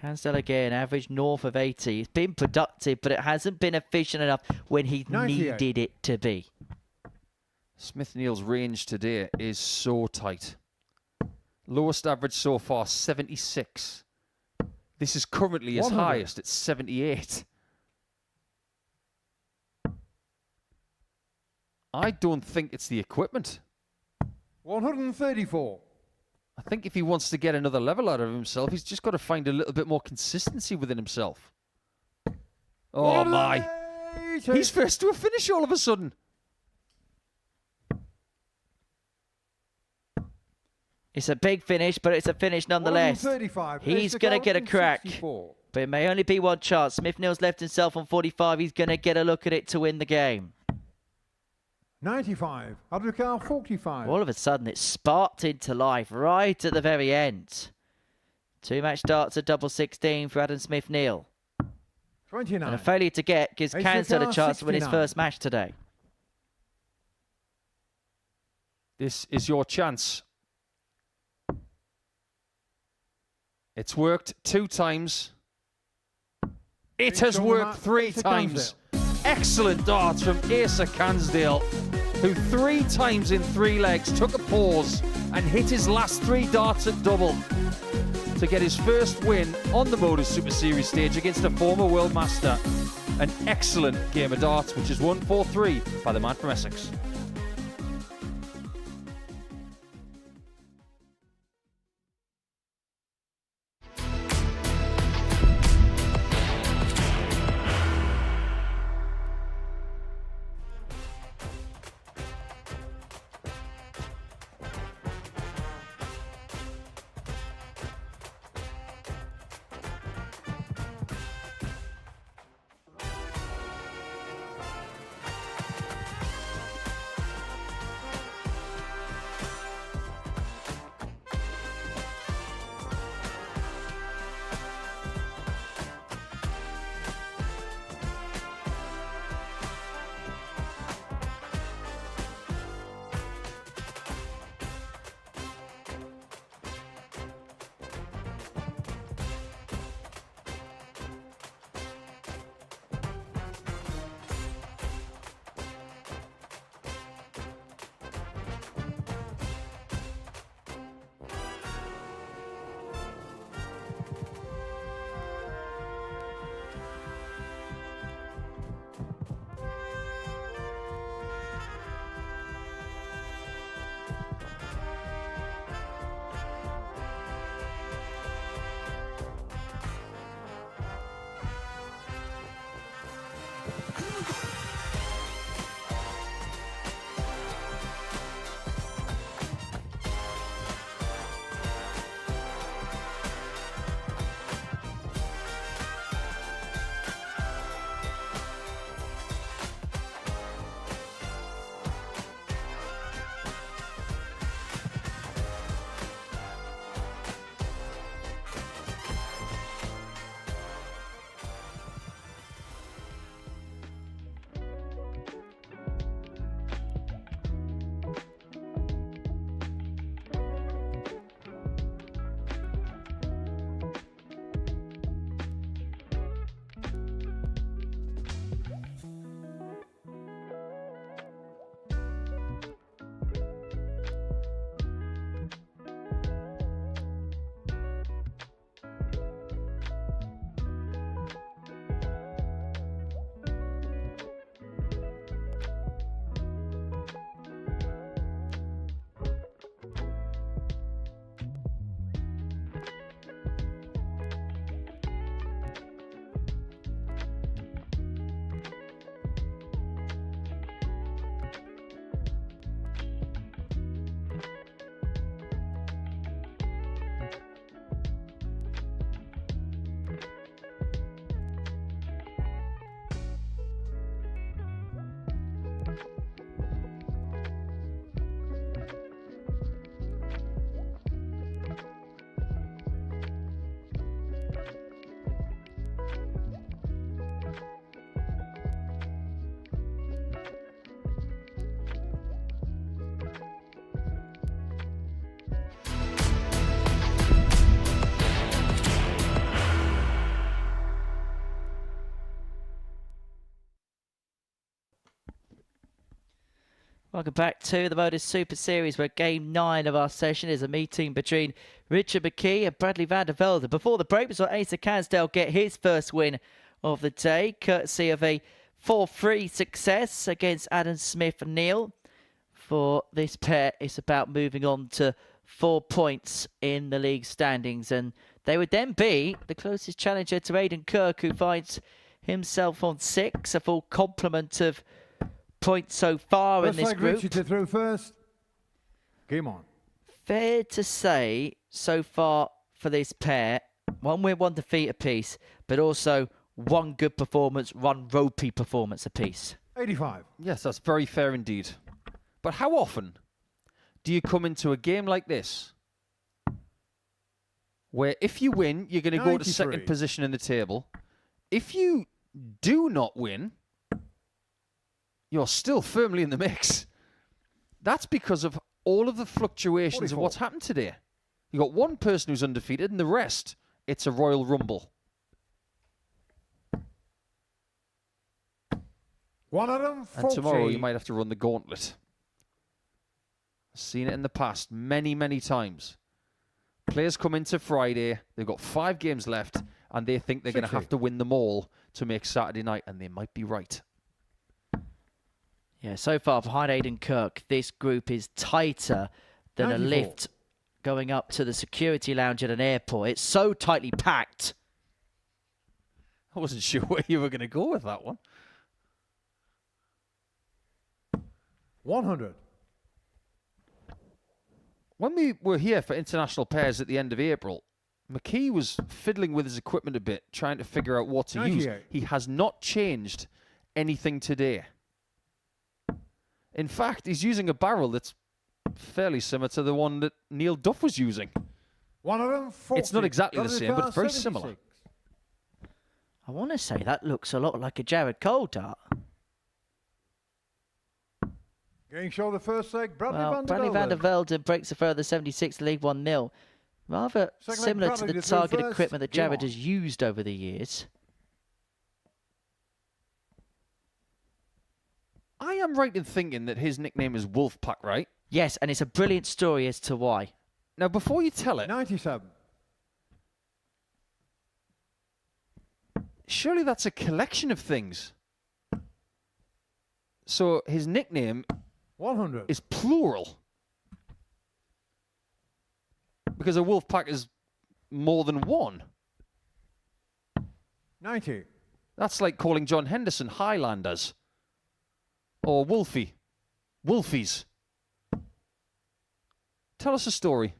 Canell again, average north of 80. It's been productive, but it hasn't been efficient enough when he 98. needed it to be. Smith-Neale's range today is so tight. Lowest average so far, 76. This is currently his 100. highest at 78. I don't think it's the equipment. 134. I think if he wants to get another level out of himself, he's just got to find a little bit more consistency within himself. Oh my. 180. He's first to a finish all of a sudden. It's a big finish, but it's a finish nonetheless. 135. He's Ace of going to car get a crack. 164. But it may only be one chance. Smith-Neale's left himself on 45. He's going to get a look at it to win the game. 95. Undercar 45. All of a sudden, it sparked into life right at the very end. 2-match darts at double 16 for Adam Smith-Neale. 29. And a failure to get gives Ace of Canell a car chance to win his 69. first match today. This is your chance. It's worked 2 times. It Big has show worked mark, 3 Ace of times. Excellent darts from Asa Cansdale, who 3 times in 3 legs took a pause and hit his last 3 darts at double to get his first win on the Modus Super Series stage against a former World Master. An excellent game of darts, which is won 4-3 by the man from Essex. Welcome back to the Modus Super Series, where Game 9 of our session is a meeting between Richard McKee and Bradley van der Velden. Before the break, we saw Asa Cansdale get his first win of the day, courtesy of a 4-3 success against Adam Smith-Neale. For this pair, it's about moving on to 4 points in the league standings, and they would then be the closest challenger to Aidan Kirk, who finds himself on 6, a full complement of points so far in this group. Richard to throw first. Game on. Fair to say, so far for this pair, 1 win, 1 defeat apiece, but also 1 good performance, 1 ropey performance apiece. 85. Yes, that's very fair indeed. But how often do you come into a game like this, where if you win, you're going to go to 2nd position in the table? If you do not win, you're still firmly in the mix. That's because of all of the fluctuations 44. of what's happened today. You got 1 person who's undefeated, and the rest, it's a Royal Rumble. 140. And tomorrow you might have to run the gauntlet. Seen it in the past many, many times. Players come into Friday, they've got 5 games left, and they think they're going to have to win them all to make Saturday night, and they might be right. Yeah, so far behind Aidan Kirk, this group is tighter than 94. a lift going up to the security lounge at an airport. It's so tightly packed. I wasn't sure where you were going to go with that one. 100. When we were here for international pairs at the end of April, McKee was fiddling with his equipment a bit, trying to figure out what to use. He has not changed anything today. In fact, he's using a barrel that's fairly similar to the one that Neil Duff was using. 140. It's not exactly the same, but it's very similar. I want to say that looks a lot like a Jared Cole dart. Getting show the first leg, Bradley van der Velden breaks a further 76 League 1-0. Rather similar to the target equipment that Jared has used over the years. I am right in thinking that his nickname is Wolfpack, right? Yes, and it's a brilliant story as to why. Now, before you tell it, 97. surely that's a collection of things. So his nickname 100. is plural. Because a wolf pack is more than one. 90. That's like calling John Henderson Highlanders. Or Wolfie. Wolfies. Tell us a story.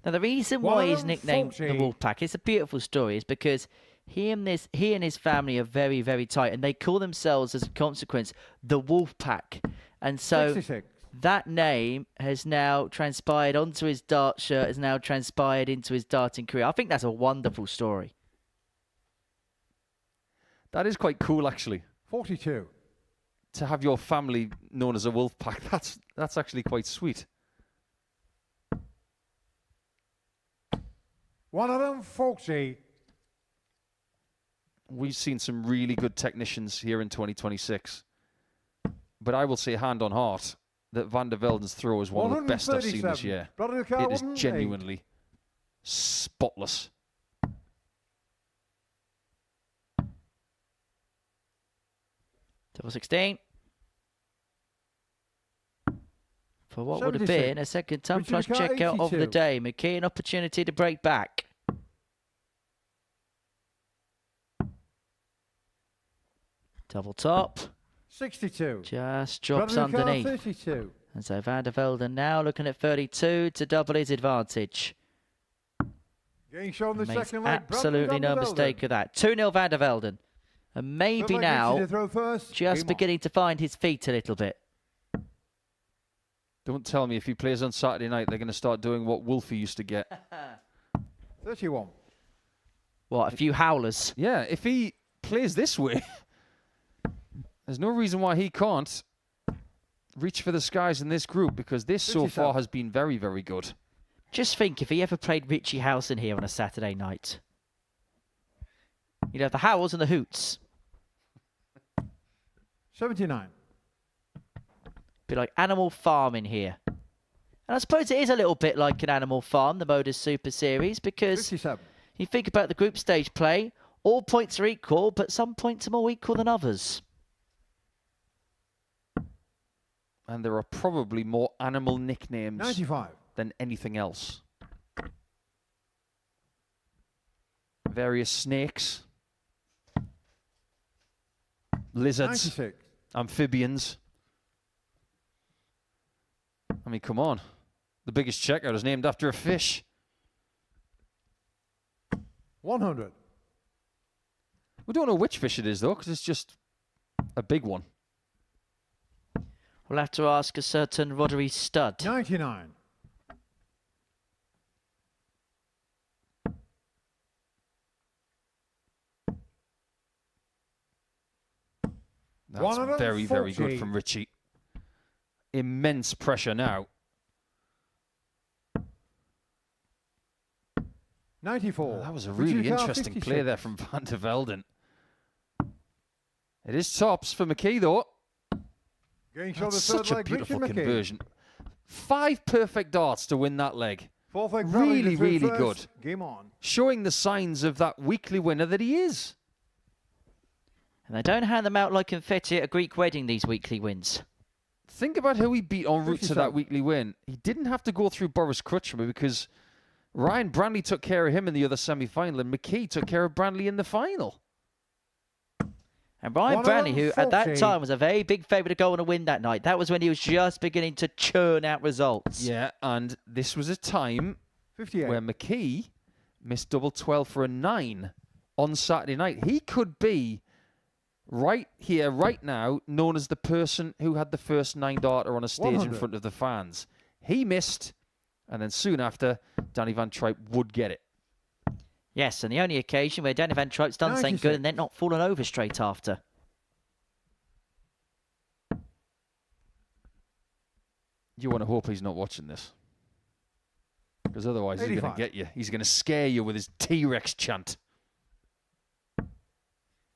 Now, the reason why he's nicknamed the 140. Wolfpack, it's a beautiful story, is because he and his family are very, very tight, and they call themselves, as a consequence, the Wolfpack. And so 66. that name has now transpired onto his dart shirt, has now transpired into his darting career. I think that's a wonderful story. That is quite cool, actually. 42. To have your family known as a wolf pack. That's actually quite sweet. 140. We've seen some really good technicians here in 2026. But I will say, hand on heart, that Van der Velden's throw is one of the best I've seen this year. It is genuinely spotless. Double 16. For what would have 76. been a second time Richard flush McKee, checkout of the 82. day. McKee, an opportunity to break back. Double top. 62. Just drops Bradley Carr, underneath. 32. And so Van der Velden now looking at 32 to double his advantage. Getting shown the Makes second leg. absolutely no mistake of that. 2-0 Van der Velden. And maybe now just beginning to find his feet a little bit. Don't tell me if he plays on Saturday night, they're going to start doing what Wolfie used to get. 31. What, a few howlers? Yeah, if he plays this way, there's no reason why he can't reach for the skies in this group, because this so far has been very, very good. Just think if he ever played Richie Howson here on a Saturday night. You'd have the howls and the hoots. 79. Be like Animal Farm in here. And I suppose it is a little bit like an Animal Farm, the Modus Super Series, because 57. you think about the group stage play, all points are equal, but some points are more equal than others. And there are probably more animal nicknames 95. than anything else. Various snakes, lizards, 96. amphibians. I mean, come on. The biggest checkout is named after a fish. 100. We don't know which fish it is, though, because it's just a big one. We'll have to ask a certain Roddery stud. 99. That's very, very good from Richie. Immense pressure now. 94. Oh, that was a really interesting 56. play there from Van der Velden. It is tops for McKee, though. Getting shot That's the such third a leg, beautiful Richard McKee. conversion. 5 perfect darts to win that leg. Fourth leg, Really, Bradley really through good. first. Game on. Showing the signs of that weekly winner that he is. And they don't hand them out like confetti at a Greek wedding, these weekly wins. Think about who he beat en route to 57. that weekly win. He didn't have to go through Boris Crutchmer because Ryan Brandley took care of him in the other semi-final and McKee took care of Brandley in the final. And Ryan Brandley, who at that 140. time was a very big favourite to go on a win that night. That was when he was just beginning to churn out results. Yeah, and this was a time 58. where McKee missed double 12 for a 9 on Saturday night. He could be right here, right now, known as the person who had the first 9-darter on a stage 100. in front of the fans. He missed, and then soon after, Danny Van Tripe would get it. Yes, and the only occasion where Danny Van Tripe's done something 96. good and then not fallen over straight after. You want to hope he's not watching this. Because otherwise he's going 85. to get you. He's going to scare you with his T-Rex chant.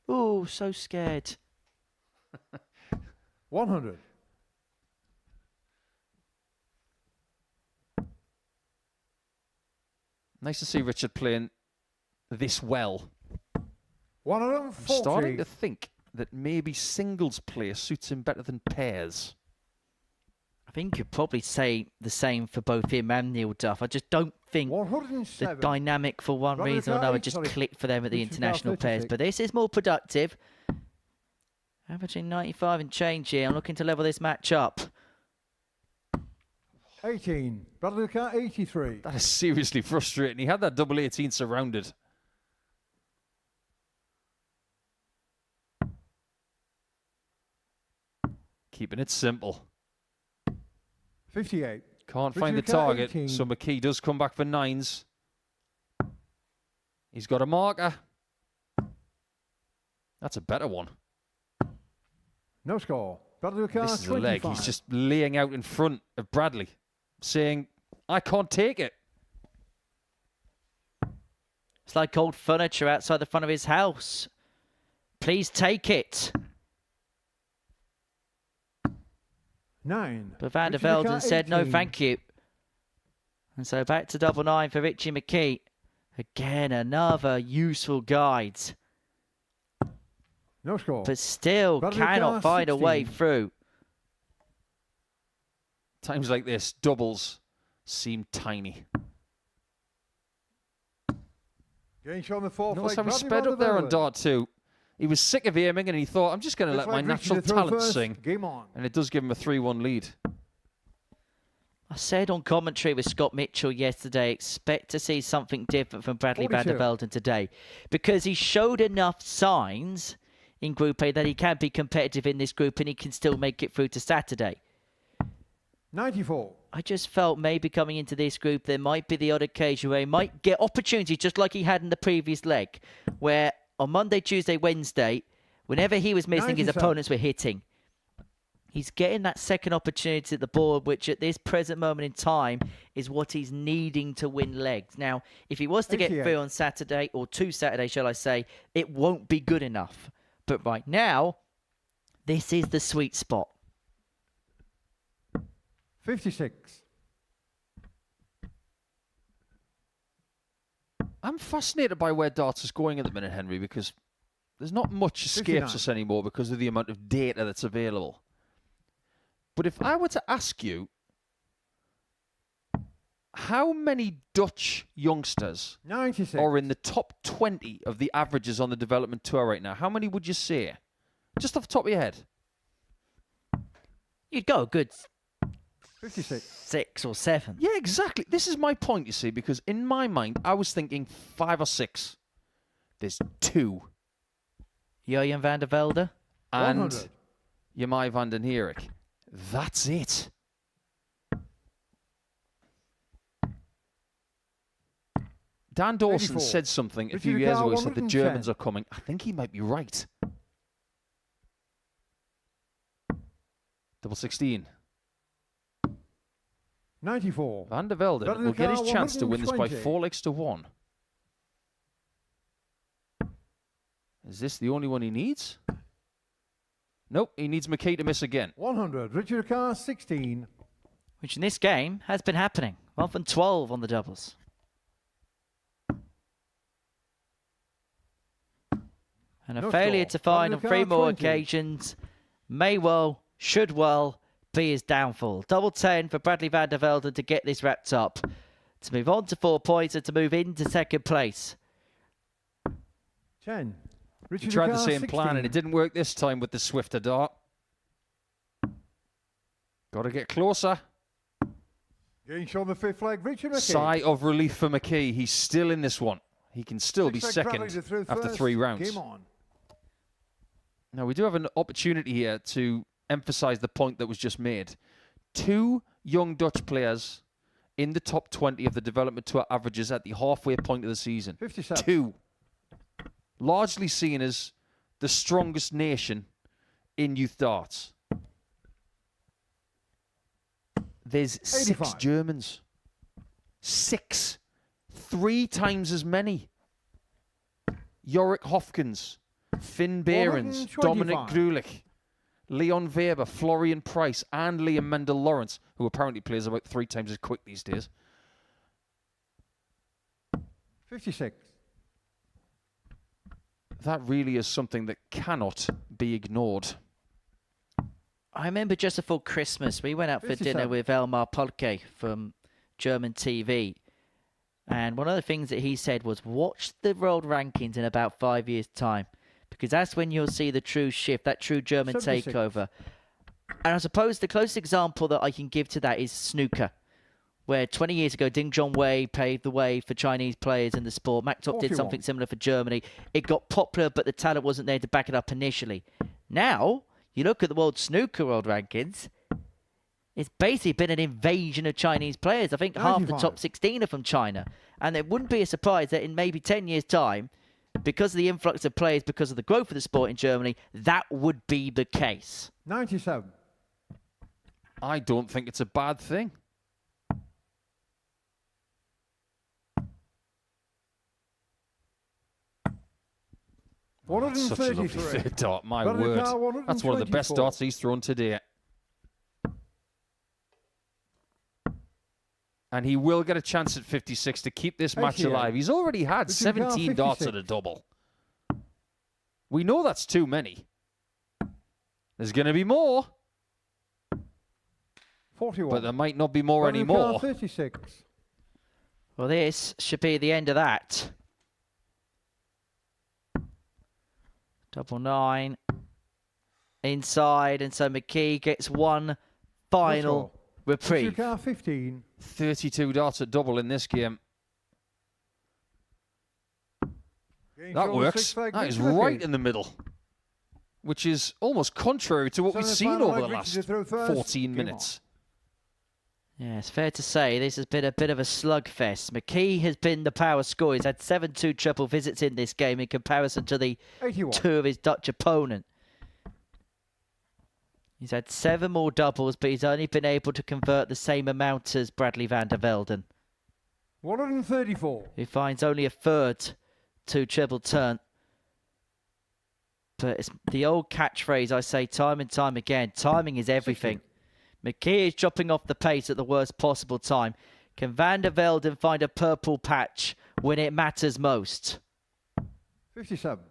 Oh, so scared. 100. Nice to see Richard playing this well. 140. I'm starting to think that maybe singles play suits him better than pairs. I think you'd probably say the same for both him and Neil Duff. I just don't think the 107. dynamic for one Roderick reason or another Wright, just sorry. clicked for them at the Richard international Duff, pairs. 36. But this is more productive. Averaging 95 and change here. I'm looking to level this match up. 18. Bradley Car 83. That is seriously frustrating. He had that double 18 surrounded. Keeping it simple. 58. Can't find the Richard Car, target, 18. so McKee does come back for 9s. He's got a marker. That's a better one. No score. Bradley Car This is a 25. leg. He's just laying out in front of Bradley, saying, I can't take it. It's like old furniture outside the front of his house. Please take it. 9. But Van der Richard Car, Velden said no 18. thank you. And so back to double 9 for Richie McKee. Again, another useful guide. No score. But still Bradley cannot Carr, find a way 16. through. Times like this, doubles seem tiny. Getting shown the fourth Notice leg. how he Bradley sped Van up der there on Velden. dart 2. He was sick of aiming and he thought, I'm just going to Looks let my like Richie natural to throw talent first. sing. Game on. And it does give him a 3-1 lead. I said on commentary with Scott Mitchell yesterday, expect to see something different from Bradley Van der 42. Velden today. Because he showed enough signs in Group A that he can be competitive in this group and he can still make it through to Saturday. 94. I just felt maybe coming into this group there might be the odd occasion where he might get opportunities just like he had in the previous leg, where on Monday, Tuesday, Wednesday, whenever he was missing, his 97. opponents were hitting. He's getting that second opportunity at the board, which at this present moment in time is what he's needing to win legs. Now, if he was to get 88. through on Saturday, or 2 Saturdays, shall I say, it won't be good enough. But right now, this is the sweet spot. 56. I'm fascinated by where darts is going at the minute, Henry, because there's not much escapes 59. us anymore because of the amount of data that's available. But if I were to ask you, how many Dutch youngsters 96. are in the top 20 of the averages on the development tour right now? How many would you say? Just off the top of your head. You'd go a good 56. 6 or 7. Yeah, exactly. This is my point, you see, because in my mind, I was thinking 5 or 6. There's 2. Jurjen van der Velde. And 100. Jamai van den Herik. That's it. Dan Dawson 84. said something a Richard few years Carr, ago. He said the 110. Germans are coming. I think he might be right. Double 16. 94. Van der Velde Velden will get his Carr, chance to win this by 120. 4 legs to 1. Is this the only one he needs? Nope, he needs McKee to miss again. 100. Richard Carr, 16. Which in this game has been happening. 1 from 12 on the doubles. And a No failure score. to find on Velden 3 Carr, more 20. occasions may well, should well, be his downfall. Double 10 for Bradley van der Velden to get this wrapped up. To move on to 4 points and to move into second place. 10. He Richard tried the Carr, same 16. plan and it didn't work this time with the swifter dart. Got to get closer. Getting shown the 5th leg. Richard McKee. Sigh of relief for McKee. He's still in this one. He can still be 6 leg second Bradley to through after first. 3 rounds. Game on. Now, we do have an opportunity here to emphasise the point that was just made. 2 young Dutch players in the top 20 of the development tour averages at the halfway point of the season. 57. 2. Largely seen as the strongest nation in youth darts. There's 6 85. Germans. 6. 3 times as many. Yorick Hofkins, Finn Behrens, 125. Dominic Grulich, Leon Weber, Florian Price, and Liam Mendel Lawrence, who apparently plays about 3 times as quick these days. 56. That really is something that cannot be ignored. I remember just before Christmas, we went out for 57. dinner with Elmar Polke from German TV. And one of the things that he said was, watch the world rankings in about 5 years' time. Because that's when you'll see the true shift, that true German 76. takeover. And I suppose the closest example that I can give to that is snooker. Where 20 years ago, Ding Zhongwei paved the way for Chinese players in the sport. Mac Top did 41. something similar for Germany. It got popular, but the talent wasn't there to back it up initially. Now, you look at the World Snooker World Rankings, it's basically been an invasion of Chinese players. I think half the 95. top 16 are from China. And it wouldn't be a surprise that in maybe 10 years' time, because of the influx of players, because of the growth of the sport in Germany, that would be the case. 97. I don't think it's a bad thing. That's such a lovely 133. third dart, my Velden word. Carr, That's one of the best 124. darts he's thrown today. And he will get a chance at 56 to keep this match 88. alive. He's already had Richard Carr, 17 darts 56. at a double. We know that's too many. There's going to be more, 41. but there might not be more Velden anymore. Carr, 36. Well, this should be the end of that. 9 inside, and so McKee gets one final reprieve. Richard Carr, 15. 32 darts at double in this game. Getting That shown the works. 6th leg. That is Richard right McKee. in the middle, which is almost contrary to what we've seen Semi-final over the leg, last Richard through first. 14 Game minutes. Yeah, it's fair to say this has been a bit of a slugfest. McKee has been the power scorer. He's had 7-2 triple visits in this game in comparison to the 81. 2 of his Dutch opponent. He's had 7 more doubles, but he's only been able to convert the same amount as Bradley van der Velden, 134. who finds only a third to triple turn. But it's the old catchphrase I say time and time again, timing is everything. McKee is dropping off the pace at the worst possible time. Can Van der Velden find a purple patch when it matters most? 57.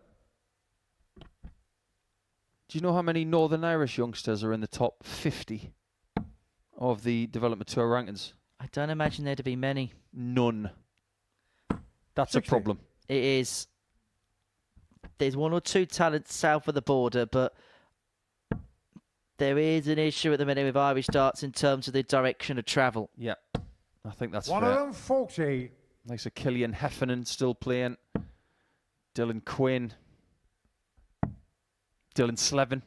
Do you know how many Northern Irish youngsters are in the top 50 of the Development Tour rankings? I don't imagine there to be many. None. That's 60. a problem. It is. There's one or two talents south of the border, but there is an issue at the minute with Irish darts in terms of the direction of travel. Yeah, I think that's One fair. of them 40. Like so Killian Heffernan still playing. Dylan Quinn. Dylan Slevin.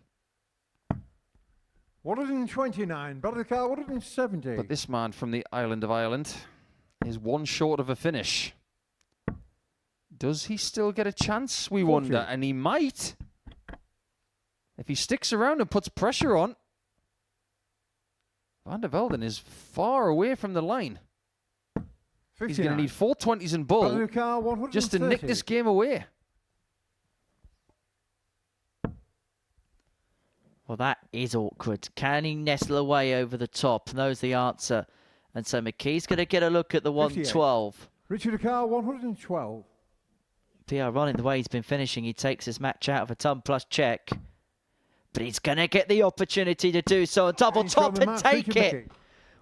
129. Bradley Carr, 170. But this man from the island of Ireland is one short of a finish. Does he still get a chance, we 40. wonder? And he might. If he sticks around and puts pressure on. Van der Velden is far away from the line. 59. He's going to need 420s and bull Bradley Carr, 130. just to nick this game away. Well, that is awkward. Can he nestle away over the top? Knows the answer. And so McKee's going to get a look at the 112. Richard Carr, 112. PR running the way he's been finishing. He takes his match out of a ton plus check. But he's going to get the opportunity to do so on double top and take it.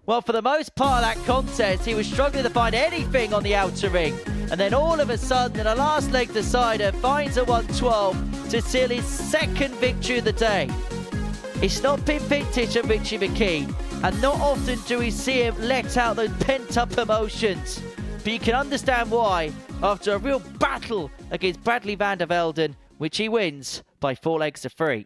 Well, for the most part of that contest, he was struggling to find anything on the outer ring. And then all of a sudden, in a last leg decider, finds a 112 to seal his second victory of the day. It's not been vintage of Richie McKee, and not often do we see him let out those pent-up emotions. But you can understand why, after a real battle against Bradley Van der Velden, which he wins by 4 legs to 3.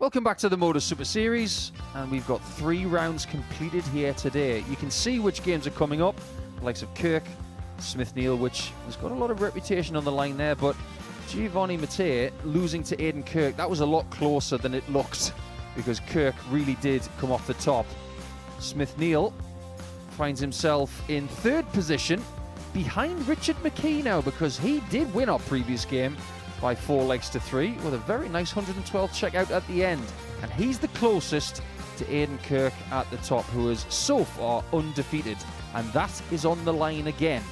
Welcome back to the Modus Super Series, and we've got 3 rounds completed here today. You can see which games are coming up, the likes of Kirk, Smith-Neale, which has got a lot of reputation on the line there, but Giovanni Mattei losing to Aidan Kirk, that was a lot closer than it looked, because Kirk really did come off the top. Smith-Neale finds himself in 3rd position, behind Richard McKee now, because he did win our previous game by 4 legs to 3 with a very nice 112 checkout at the end. And he's the closest to Aidan Kirk at the top, who is so far undefeated. And that is on the line again,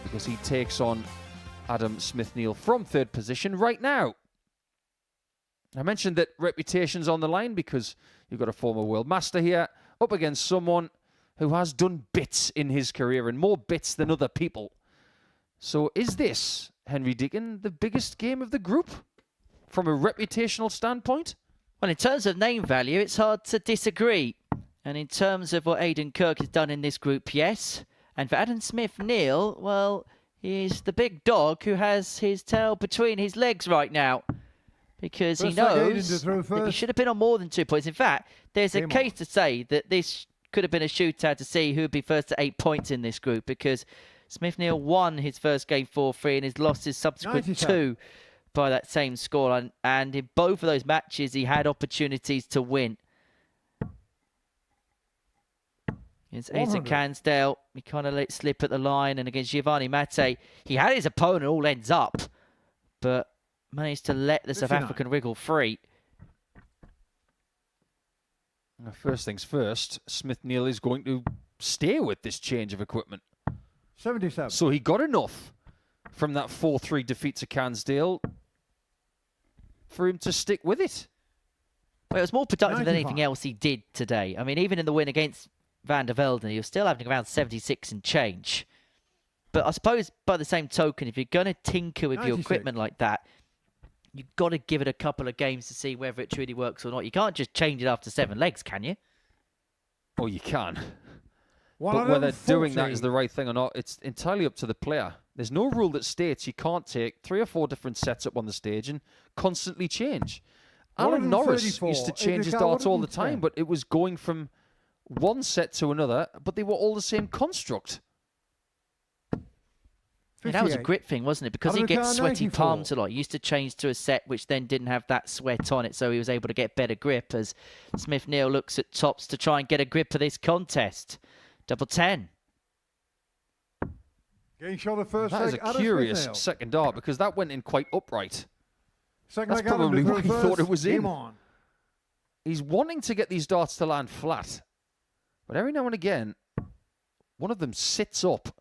because he takes on Adam Smith-Neale from 3rd position right now. I mentioned that reputation's on the line because you've got a former world master here up against someone who has done bits in his career, and more bits than other people. So is this, Henry Deacon, the biggest game of the group from a reputational standpoint? Well, in terms of name value, it's hard to disagree. And in terms of what Aidan Kirk has done in this group, yes. And for Adam Smith-Neale, well, he's the big dog who has his tail between his legs right now. Because he knows that he should have been on more than 2 points. In fact, there's a case to say that this could have been a shootout to see who would be first to 8 points in this group, because Smith-Neale won his first game 4-3 and has lost his subsequent 2 by that same score. And in both of those matches, he had opportunities to win. Against Aidan Cansdale, he kind of let slip at the line. And against Giovanni Mattei, he had his opponent all ends up, but managed to let the South African wriggle free. First things first, Smith-Neale is going to stay with this change of equipment. 77. So he got enough from that 4-3 defeat to Cansdale for him to stick with it. Well, it was more productive than anything else he did today. I mean, even in the win against Van der Velden, he was still having around 76 and change. But I suppose by the same token, if you're going to tinker with your equipment like that, you've got to give it a couple of games to see whether it truly works or not. You can't just change it after 7 legs, can you? Oh, you can. But whether doing that is the right thing or not, it's entirely up to the player. There's no rule that states you can't take 3 or 4 different sets up on the stage and constantly change. Alan Norris used to change his darts all the time, but it was going from one set to another, but they were all the same construct. Yeah, that was a grip thing, wasn't it? Because he gets sweaty palms a lot. He used to change to a set which then didn't have that sweat on it, so he was able to get better grip as Smith-Neale looks at tops to try and get a grip for this contest. Double 10. Getting shot at first. That is a curious second dart, because that went in quite upright. That's probably why he thought it was in. He's wanting to get these darts to land flat, but every now and again, one of them sits up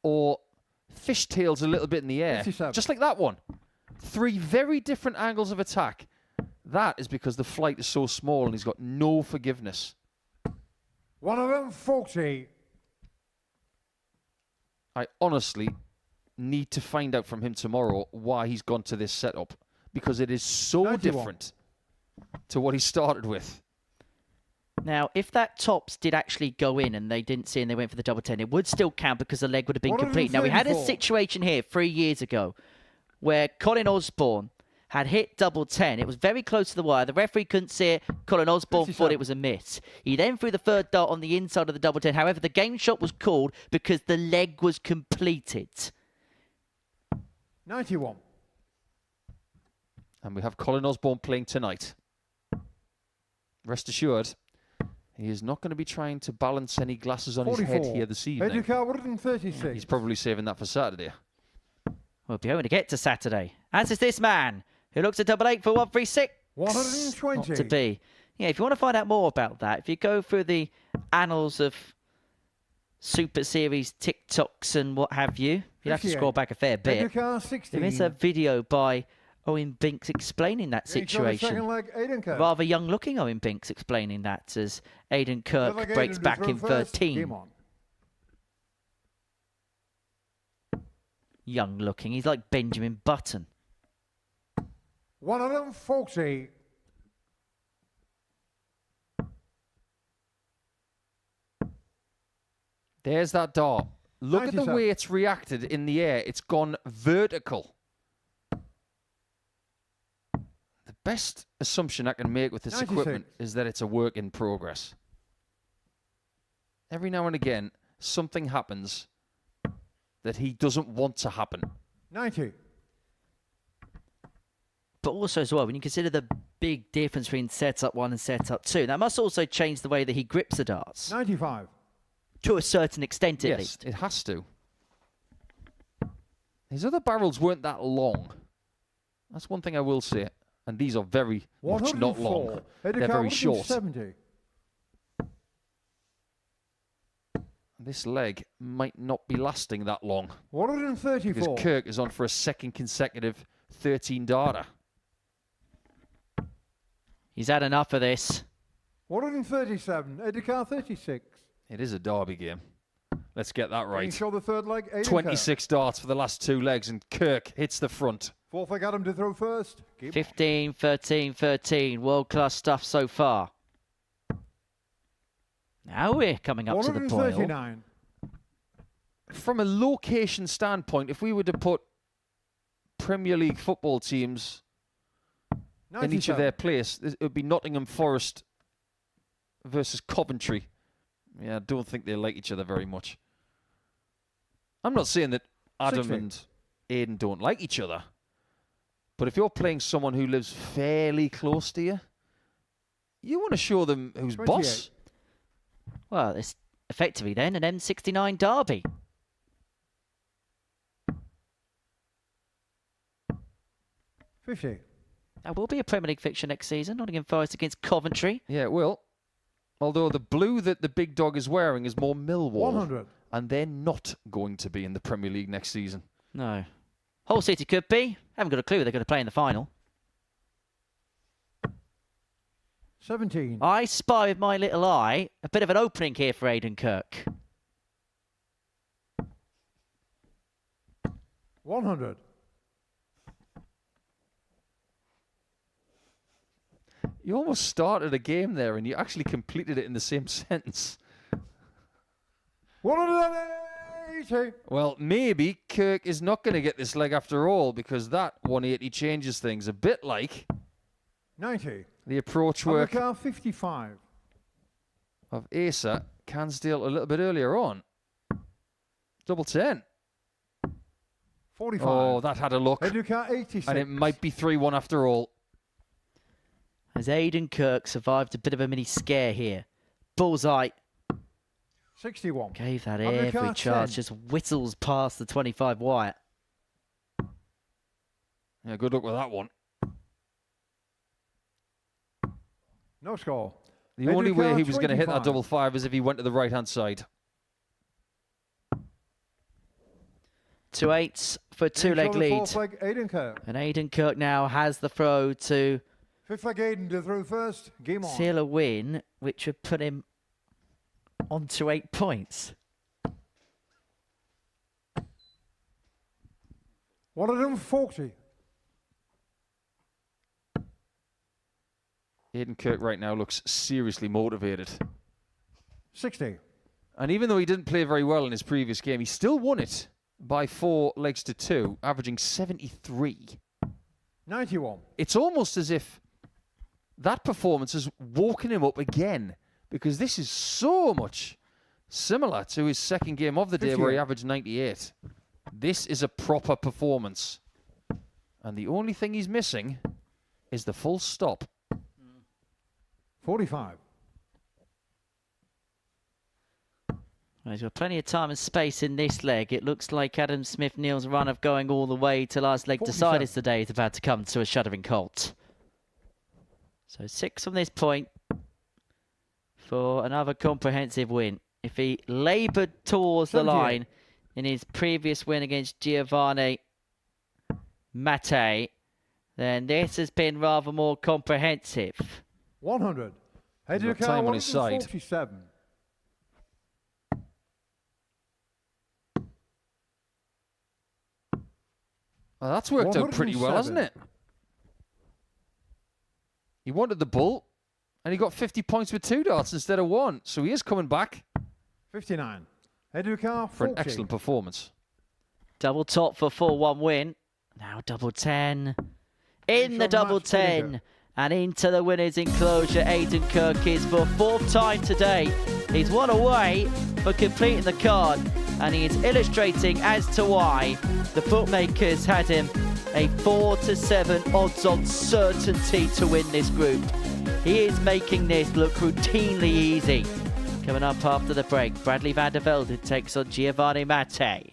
or fishtails a little bit in the air, just like that one. 3 very different angles of attack. That is because the flight is so small and he's got no forgiveness. One of them, 40. I honestly need to find out from him tomorrow why he's gone to this setup, because it is so different to what he started with. Now, if that tops did actually go in and they didn't see and they went for the double 10, it would still count because the leg would have been complete. Now, we had a situation here 3 years ago where Colin Osborne had hit double 10. It was very close to the wire. The referee couldn't see it. Colin Osborne thought it was a miss. He then threw the 3rd dart on the inside of the double 10. However, the game shot was called because the leg was completed. 91. And we have Colin Osborne playing tonight. Rest assured, he is not going to be trying to balance any glasses on his head here this evening. 36. He's probably saving that for Saturday. We'll be hoping to get to Saturday. As is this man, who looks at double 8 for 136. 120. Not to be. Yeah, if you want to find out more about that, if you go through the annals of Super Series TikToks and what have you, you'll have to scroll back a fair bit. There is a video by Owen Binks explaining that situation. Rather young-looking Owen Binks explaining that as Aidan Kirk breaks back in 13. Young-looking. He's like Benjamin Button. One of them, 40. There's that dart. Look at the way it's reacted in the air. It's gone vertical. The best assumption I can make with this 96. equipment is that it's a work in progress. Every now and again, something happens that he doesn't want to happen. 90. But also as well, when you consider the big difference between setup 1 and setup 2, that must also change the way that he grips the darts. 95. To a certain extent, at Yes, least. it has to. His other barrels weren't that long. That's one thing I will say. And these are very much not long. They're very short. 70. This leg might not be lasting that long. 134. Because Kirk is on for a second consecutive 13-darter. He's had enough of this. 137. Edgar 36. It is a derby game. Let's get that Can you right. show the third leg? Aidan 26 darts for the last 2 legs, and Kirk hits the front. Kirk. Fourth leg Adam to throw first. Game on. 15, 13, 13. World-class stuff so far. Now we're coming up to the boil. 139. From a location standpoint, if we were to put Premier League football teams in each of 97. their place, it would be Nottingham Forest versus Coventry. Yeah, I don't think they like each other very much. I'm not saying that Adam 60. and Aidan don't like each other, but if you're playing someone who lives fairly close to you, you want to show them who's 28. boss. Well, it's effectively then an M69 derby. $50. That will be a Premier League fixture next season. Nottingham Forest against Coventry. Yeah, it will. Although the blue that the big dog is wearing is more Millwall. 100. And they're not going to be in the Premier League next season. No. Hull City could be. Haven't got a clue who they're going to play in the final. 17. I spy with my little eye a bit of an opening here for Aidan Kirk. 100. You almost started a game there and you actually completed it in the same sentence. 180. Well, maybe Kirk is not going to get this leg after all, because that 180 changes things a bit like 90. the approach work America 55. of Asa Cansdale a little bit earlier on. Double 10. 45. Oh, that had a look. Educa 86. And it might be 3-1 after all. As Aidan Kirk survived a bit of a mini scare here. Bullseye 61. gave that America every chance. 10. Just whistles past the 25 wire. Yeah, good luck with that one. No score. The only Educa way he was going to hit that 25. double 5 is if he went to the right-hand side. 2 8s for a Can you two-leg show the lead. Fourth leg Aidan Kirk. And Aidan Kirk now has the throw to Fifth leg Aidan to throw first. Game on. seal a win, which would put him on to 8 points. 140. Aidan Kirk right now looks seriously motivated. 60. And even though he didn't play very well in his previous game, he still won it by 4 legs to 2, averaging 73. 91. It's almost as if that performance has woken him up again, because this is so much similar to his second game of the day where he 58. averaged 98. This is a proper performance. And the only thing he's missing is the full stop. 45. Well, he's got plenty of time and space in this leg. It looks like Adam Smith-Neale's run of going all the way to last leg 47. deciders today is about to come to a shuddering halt. So 6 from this point for another comprehensive win. If he laboured towards the 78. line in his previous win against Giovanni Mattei, then this has been rather more comprehensive. 100. He's got Educa time on his side. 147. Well, that's worked out pretty well, hasn't it? He wanted the bull, and he got 50 points with 2 darts instead of 1. So he is coming back 59. Educa 40. for an excellent performance. Double top for 4-1 win. Now double 10. In the Shot double match winner. 10. And into the winner's enclosure, Aidan Kirk is for 4th time today. He's one away for completing the card, and he is illustrating as to why the bookmakers had him a 4-7 odds-on certainty to win this group. He is making this look routinely easy. Coming up after the break, Bradley van der Velden takes on Giovanni Mattei.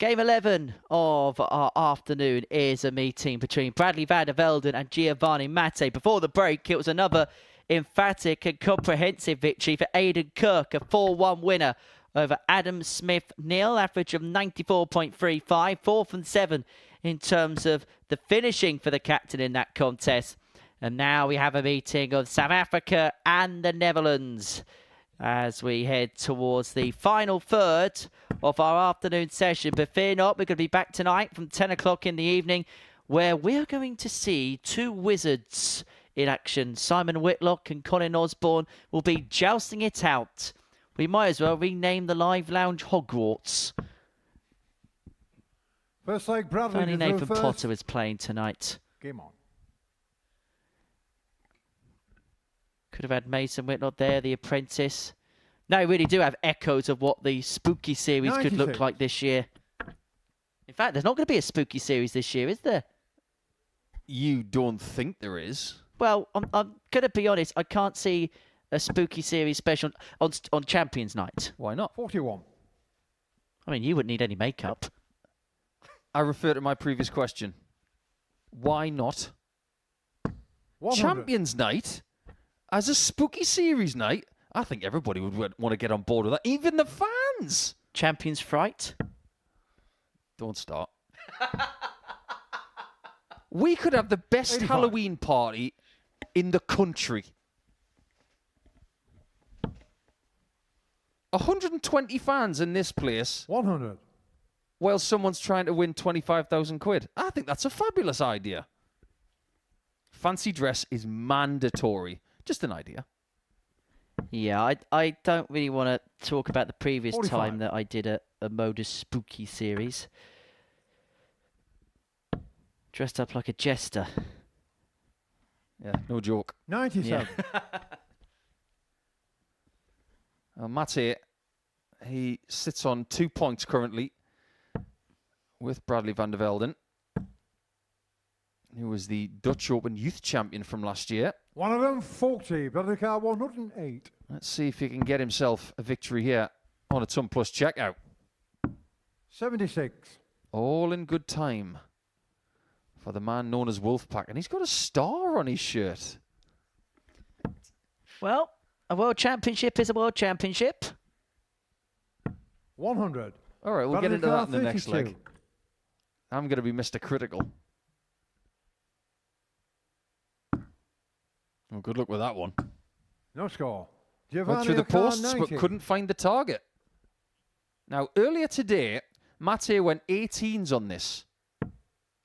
Game 11 of our afternoon is a meeting between Bradley van der Velden and Giovanni Mattei. Before the break, it was another emphatic and comprehensive victory for Aidan Kirk, a 4-1 winner over Adam Smith-Neale, average of 94.35, 4 from 7 in terms of the finishing for the captain in that contest. And now we have a meeting of South Africa and the Netherlands as we head towards the final third of our afternoon session. But fear not, we're going to be back tonight from 10 o'clock in the evening, where we are going to see two wizards in action. Simon Whitlock and Colin Osborne will be jousting it out. We might as well rename the live lounge Hogwarts. First leg, Bradley. Only Nathan Potter is playing tonight. Game on. Could have had Mason Whitlock there, the apprentice. Now we really do have echoes of what the spooky series could look like this year. In fact, there's not going to be a spooky series this year, is there? You don't think there is? Well, I'm going to be honest. I can't see a spooky series special on Champions Night? Why not? 41. I mean, you wouldn't need any makeup. I refer to my previous question. Why not 100. Champions Night as a spooky series night? I think everybody would want to get on board with that. Even the fans. Champions Fright? Don't start. We could have the best 85. Halloween party in the country. 120 fans in this place 100. while someone's trying to win 25,000 quid. I think that's a fabulous idea. Fancy dress is mandatory. Just an idea. Yeah, I don't really want to talk about the previous 45. time that I did a Modus spooky series. Dressed up like a jester. Yeah, no joke. 97. Matty, he sits on 2 points currently with Bradley van der Velden, who was the Dutch Open Youth Champion from last year. One of them, 40. Bradley Car 108. Let's see if he can get himself a victory here on a Ton Plus checkout. 76. All in good time for the man known as Wolfpack. And he's got a star on his shirt. Well, a world championship is a world championship. 100. All right, we'll Bradley get into Car that in the next 32. leg. I'm going to be Mr. Critical. Well, good luck with that one. No score. Went Giovanni through the Car posts, 90. but couldn't find the target. Now, earlier today, Matej went 18s on this,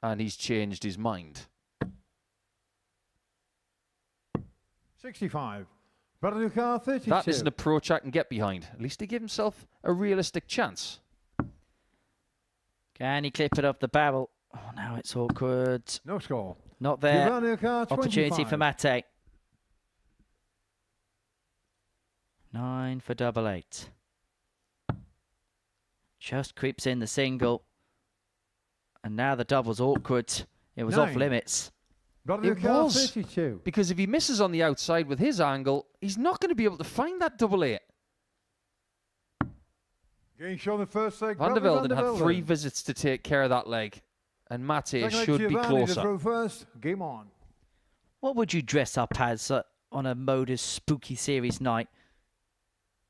and he's changed his mind. 65. Bradley Car 32. That is an approach I can get behind. At least he gave himself a realistic chance. Can he clip it off the barrel? Oh, now it's awkward. No score. Not there. Giovanni Car 25. Opportunity for Mate. 9 for double 8. Just creeps in the single. And now the double's awkward. It was off 9. limits. Bradley It Car was. 32. Because if he misses on the outside with his angle, he's not going to be able to find that double 8. Getting shown the first leg. Van der Bradley Velden had 3 visits to take care of that leg. And Matej Second leg, should be Giovanni to closer. throw first. Game on. What would you dress up as on a Modus spooky series night?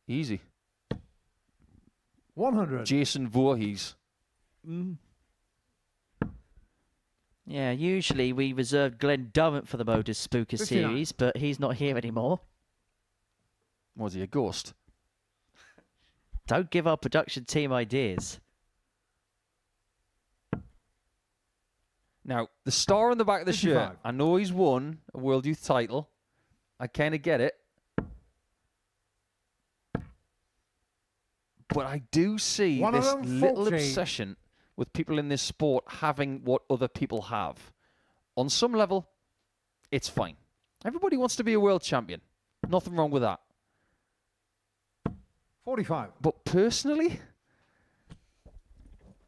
Easy. 100. Jason Voorhees. Yeah, usually we reserve Glenn Durrant for the Modus spooky 59. series, but he's not here anymore. Was he a ghost? Don't give our production team ideas. Now, the star on the back of the 55. shirt, I know he's won a World Youth title. I kind of get it. But I do see One of this them, little 40. obsession with people in this sport having what other people have. On some level, it's fine. Everybody wants to be a world champion. Nothing wrong with that. 45. But personally,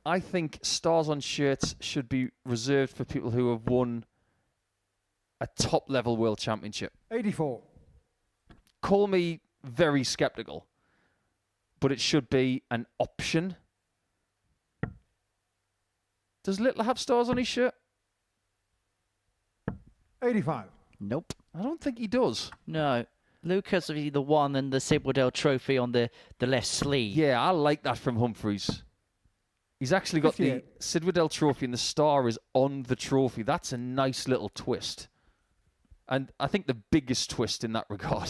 I think stars on shirts should be reserved for people who have won a top-level world championship. 84. Call me very skeptical, but it should be an option. Does Littler have stars on his shirt? 85. Nope. I don't think he does. No. Luke has the one and the Sidwell trophy on the left sleeve. Yeah, I like that from Humphreys. He's actually got the 58. Sid Waddell trophy and the star is on the trophy. That's a nice little twist. And I think the biggest twist in that regard,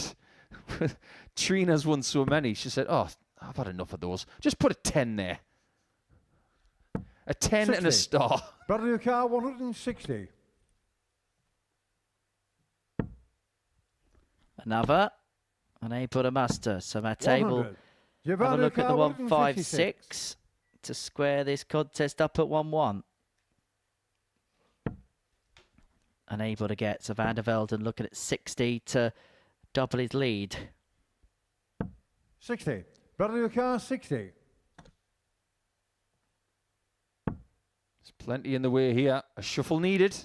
Trina's won so many, she said, oh, I've had enough of those. Just put a 10 there. A 10 and a 60. star. Bradley Car 160. Another. Unable to muster. So Mate will 100. have a Giovanni look at the Car 156 to square this contest up at 1-1. Unable to get. So Van der Velden looking at 60 to double his lead. 60. Bradley Car 60. There's plenty in the way here. A shuffle needed.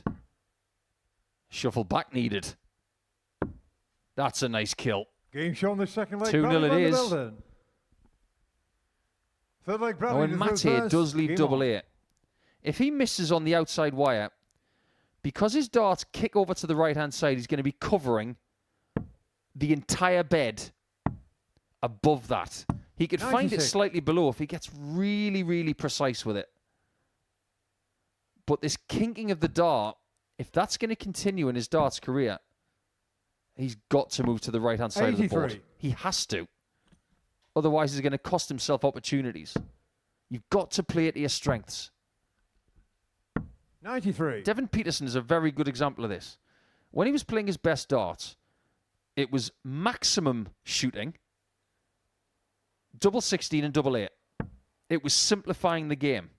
Shuffle back needed. That's a nice kill. Game shown the second leg. 2-0 it is. Velden. Third leg, Now, Bradley. when Matej does leave Game double on. eight, if he misses on the outside wire, because his darts kick over to the right-hand side, he's going to be covering the entire bed above that. He could find it 96. slightly below if he gets really, really precise with it. But this kinking of the dart, if that's going to continue in his darts career, he's got to move to the right-hand side of the board. 83. He has to. Otherwise, he's going to cost himself opportunities. You've got to play it to your strengths. 93. Devin Peterson is a very good example of this. When he was playing his best darts, it was maximum shooting, double 16 and double 8. It was simplifying the game.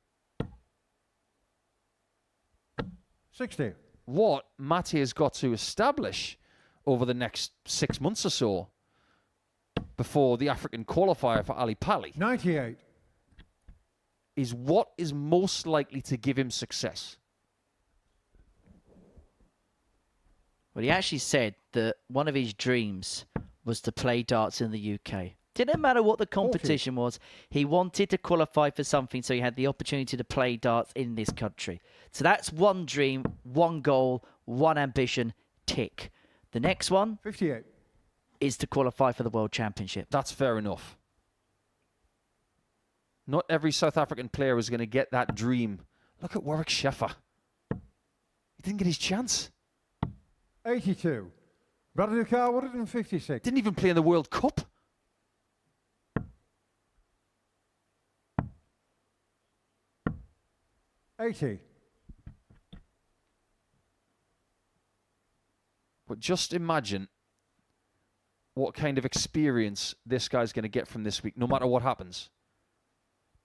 60. What Matej has got to establish over the next 6 months or so before the African qualifier for Ali Pali 98. is what is most likely to give him success. Well, he actually said that one of his dreams was to play darts in the UK. Didn't matter what the competition was. He wanted to qualify for something, so he had the opportunity to play darts in this country. So that's one dream, one goal, one ambition, tick. The next one 58. is to qualify for the World Championship. That's fair enough. Not every South African player is going to get that dream. Look at Warwick Sheffer. He didn't get his chance. 82. Bradley Carr, 156. Didn't even play in the World Cup. $80. But just imagine what kind of experience this guy's going to get from this week, no matter what happens.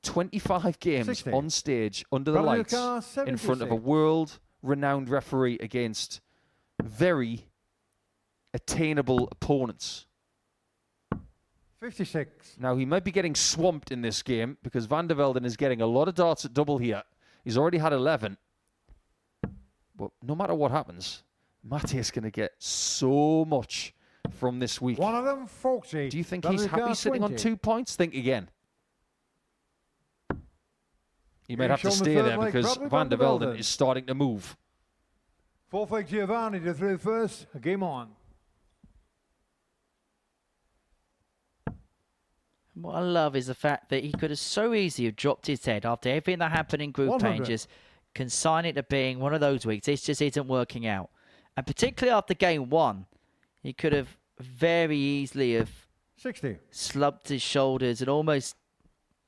25 games 60. on stage, under the Bradley lights, Carr, in front of a 76. world-renowned referee against very attainable opponents. 56. Now, he might be getting swamped in this game because Van der Velden is getting a lot of darts at double here. He's already had 11. But no matter what happens, Matej is going to get so much from this week. One of them, 40. Do you think Bradley he's happy Carr, sitting on 20. 2 points? Think again. You might Game have to shown the stay third there leg, because Bradley Van der Van der Velden Velden. is starting to move. Fourth leg, Giovanni to through first. Game on. What I love is the fact that he could have so easily have dropped his head after everything that happened in Group 100. A and just consign it to being one of those weeks. This just isn't working out. And particularly after game one, he could have very easily have 60. slumped his shoulders and almost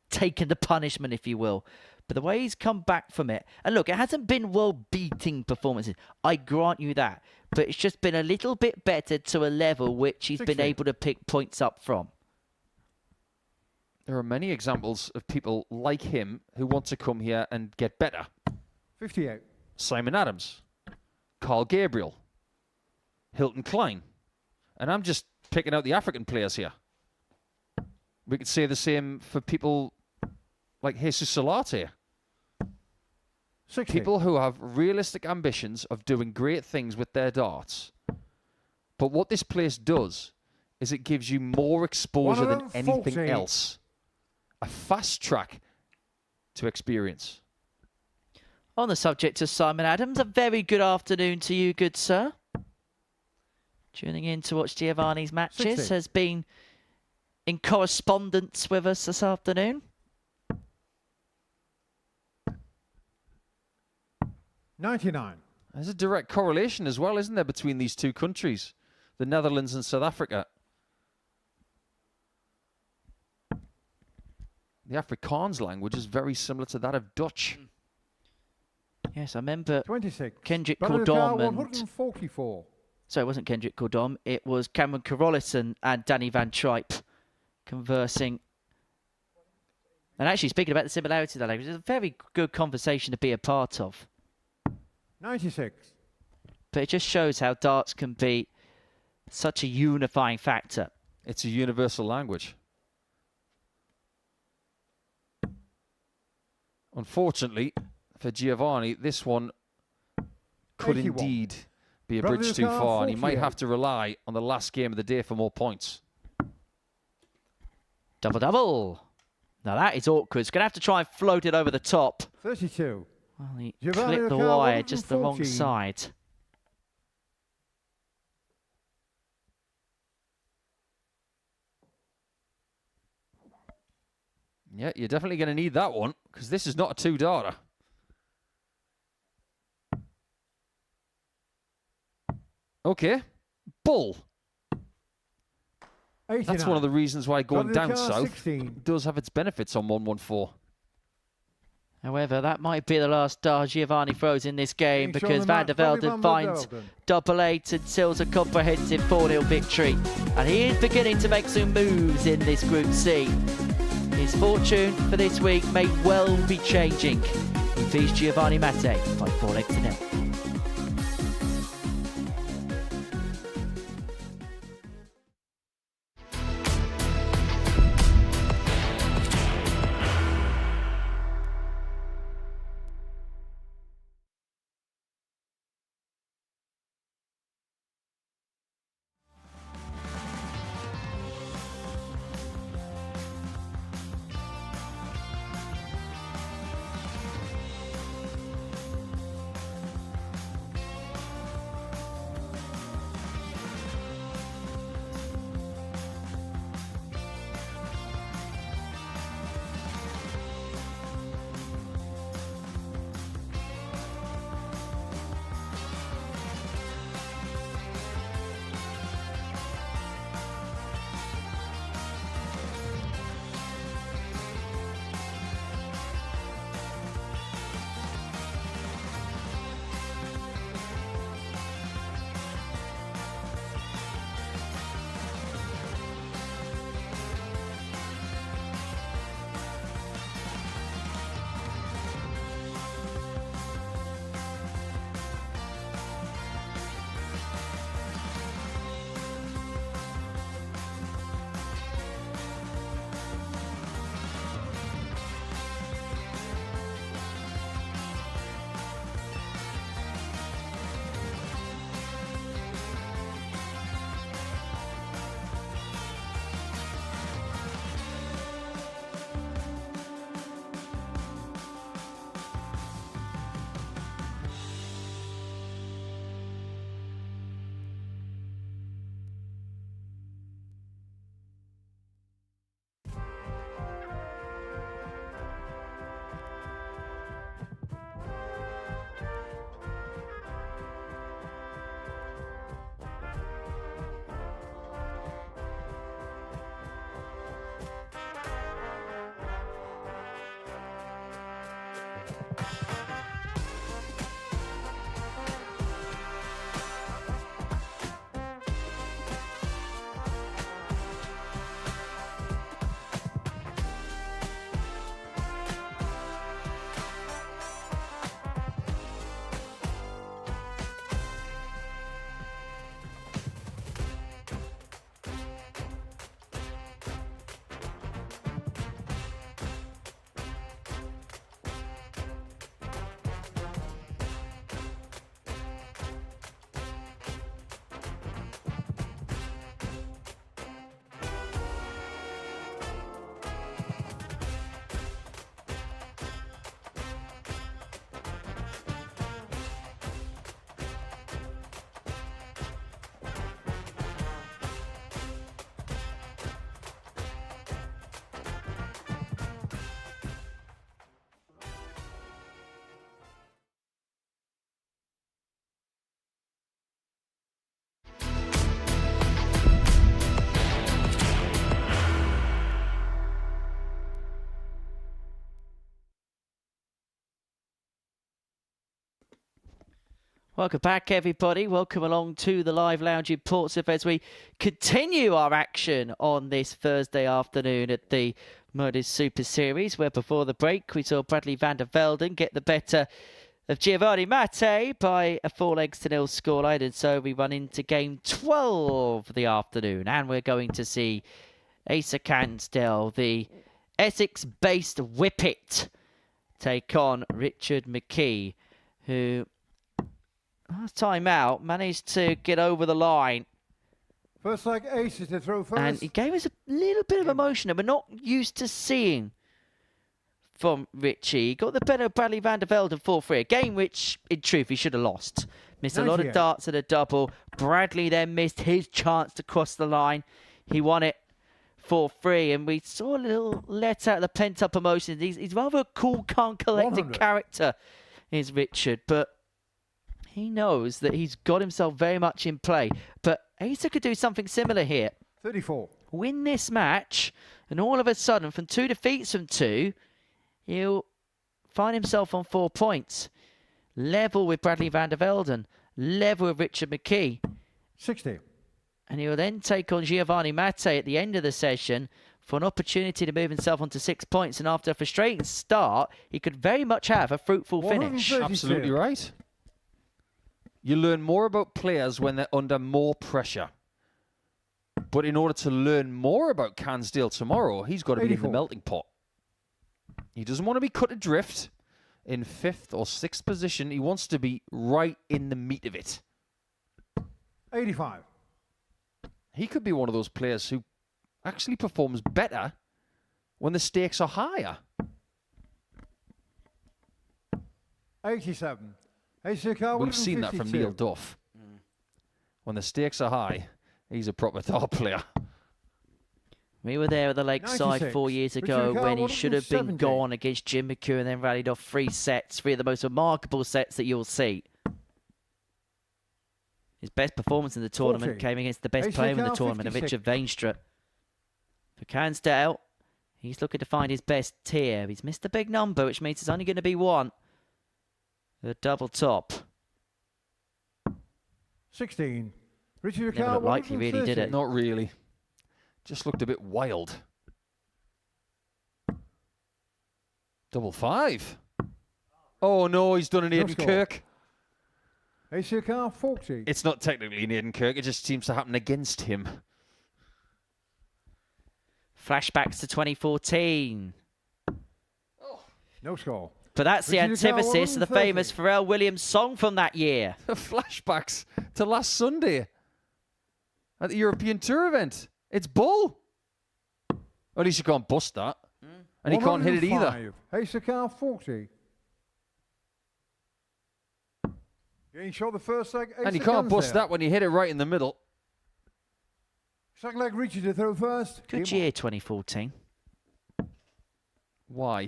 taken the punishment, if you will. But the way he's come back from it, and look, it hasn't been world-beating performances. I grant you that. But it's just been a little bit better to a level which he's been 60. able to pick points up from. There are many examples of people like him who want to come here and get better. 58. Simon Adams, Carl Gabriel, Hilton Klein. And I'm just picking out the African players here. We could say the same for people like Jesus Solarte. 60. People who have realistic ambitions of doing great things with their darts. But what this place does is it gives you more exposure than anything 140. else. A fast track to experience. On the subject of Simon Adams, a very good afternoon to you, good sir. Tuning in to watch Giovanni's matches, 60. has been in correspondence with us this afternoon. 99. There's a direct correlation as well, isn't there, between these two countries, the Netherlands and South Africa. The Afrikaans language is very similar to that of Dutch. Yes, I remember 26. Kendrick Bradley Carr, Cordom and... 144. Sorry, it wasn't Kendrick Cordom. It was Cameron Carolison and Danny Van Tripe conversing. And actually, speaking about the similarities of that language, it's a very good conversation to be a part of. 96. But it just shows how darts can be such a unifying factor. It's a universal language. Unfortunately, for Giovanni, this one could 81. indeed be a Bradley bridge too Carr, far, and he might 48. have to rely on the last game of the day for more points. Double. Now that is awkward. He's going to have to try and float it over the top. 32. Well, he Giovanni clipped the Riccardo, wire just the wrong 114. side. Yeah, you're definitely going to need that one, because this is not a two-darter. Okay. Bull. 89. That's one of the reasons why going Giovanni down Riccardo, south 16. does have its benefits on 114. However, that might be the last dart Giovanni throws in this game, Being shown because the Van mark, der Van Velden der finds Velden. double eight and seals a comprehensive 4-0 victory. And he is beginning to make some moves in this Group C. His fortune for this week may well be changing. He defeats Giovanni Mattei by 4 legs to nil. Welcome back, everybody. Welcome along to the live lounge in Portsmouth as we continue our action on this Thursday afternoon at the Modus Super Series, where before the break we saw Bradley van der Velden get the better of Giovanni Mattei by a 4-0 scoreline, and so we run into game 12 of the afternoon, and we're going to see Asa Cansdell, the Essex-based Whippet, take on Richard McKee, who last time out managed to get over the line First leg, aces to throw first. And he gave us a little bit of emotion that we're not used to seeing from Richie. He got the better of Bradley van der Velden 4-3. A game which, in truth, he should have lost. Missed a lot of 98. darts at a double. Bradley then missed his chance to cross the line. He won it 4-3. And we saw a little let out of the pent-up emotions. He's rather a cool, calm, collected 100. character, is Richard. But he knows that he's got himself very much in play. But Asa could do something similar here. 34. Win this match, and all of a sudden, from 2 defeats from 2, he'll find himself on 4 points. Level with Bradley van der Velden. Level with Richard McKee. 60. And he'll then take on Giovanni Matte at the end of the session for an opportunity to move himself onto 6 points. And after a frustrating start, he could very much have a fruitful finish. 132. Absolutely right. You learn more about players when they're under more pressure. But in order to learn more about Cansdale tomorrow, he's got to be in the 84. melting pot. He doesn't want to be cut adrift in 5th or 6th position. He wants to be right in the meat of it. 85. He could be one of those players who actually performs better when the stakes are higher. 87. Ace car. We've seen that from Neil Duff. When the stakes are high, he's a proper dart player. We were there at the Lakeside 96. 4 years Richard ago Carr, when he should have been 170. gone against Jim McKee and then rallied off 3 sets, 3 of the most remarkable sets that you'll see. His best performance in the tournament 40. came against the best Ace player in the Carr, tournament, 56. Richard Veenstra. For Cansdale, he's looking to find his best tier. He's missed a big number, which means it's only going to be one. The double top. 16. Richard Never Carr. looked like he really did it. Not really. Just looked a bit wild. Double 5. Oh no, he's done an No Aiden score. Kirk. Ace car. 40. It's not technically an Aiden Kirk, it just seems to happen against him. Flashbacks to 2014. No score. But that's the Richard Carr, antithesis of the 130. famous Pharrell Williams song from that year. Flashbacks to last Sunday at the European Tour event. It's bull. At least you can't bust that. And he can't hit it either. 105. Ace car. 40. Getting shot the first leg. Ace And you of can't guns bust there. that when you hit it right in the middle. Second leg, Richard to throw first. Good Game year, 2014. Why?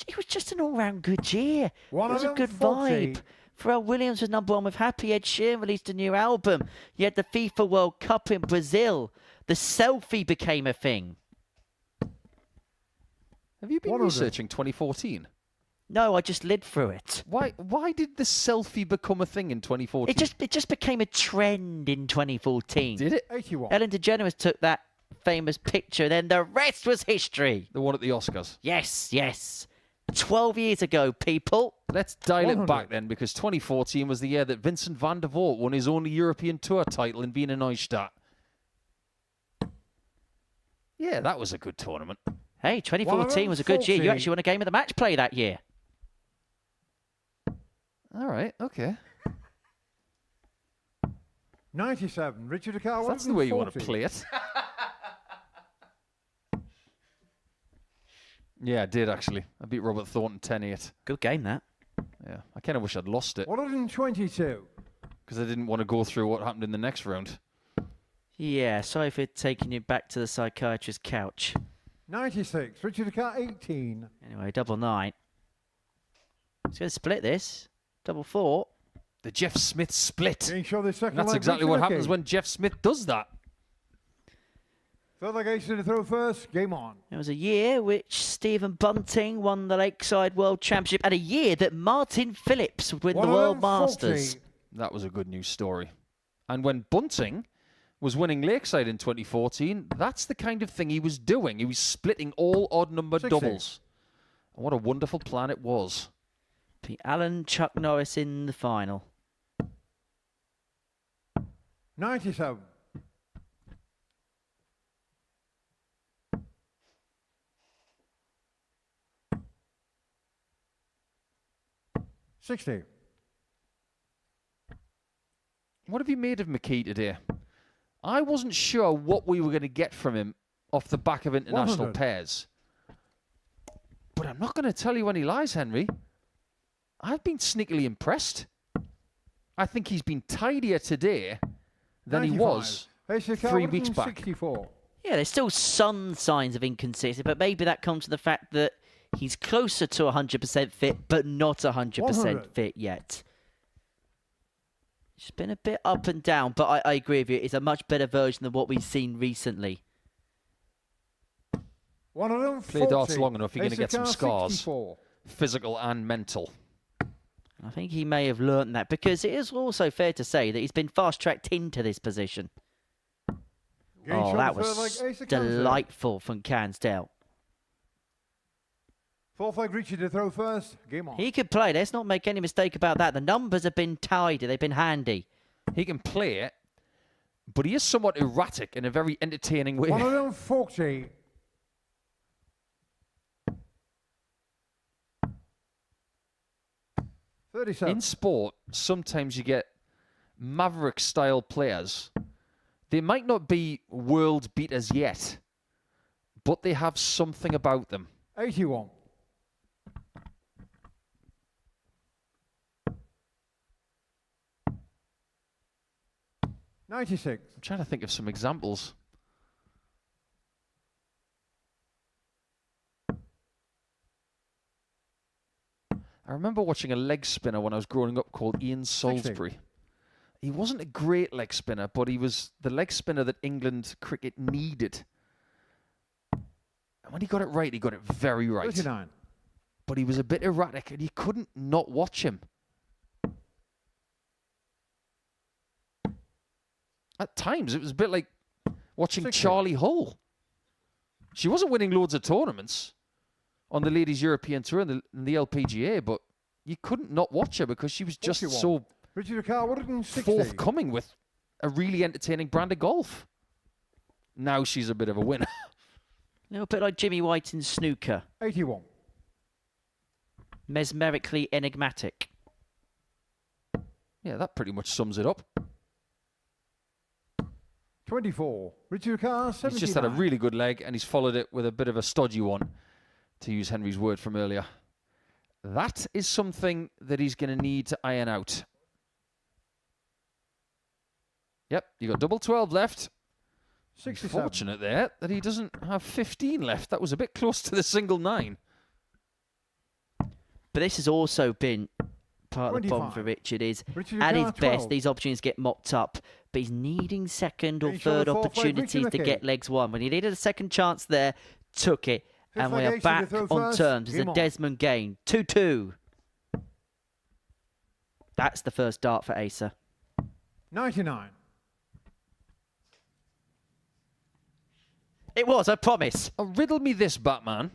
It was just an all-round good year. One It was a of good them, 40. vibe. Pharrell Williams was #1 with Happy. Ed Sheeran released a new album. You had the FIFA World Cup in Brazil. The selfie became a thing. Have you been One of them. researching 2014? No, I just lived through it. Why did the selfie become a thing in 2014? It just became a trend in 2014. Did it? 81. Ellen DeGeneres took that famous picture, then the rest was history. The one at the Oscars. Yes, yes. 12 years ago, people. Let's dial it 100. back then, because 2014 was the year that Vincent van der Voort won his only European Tour title in Wiener Neustadt. Yeah, that was a good tournament. Hey, 2014 was a good year. You 140. actually won a game of the match play that year. All right, okay. 97. Richard Carr. That's the way you want to 140. play it. Yeah, I did actually. I beat Robert Thornton 10-8. Good game, that. Yeah, I kind of wish I'd lost it 122. because I didn't want to go through what happened in the next round. Yeah, sorry for taking you back to the psychiatrist's couch. 96. Richard Carr. 18. Anyway, 9. He's going to split this. 4. The Jeff Smith split. Getting shot the second And that's leg, exactly Richard what McKee. happens when Jeff Smith does that. Third leg, Ace to throw first. Game on. It was a year which Stephen Bunting won the Lakeside World Championship, and a year that Martin Phillips would win the World 140. Masters. That was a good news story. And when Bunting was winning Lakeside in 2014, that's the kind of thing he was doing. He was splitting all odd-numbered 60. doubles. And what a wonderful plan it was. Pete Allen, Chuck Norris in the final. 97. $60. What have you made of McKee today? I wasn't sure what we were going to get from him off the back of international 100. pairs. But I'm not going to tell you any lies, Henry. I've been sneakily impressed. I think he's been tidier today than 95. he was Ace of 3 weeks back. 64. Yeah, there's still some signs of inconsistency, but maybe that comes to the fact that he's closer to 100% fit, but not 100% 100. fit yet. It's been a bit up and down, but I agree with you. It's a much better version than what we've seen recently. 140. Play darts long enough, you're going to Ace get of some scars. 64. Physical and mental. I think he may have learnt that, because it is also fair to say that he's been fast-tracked into this position. Game Oh, shot that for was like Ace of Canell. delightful from Canell. Four flag Richie to throw first. Game on. He could play. Let's not make any mistake about that. The numbers have been tidy. They've been handy. He can play it, but he is somewhat erratic in a very entertaining way. 140. In sport, sometimes you get maverick-style players. They might not be world beaters yet, but they have something about them. 81. $96. I'm trying to think of some examples. I remember watching a leg spinner when I was growing up called Ian Salisbury. He wasn't a great leg spinner, but he was the leg spinner that England cricket needed. And when he got it right, he got it very right. 39. But he was a bit erratic, and you couldn't not watch him. At times, it was a bit like watching 60. Charlie Hull. She wasn't winning loads of tournaments on the Ladies European Tour and the LPGA, but you couldn't not watch her because she was just 41. so Richard Carr, 160. forthcoming with a really entertaining brand of golf. Now she's a bit of a winner. A little bit like Jimmy White in snooker. 81. Mesmerically enigmatic. Yeah, that pretty much sums it up. 24. Richard Carr, 79. He's just had a really good leg, and he's followed it with a bit of a stodgy one, to use Henry's word from earlier. That is something that he's going to need to iron out. Yep, you got double 12 left. 67. Fortunate there that he doesn't have 15 left. That was a bit close to the single 9. But this has also been part of the problem 25. for Richard is, Richard at his Carr, best, 12. these opportunities get mopped up, but he's needing second or He shot a third 4-5 opportunities Richard to get McKee. legs won. When he needed a second chance there, took it, and we flag are Ace back to on throw first. terms. It's Game a on. Desmond game. 2-2. That's the first dart for Asa. 99. It was, I promise. Riddle me this, Batman,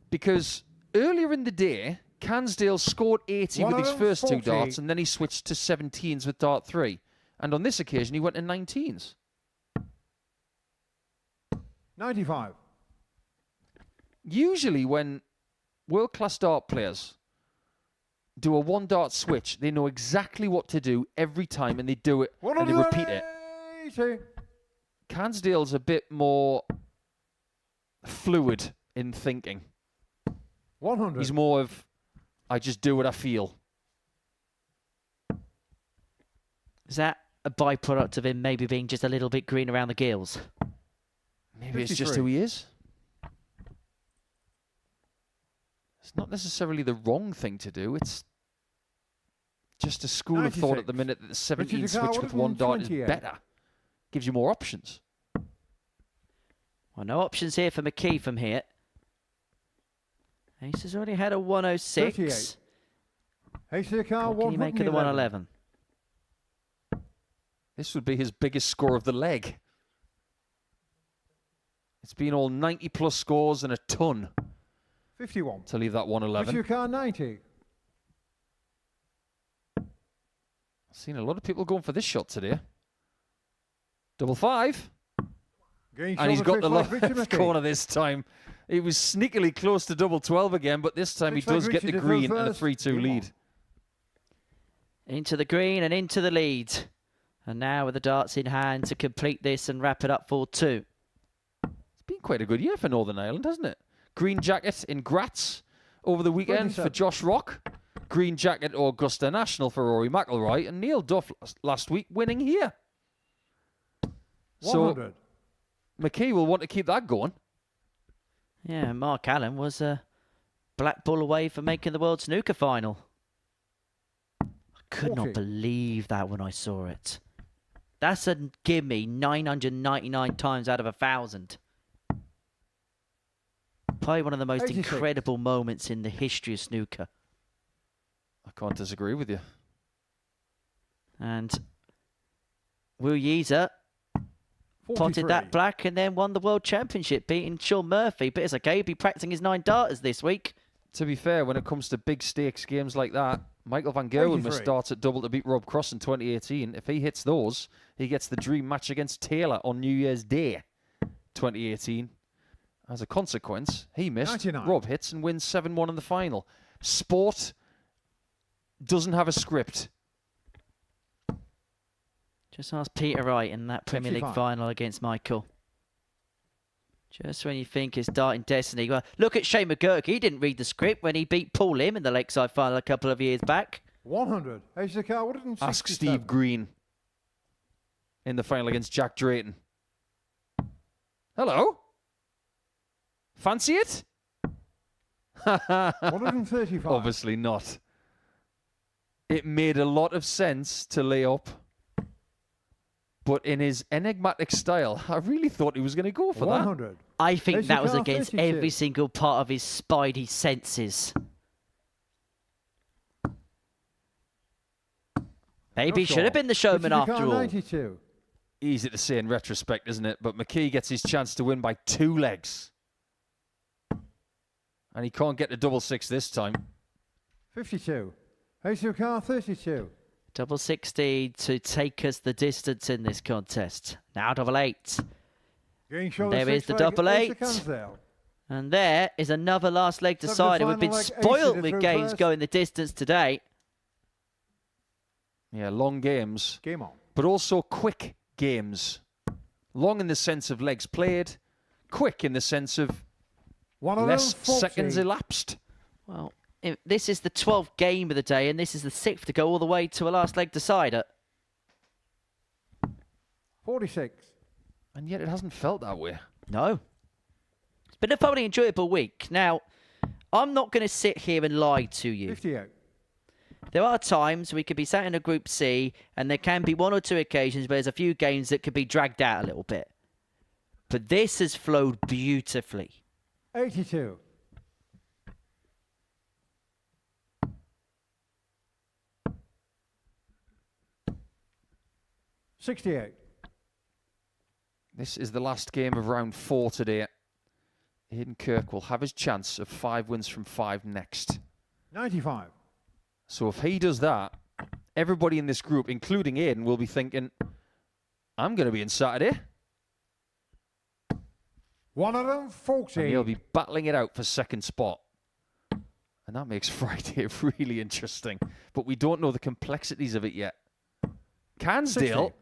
because earlier in the day, Cansdale scored 80 with his first 2 140. darts, and then he switched to 17s with dart 3. And on this occasion, he went to 19s. 95. Usually when world-class dart players do a 1-dart switch, they know exactly what to do every time, and they do it, and they repeat it. 180. Cansdale's a bit more fluid in thinking. 100. He's more of, I just do what I feel. Is that a byproduct of him maybe being just a little bit green around the gills? Maybe it's just 53. who he is. It's not necessarily the wrong thing to do. It's just a school of thought at the 96. minute that the 17 Richard Carr, switch with 1 dart is 128. better. Gives you more options. Well, no options here for McKee from here. Ace has already had a 106. 38. Ace Carr, What can you make of the 111? This would be his biggest score of the leg. It's been all 90-plus scores and a ton 51. to leave that 111. Richard Carr, 90. I've seen a lot of people going for this shot today. Double 5. And he's got the left corner this time. He was sneakily close to double 12 again, but this time he Looks like does get the Richie to green throw and a first. 3-2 Game lead. on. Into the green and into the lead. And now with the darts in hand to complete this and wrap it up 4-2. It's been quite a good year for Northern Ireland, hasn't it? Green jacket in Graz over the weekend for Josh Rock. Green jacket Augusta National for Rory McIlroy. And Neil Duff last week winning here. 100. So McKee will want to keep that going. Yeah, Mark Allen was a black ball away from making the World Snooker final. I could 40. not believe that when I saw it. That's a gimme 999 times out of 1,000. Probably one of the most 86. incredible moments in the history of snooker. I can't disagree with you. And Will Yeezer 43. potted that black and then won the World Championship, beating Sean Murphy. But it's okay, he'll be practicing his 9 darters this week. To be fair, when it comes to big stakes games like that, Michael van Gerwen missed 83. darts at double to beat Rob Cross in 2018. If he hits those, he gets the dream match against Taylor on New Year's Day 2018. As a consequence, he missed. 99. Rob hits and wins 7-1 in the final. Sport doesn't have a script. Just ask Peter Wright in that Premier League 65. final against Michael. Just when you think it's darting destiny. Well, look at Shane McGurk. He didn't read the script when he beat Paul Lim in the Lakeside final a couple of years back. 100. Ace of car, 167. Ask Steve Green in the final against Jack Drayton. Hello? Fancy it? 135. Obviously not. It made a lot of sense to lay up, but in his enigmatic style, I really thought he was going to go for 100. I think Ace of that was car, against 32. every single part of his spidey senses. Maybe he should have been the showman Ace of car, after all. 92. that. Easy to say in retrospect, isn't it? But McKee gets his chance to win by 2 legs. And he can't get to double 6 this time. 52. Ace of car, 32. Double 16 to take us the distance in this contest. Now double 8. Getting shoulder There is six the leg, double Ace of 8. Canell. And there is another last leg Seven decider. We've been final leg, ace spoiled to with through games first. going the distance today. Yeah, long games, Game on. but also quick games. Long in the sense of legs played, quick in the sense of less 140. seconds elapsed. Well, this is the 12th game of the day, and this is the 6th to go all the way to a last leg decider. 46. And yet it hasn't felt that way. No. It's been a thoroughly enjoyable week. Now, I'm not going to sit here and lie to you. 58. There are times we could be sat in a Group C, and there can be 1 or 2 occasions where there's a few games that could be dragged out a little bit. But this has flowed beautifully. 82. $68. This is the last game of round 4 today. Aidan Kirk will have his chance of 5 wins from 5 next. 95. So if he does that, everybody in this group, including Aidan, will be thinking, I'm going to be in Saturday. 140. And he'll be battling it out for second spot. And that makes Friday really interesting. But we don't know the complexities of it yet. Cairnsdale 60.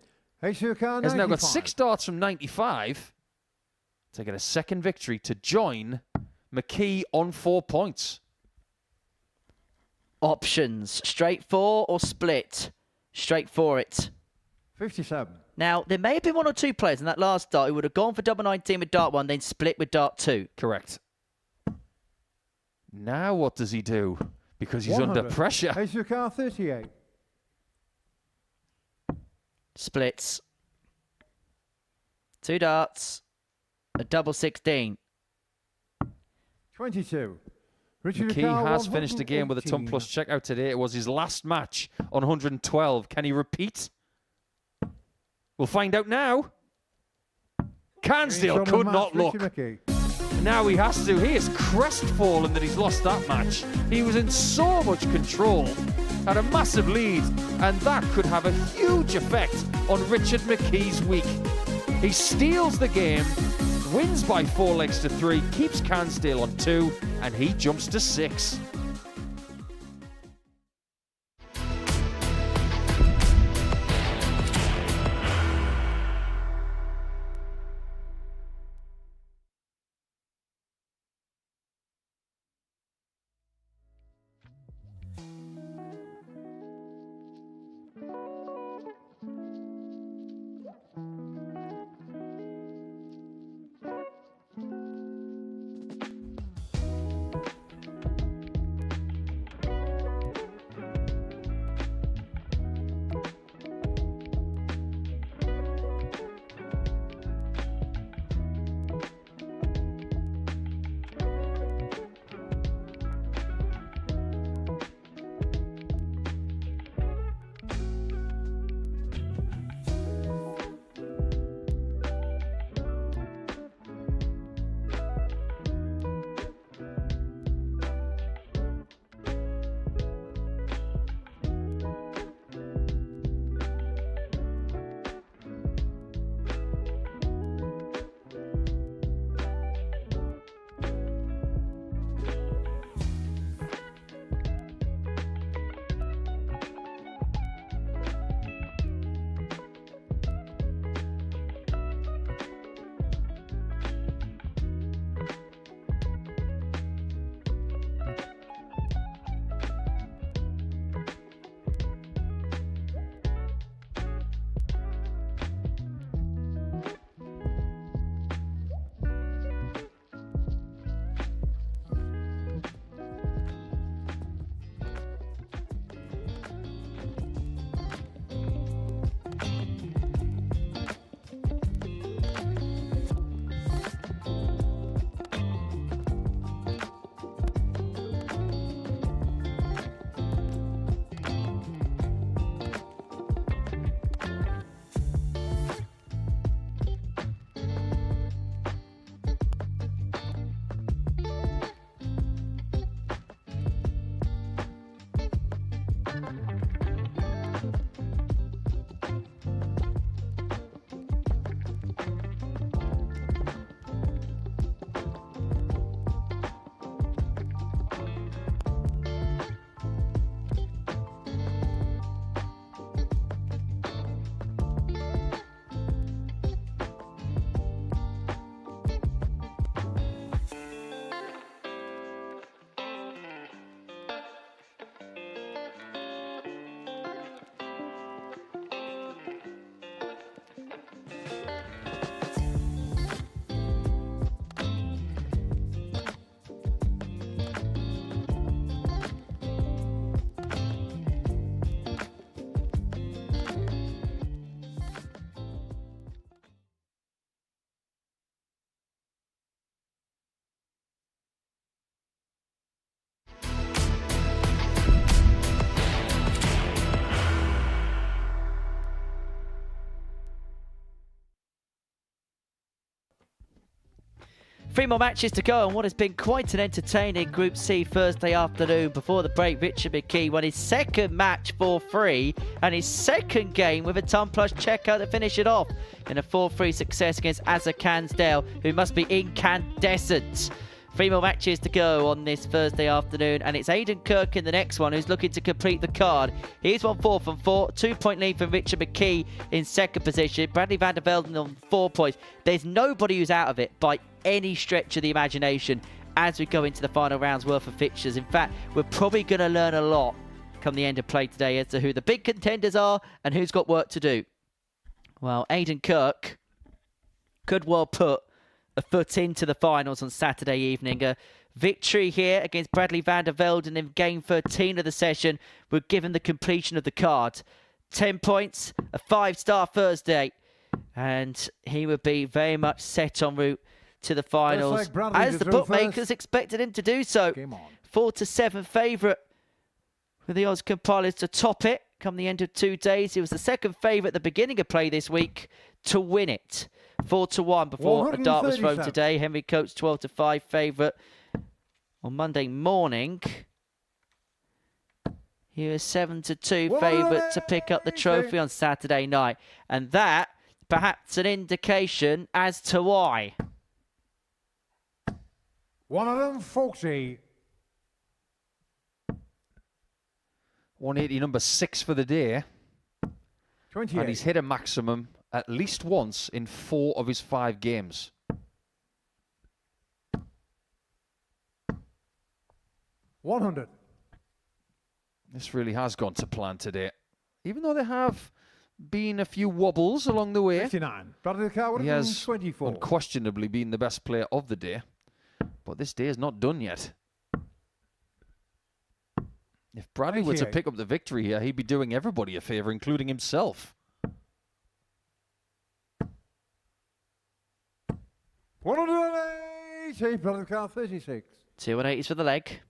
Ace of car, has now got 95. 6 darts from 95 to get a second victory to join McKee on 4 points. Options. Straight 4 or split? Straight for it. 57. Now, there may have been 1 or 2 players in that last dart who would have gone for double 19 with dart 1, then split with dart 2. Correct. Now what does he do? Because he's under 100. pressure. Ace of car, 38. Splits. 2 darts. A double 16. 22. Richard McKee Carr, has finished the game with a ton 118. plus checkout today. It was his last match on 112. Can he repeat? We'll find out now. Cairnsdale could not look. Now he has to. He is crestfallen that he's lost that match. He was in so much control, had a massive lead, and that could have a huge effect on Richard McKee's week. He steals the game, wins by 4 legs to 3, keeps Cairnsdale on 2, and he jumps to 6. 3 more matches to go on what has been quite an entertaining Group C Thursday afternoon. Before the break, Richard McKee won his second match 4-3 and his second game with a ton plus checkout to finish it off in a 4-3 success against Canell, who must be incandescent. 3 more matches to go on this Thursday afternoon, and it's Aidan Kirk in the next one who's looking to complete the card. He's won 4 from 4, 2-point lead from Richard McKee in second position. Bradley van der Velden on 4 points. There's nobody who's out of it by any stretch of the imagination as we go into the final round's worth of fixtures. In fact, we're probably going to learn a lot come the end of play today as to who the big contenders are and who's got work to do. Well, Aidan Kirk could well put a foot into the finals on Saturday evening. A victory here against Bradley van der Velden in game 13 of the session would give him the completion of the card. 10 points, a 5-star Thursday, and he would be very much set en route to the finals, as the bookmakers expected him to do so. 4-7 favourite with the odds compilers to top it come the end of 2 days. He was the second favourite at the beginning of play this week to win it. 4-1 before a dart was thrown today. Henry Coates 12-5 favourite on Monday morning. He was 7-2 favourite to pick up the trophy on Saturday night, and that perhaps an indication as to why. 140. 180, number 6 for the day. 28. And he's hit a maximum at least once in 4 of his 5 games. $100. This really has gone to plan today. Even though there have been a few wobbles along the way. 59. Bradley Coward, He has 24. unquestionably been the best player of the day. But this day is not done yet. If Bradley were to pick up the victory here, he'd be doing everybody a favour, including himself. 180. Bradley Coward, 36. 2-1-80s for the leg.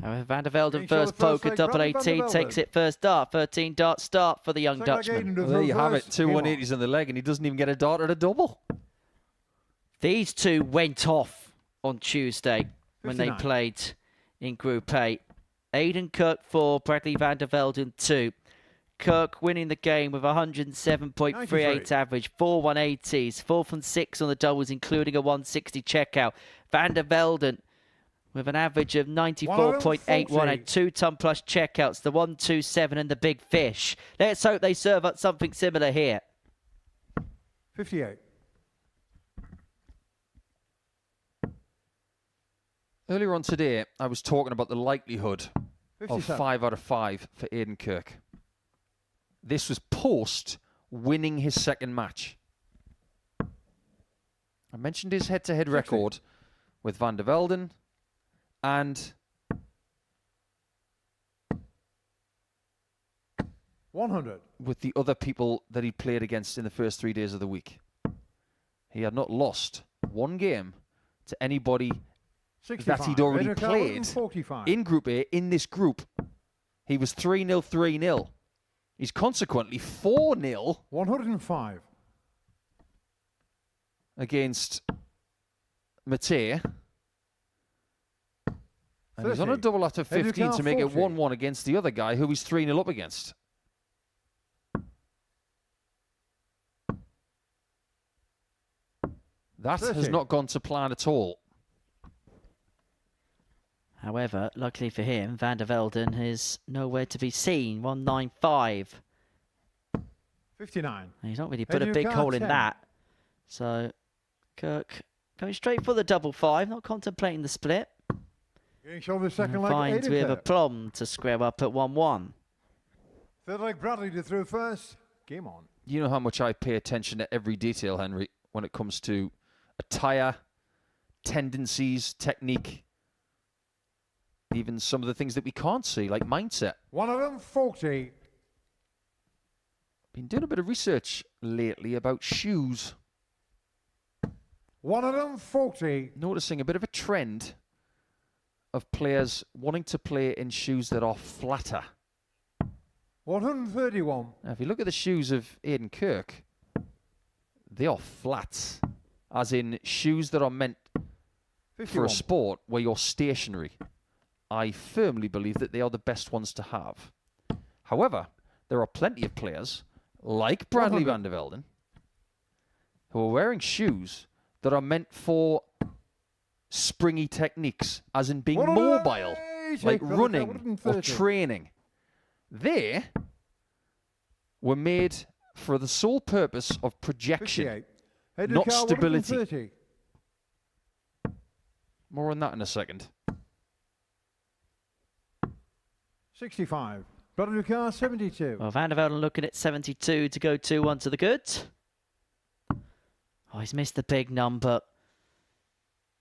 However, Van der Velden first poker, double 18, takes it first dart. 13 dart start for the young Dutchman. Well, there you have it. 2 180s in the leg, and he doesn't even get a dart at a double. These two went off on Tuesday when they played in Group A. Aidan Kirk 4, Bradley van der Velden 2. Kirk winning the game with 107.38 average, 4 180s, 4 from 6 on the doubles, including a 160 checkout. Van der Velden with an average of 94.81 and 2 ton plus checkouts, the 127 and the big fish. Let's hope they serve up something similar here. 58. Earlier on today, I was talking about the likelihood 57. of 5 out of 5 for Aidan Kirk. This was post winning his second match. I mentioned his head-to-head record with Van der Velden and 100 with the other people that he played against in the first 3 days of the week. He had not lost one game to anybody 65. that he'd already played in Group A. In this group, he was 3-0, 3-0. He's consequently 4-0 105 against McKee. And he's on a 30. double after 15 to make it 40. 1-1 against the other guy who he's 3-0 up against. That 30. has not gone to plan at all. However, luckily for him, Van der Velden is nowhere to be seen. 195. 59. And he's not really put a big hole in that. So, Kirk going straight for the double 5, not contemplating the split. Show the second leg. Finds we have a plum to square up at 1-1. Third leg, Bradley to through first. Game on. You know how much I pay attention to every detail, Henry, when it comes to attire, tendencies, technique, even some of the things that we can't see, like mindset. 140. Been doing a bit of research lately about shoes. 140. Noticing a bit of a trend of players wanting to play in shoes that are flatter. 131. Now, if you look at the shoes of Aidan Kirk, they are flats, as in shoes that are meant for a sport where you're stationary, I firmly believe that they are the best ones to have. However, there are plenty of players, like Bradley van der Velden, who are wearing shoes that are meant for springy techniques, as in being mobile, like running or training. They were made for the sole purpose of projection, not stability. More on that in a second. 65. Bradley Car 72. Well, Van der Velden looking at 72 to go 2-1 to the good. Oh, he's missed the big number.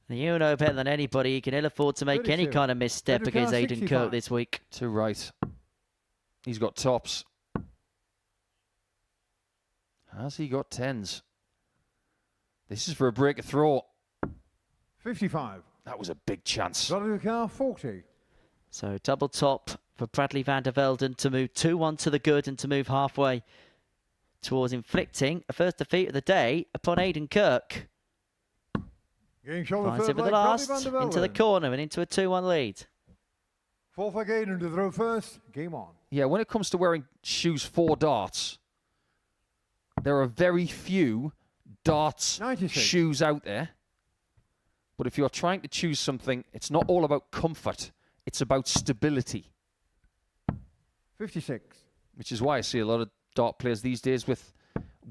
You know better than anybody, he can ill afford to make 32. Any kind of misstep against Aidan Kirk this week. Too right. He's got tops. Has he got 10s? This is for a break of throw. 55. That was a big chance. Bradley Car 40. So double top for Bradley van der Velden to move 2-1 to the good and to move halfway towards inflicting a first defeat of the day upon Aidan Kirk. Finds it with the last, into the corner and into a 2-1 lead. 4 for Aidan to throw first. Game on. Yeah, when it comes to wearing shoes for darts, there are very few darts 96. Shoes out there. But if you're trying to choose something, it's not all about comfort. It's about stability. 56. Which is why I see a lot of dart players these days with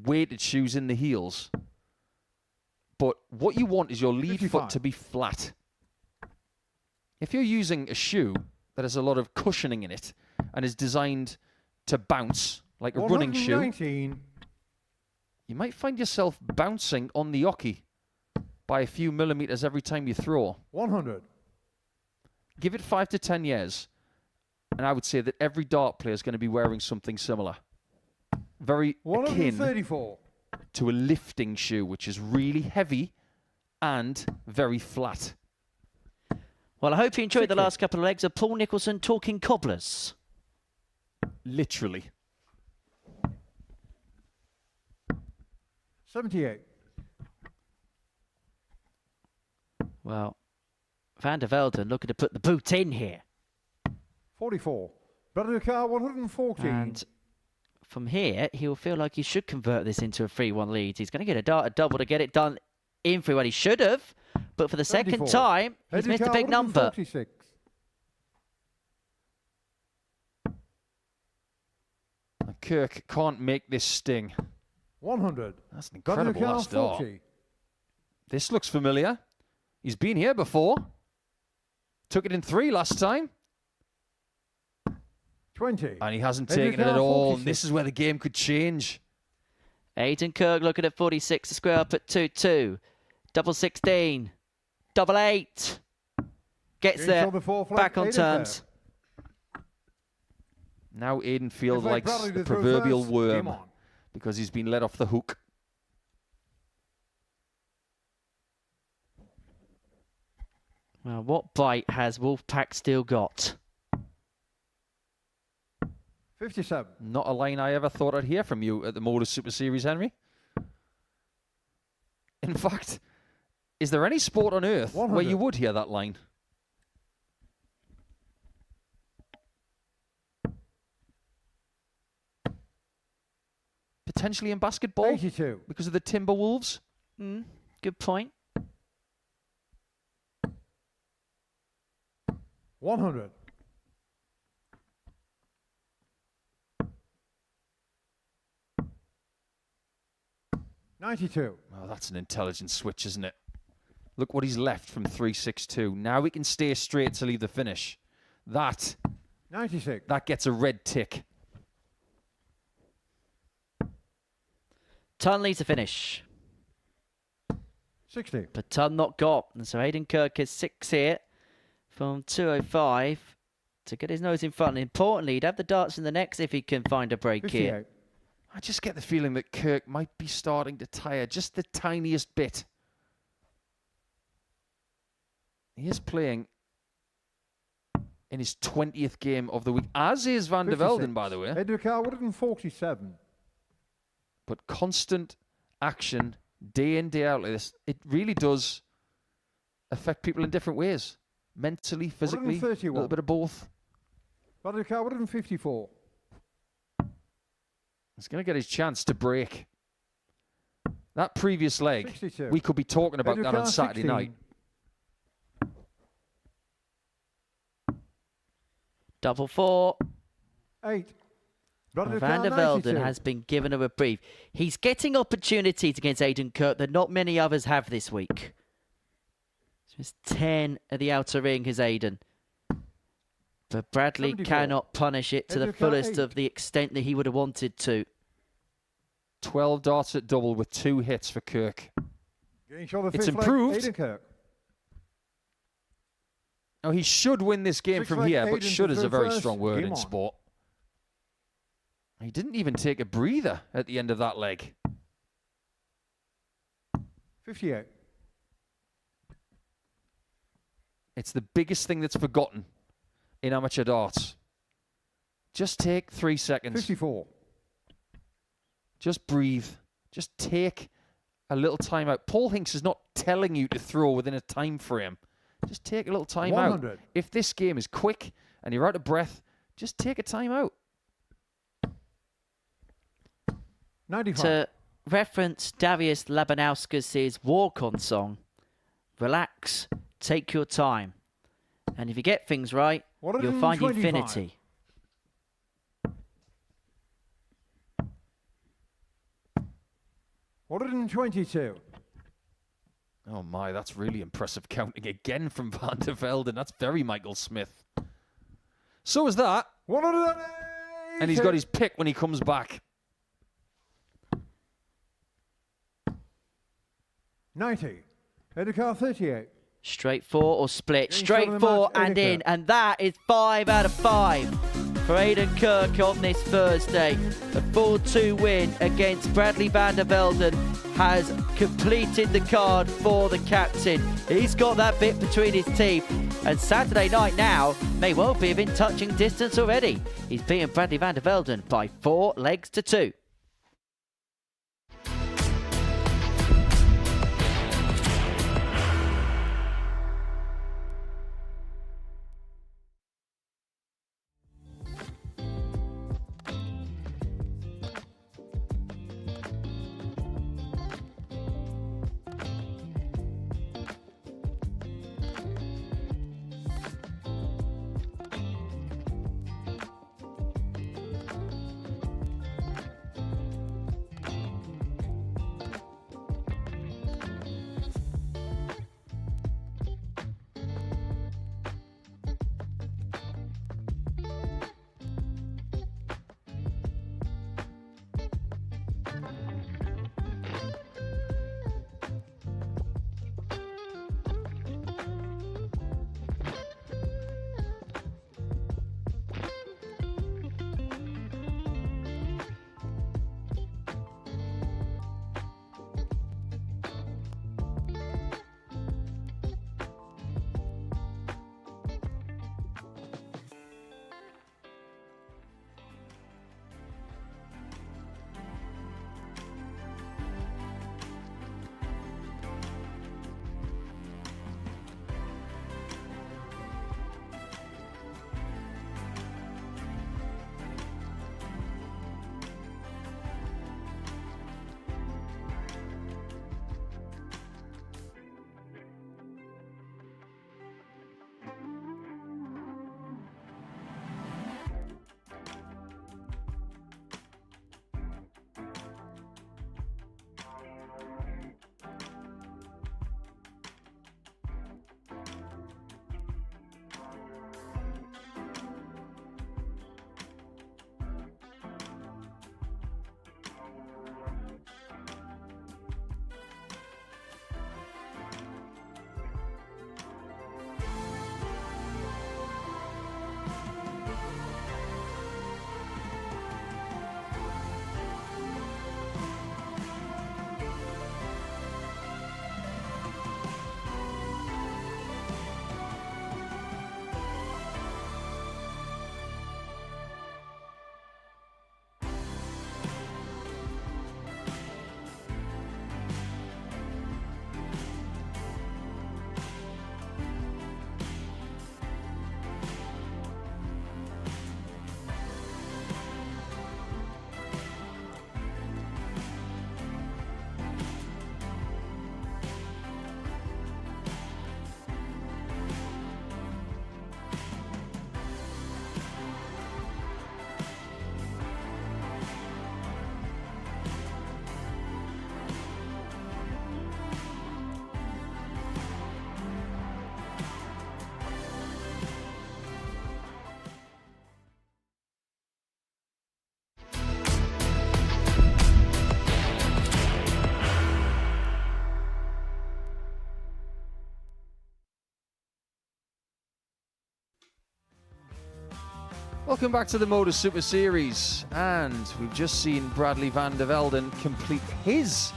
weighted shoes in the heels. But what you want is your lead 55. Foot to be flat. If you're using a shoe that has a lot of cushioning in it and is designed to bounce like a running shoe, you might find yourself bouncing on the oche by a few millimeters every time you throw. 100. Give it 5 to 10 years, and I would say that every dart player is going to be wearing something similar. Very akin to a lifting shoe, which is really heavy and very flat. Well, I hope you enjoyed the last couple of legs of Paul Nicholson talking cobblers. Literally. 78. Well, Van der Velden looking to put the boot in here. 44. Bradley Car 114. And from here, he'll feel like he should convert this into a 3-1 lead. He's going to get a dart, a double to get it done in 3-1. He should have, but for the 74. Second time, he's missed a big number. 46. Kirk can't make this sting. 100. That's an incredible last dart. This looks familiar. He's been here before. Took it in 3 last time. 20. And he hasn't taken it at all. And this is where the game could change. Aidan Kirk looking at 46 to square up at 2-2. Double 16. Double 8. Gets there. Back on terms. Now Aidan feels like the proverbial worm because he's been let off the hook. Well, what bite has Wolfpack still got? 57. Not a line I ever thought I'd hear from you at the Modus Super Series, Henry. In fact, is there any sport on earth 100. Where you would hear that line? Potentially in basketball? 82. Because of the Timberwolves? Good point. 100. $92. Oh, that's an intelligent switch, isn't it? Look what he's left from 3-6-2. Now we can stay straight to leave the finish. That 96. That gets a red tick. Ton leads the finish. 60. But Ton not got. And so Aidan Kirk is 6 here from 205 to get his nose in front. And importantly, he'd have the darts in the next if he can find a break 58. here. I just get the feeling that Kirk might be starting to tire just the tiniest bit. He is playing in his 20th game of the week, as is Van der Velden, by the way. Edward Carr would have been 47. But constant action, day in, day out like this, it really does affect people in different ways. Mentally, physically, a 131. little bit of both. Bradley car 154. He's going to get his chance to break. That previous leg, 62. we could be talking about that on Car Saturday 16. night. Double 4. 8. Bradley Van car der Velden 92. has been given a reprieve. He's getting opportunities against Aidan Kirk that not many others have this week. Just 10 at the outer ring is Aidan. But Bradley 74. cannot punish it to the Aidan Kirk fullest 8. of the extent that he would have wanted to. 12 darts at double with 2 hits for Kirk. Getting shot the It's fifth leg, improved. Aidan Kirk. Now, he should win this game Six from leg here, but Aidan to should is a through very first. strong word Game in on. sport. He didn't even take a breather at the end of that leg. 58. It's the biggest thing that's forgotten in amateur darts. Just take 3 seconds. 54. Just breathe. Just take a little time out. Paul Hinks is not telling you to throw within a time frame. Just take a little time 100. out. If this game is quick and you're out of breath, just take a time out. 95. To reference Darius Labanauskas' walk-on song, relax, take your time. And if you get things right, you'll find 125. infinity. $122. Oh my, that's really impressive counting again from Van der Velden. That's very Michael Smith. So is that. 180. And he's got his pick when he comes back. 90. Aidan car 38. Straight 4 or split. Getting Straight shot in the 4 match, and Aidan in. Kirk. And that is 5 out of 5 for Aidan Kirk on this Thursday. A 4-2 win against Bradley Van der Velden has completed the card for the captain. He's got that bit between his teeth. And Saturday night now may well be within touching distance already. He's beaten Bradley Van der Velden by 4 legs to 2. Welcome back to the Modus Super Series, and we've just seen Bradley van der Velden complete his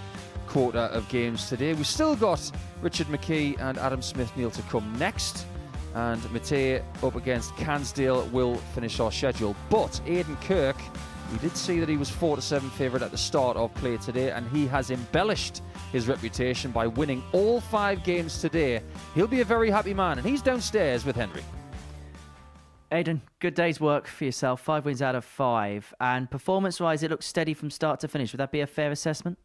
quota of games today. We've still got Richard McKee and Adam Smith-Neale to come next, and Matej up against Cansdale will finish our schedule. But Aidan Kirk, we did see that he was 4-7 favourite at the start of play today, and he has embellished his reputation by winning all 5 games today. He'll be a very happy man, and he's downstairs with Henry. Aidan, good day's work for yourself. 5 wins out of 5, and performance-wise, it looks steady from start to finish. Would that be a fair assessment?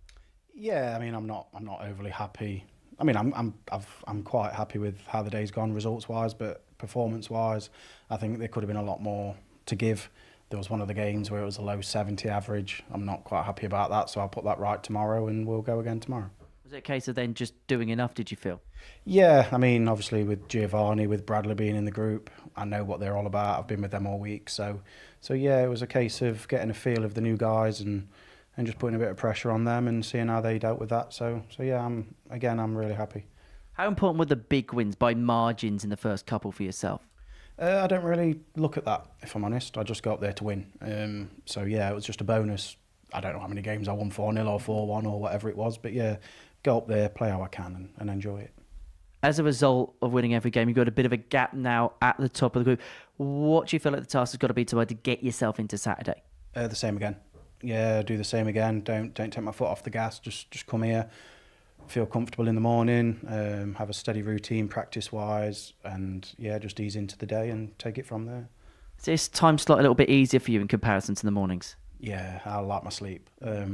Yeah, I mean, I'm not overly happy. I mean, I'm quite happy with how the day's gone results-wise, but performance-wise, I think there could have been a lot more to give. There was one of the games where it was a low 70 average. I'm not quite happy about that, so I'll put that right tomorrow, and we'll go again tomorrow. Was it a case of then just doing enough, did you feel? Yeah, I mean, obviously with Giovanni, with Bradley being in the group, I know what they're all about. I've been with them all week, so yeah, it was a case of getting a feel of the new guys and just putting a bit of pressure on them and seeing how they dealt with that. So yeah, I'm really happy. How important were the big wins by margins in the first couple for yourself? I don't really look at that, if I'm honest. I just go up there to win. So yeah, it was just a bonus. I don't know how many games I won, 4-0 or 4-1 or whatever it was, but yeah, go up there, play how I can and enjoy it. As a result of winning every game, you've got a bit of a gap now at the top of the group. What do you feel like the task has got to be to get yourself into Saturday? The same again. Yeah, do the same again. Don't take my foot off the gas. Just come here, feel comfortable in the morning, have a steady routine practice-wise, and yeah, just ease into the day and take it from there. Is this time slot a little bit easier for you in comparison to the mornings? Yeah, I like my sleep.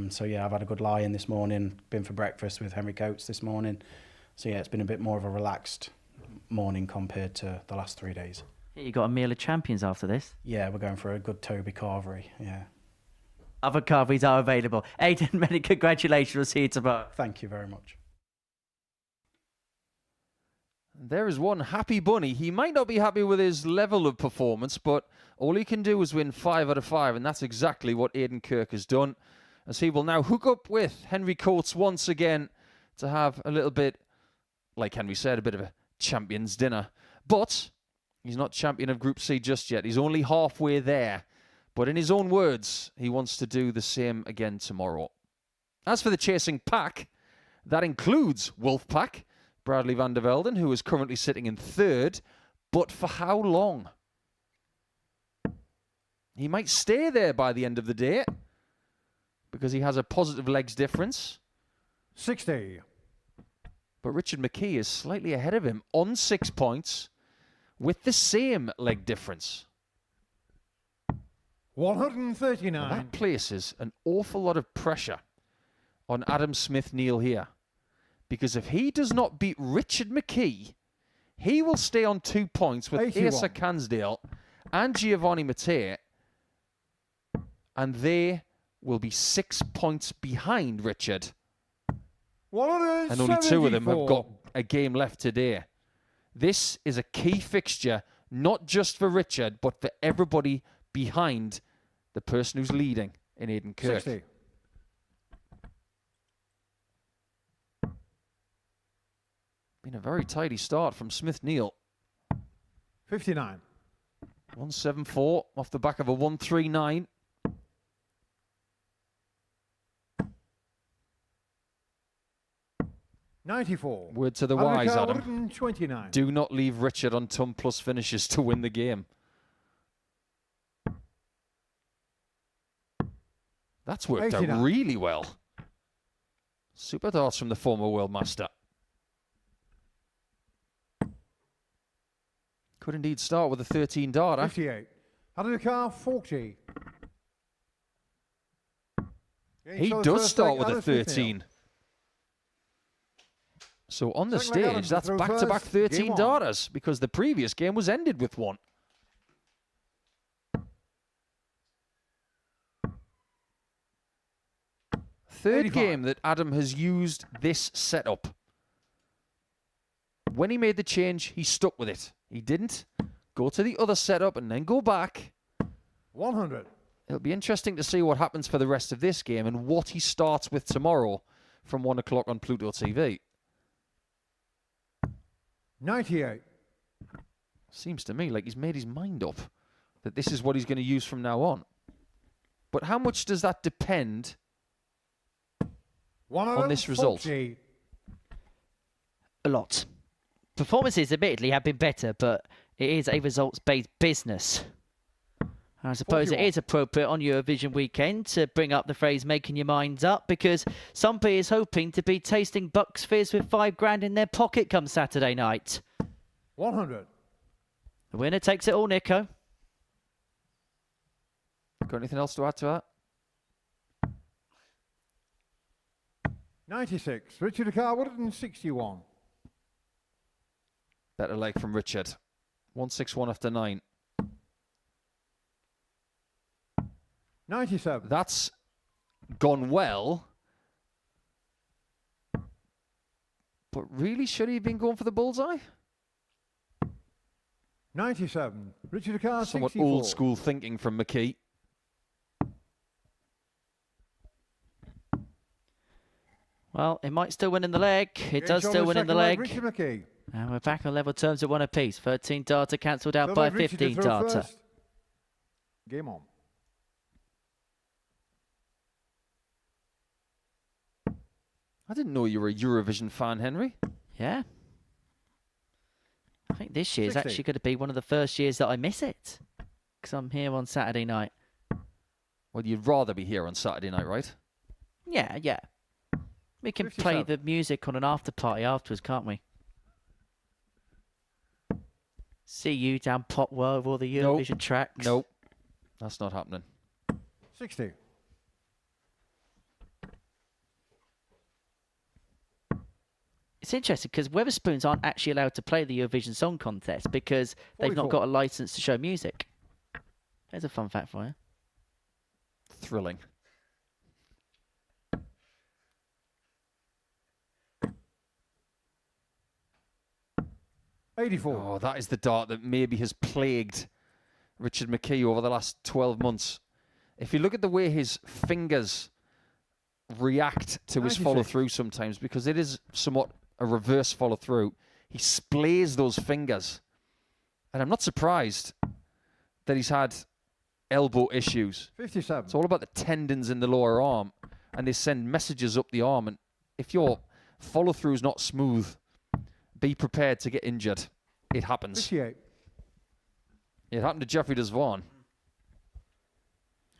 So yeah, I've had a good lie-in this morning, been for breakfast with Henry Coates this morning. So yeah, it's been a bit more of a relaxed morning compared to the last 3 days. Yeah, you got a meal of champions after this. Yeah, we're going for a good Toby carvery, yeah. Other carveries are available. Aidan, many congratulations. We'll see you tomorrow. Thank you very much. There is one happy bunny. He might not be happy with his level of performance, but all he can do is win 5 out of 5, and that's exactly what Aidan Kirk has done, as he will now hook up with Henry Coates once again to have a little bit, like Henry said, a bit of a champions dinner. But he's not champion of Group C just yet. He's only halfway there. But in his own words, he wants to do the same again tomorrow. As for the chasing pack, that includes Wolfpack, Bradley van der Velden, who is currently sitting in 3rd. But for how long? He might stay there by the end of the day because he has a positive legs difference. 60. But Richard McKee is slightly ahead of him on 6 points with the same leg difference. 139. Now that places an awful lot of pressure on Adam Smith-Neale here. Because if he does not beat Richard McKee, he will stay on 2 points with 81. Asa Cansdale and Giovanni Matej, and they will be 6 points behind Richard. 174. And only 2 of them have got a game left today. This is a key fixture, not just for Richard, but for everybody behind the person who's leading in Aidan Kirk. 60. Been a very tidy start from Smith-Neale. 59. 174 off the back of a 139. $94. Word to the wise, Adam. 129. Do not leave Richard on ton plus finishes to win the game. That's worked 89. out really well. Super darts from the former world master. Could indeed start with a 13 darter. 58. Out of the car, 40. Yeah, He saw the does first start leg with out a of Smith-Neale. 13. So on the Second leg Adam stage, that's through back-to-back first. 13 Game on. darters because the previous game was ended with 1. Third 85. game that Adam has used this setup. When he made the change, he stuck with it. He didn't go to the other setup and then go back. 100. It'll be interesting to see what happens for the rest of this game and what he starts with tomorrow from 1 o'clock on Pluto TV. 98. Seems to me like he's made his mind up. that this is what he's going to use from now on. But how much does that depend on this result? A lot. Performances admittedly have been better, but it is a results-based business. I suppose 41. it is appropriate on Eurovision weekend to bring up the phrase making your minds up, because somebody is hoping to be tasting Bucks Fizz with $5,000 in their pocket come Saturday night. 100. The winner takes it all, Nico. Got anything else to add to that? 96. Richard Carwood and 61. Better leg from Richard. 161 after 9. 97. That's gone well. But really, should he have been going for the bullseye? 97. Richard Carr, Somewhat 64. old school thinking from McKee. Well, it might still win in the leg. It does Games on still win in the second leg. Richard McKee. And we're back on level terms at 1 apiece. 13 data cancelled out by Richard to 15 throw data. first. Game on. I didn't know you were a Eurovision fan, Henry. Yeah. I think this year is 60. actually going to be one of the first years that I miss it. Because I'm here on Saturday night. Well, you'd rather be here on Saturday night, right? Yeah, yeah. We can play 57. the music on an after party afterwards, can't we? See you down Pop World with all the Nope. Eurovision tracks. Nope. That's not happening. 60. It's interesting because Weatherspoons aren't actually allowed to play the Eurovision Song Contest because they've not 44. got a license to show music. There's a fun fact for you. Thrilling. Oh, that is the dart that maybe has plagued Richard McKee over the last 12 months. If you look at the way his fingers react to his 96. follow-through sometimes, because it is somewhat a reverse follow-through, he splays those fingers. And I'm not surprised that he's had elbow issues. 57. It's all about the tendons in the lower arm, and they send messages up the arm. And if your follow-through is not smooth, be prepared to get injured. It happens. 58. It happened to Jeffrey Desvaughn.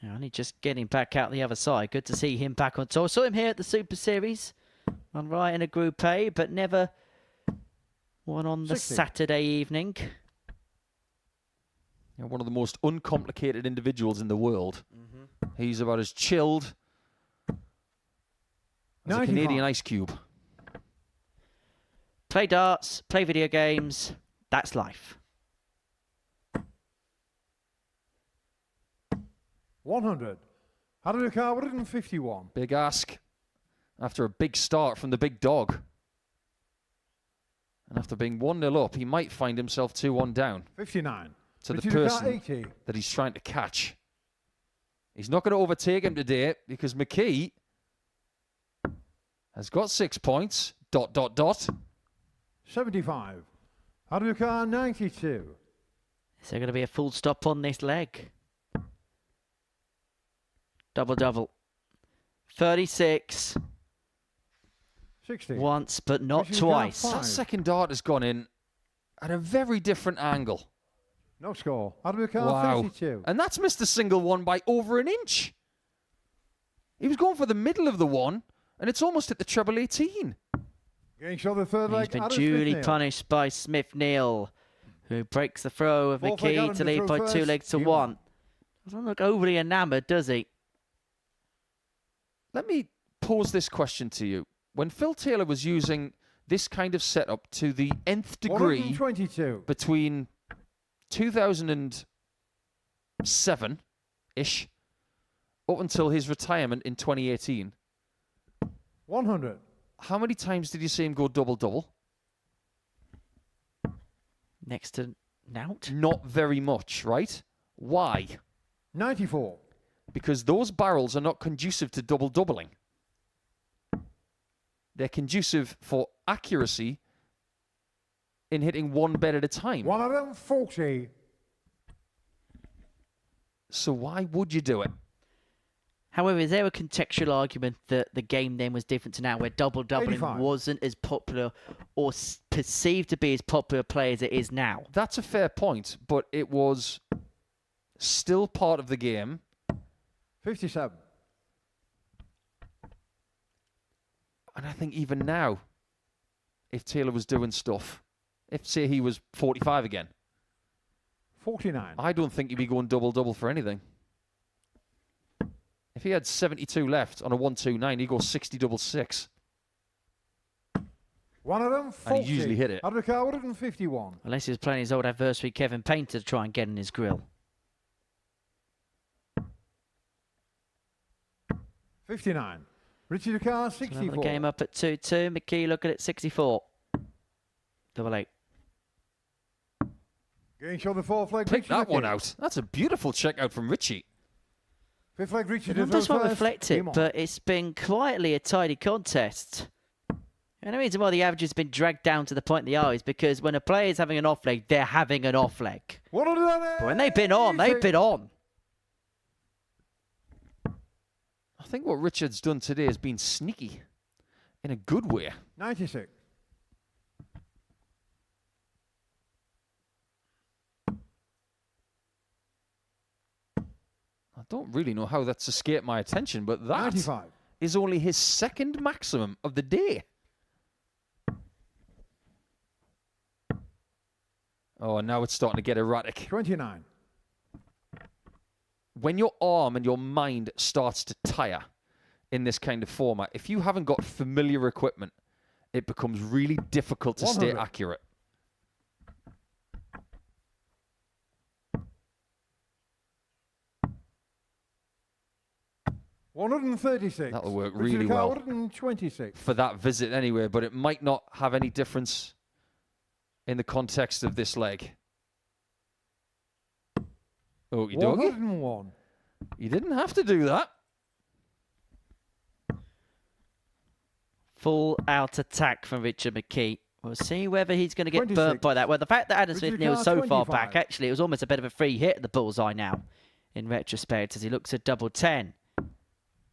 Yeah, only just getting back out the other side. Good to see him back on tour. Saw him here at the Super Series. On right in a Group A, but never one on the 60. Saturday evening. You know, one of the most uncomplicated individuals in the world. He's about as chilled as a 95. Canadian ice cube. Play darts, play video games. That's life. 100. Haddon Carwood and 51. Big ask after a big start from the big dog. And after being 1-0 up, he might find himself 2-1 down 59. to the Richard Carr, person 80. that he's trying to catch. He's not going to overtake him today because McKee has got 6 points. ... 75. Haddon Carr, 92. Is there going to be a full stop on this leg? Double. 36. 60. Once, but not Richard Carr, twice. 5. That second dart has gone in at a very different angle. No score. Haddon Carr, Wow. 32. And that's missed the single one by over an inch. He was going for the middle of the one, and it's almost at the treble 18. Getting shot the third He's leg. been Adam duly Smith-Neale. punished by Smith-Neale, who breaks the throw of Ball fake McKee Adam to to lead throw by 2 first. legs to Game 1. on. Doesn't look overly enamoured, does he? Let me pose this question to you. When Phil Taylor was using this kind of setup to the nth degree 122. between 2007-ish up until his retirement in 2018, 100. how many times did you see him go double-double? Next to Nout. Not very much, right? Why? 94. Because those barrels are not conducive to double-doubling. They're conducive for accuracy in hitting one bed at a time. 140. So why would you do it? However, is there a contextual argument that the game then was different to now, where double doubling 85. wasn't as popular or perceived to be as popular a play as it is now? That's a fair point, but it was still part of the game. 57. And I think even now, if Taylor was doing stuff, if, say, he was 45 again, 49. I don't think he'd be going double-double for anything. If he had 72 left on a 1-2-9, he'd go 60-6. 140. And he usually hit it. 151. Unless he was playing his old adversary, Kevin Painter, to try and get in his grill. 59. Richie Ducar, 64. Another game up at 2-2. McKee looking at 64. Double 8. Getting show the fourth leg. Pick Richie that one McKee. out. That's a beautiful check out from Richie. Fifth leg, Richie The numbers won't reflect it, but it's been quietly a tidy contest. And the reason why the average has been dragged down to the point they are is because when a player is having an off leg, they're having an off leg. But when they've been on, they've been on. I think what Richard's done today has been sneaky in a good way. 96. I don't really know how that's escaped my attention, but that 95. is only his second maximum of the day. Oh, and now it's starting to get erratic. 29. When your arm and your mind starts to tire in this kind of format, if you haven't got familiar equipment, it becomes really difficult to stay 100. accurate. $136. That'll work Richie really Ducar, well. 126. For that visit anyway, but it might not have any difference in the context of this leg. Okie dokie. 101. You didn't have to do that. Full out attack from Richard McKee. We'll see whether he's going to get 26. burnt by that. Well, the fact that Adam Richard Smith-Neale was Ducar, so far 25. back, actually, it was almost a bit of a free hit at the bullseye now, in retrospect, as he looks at double 10.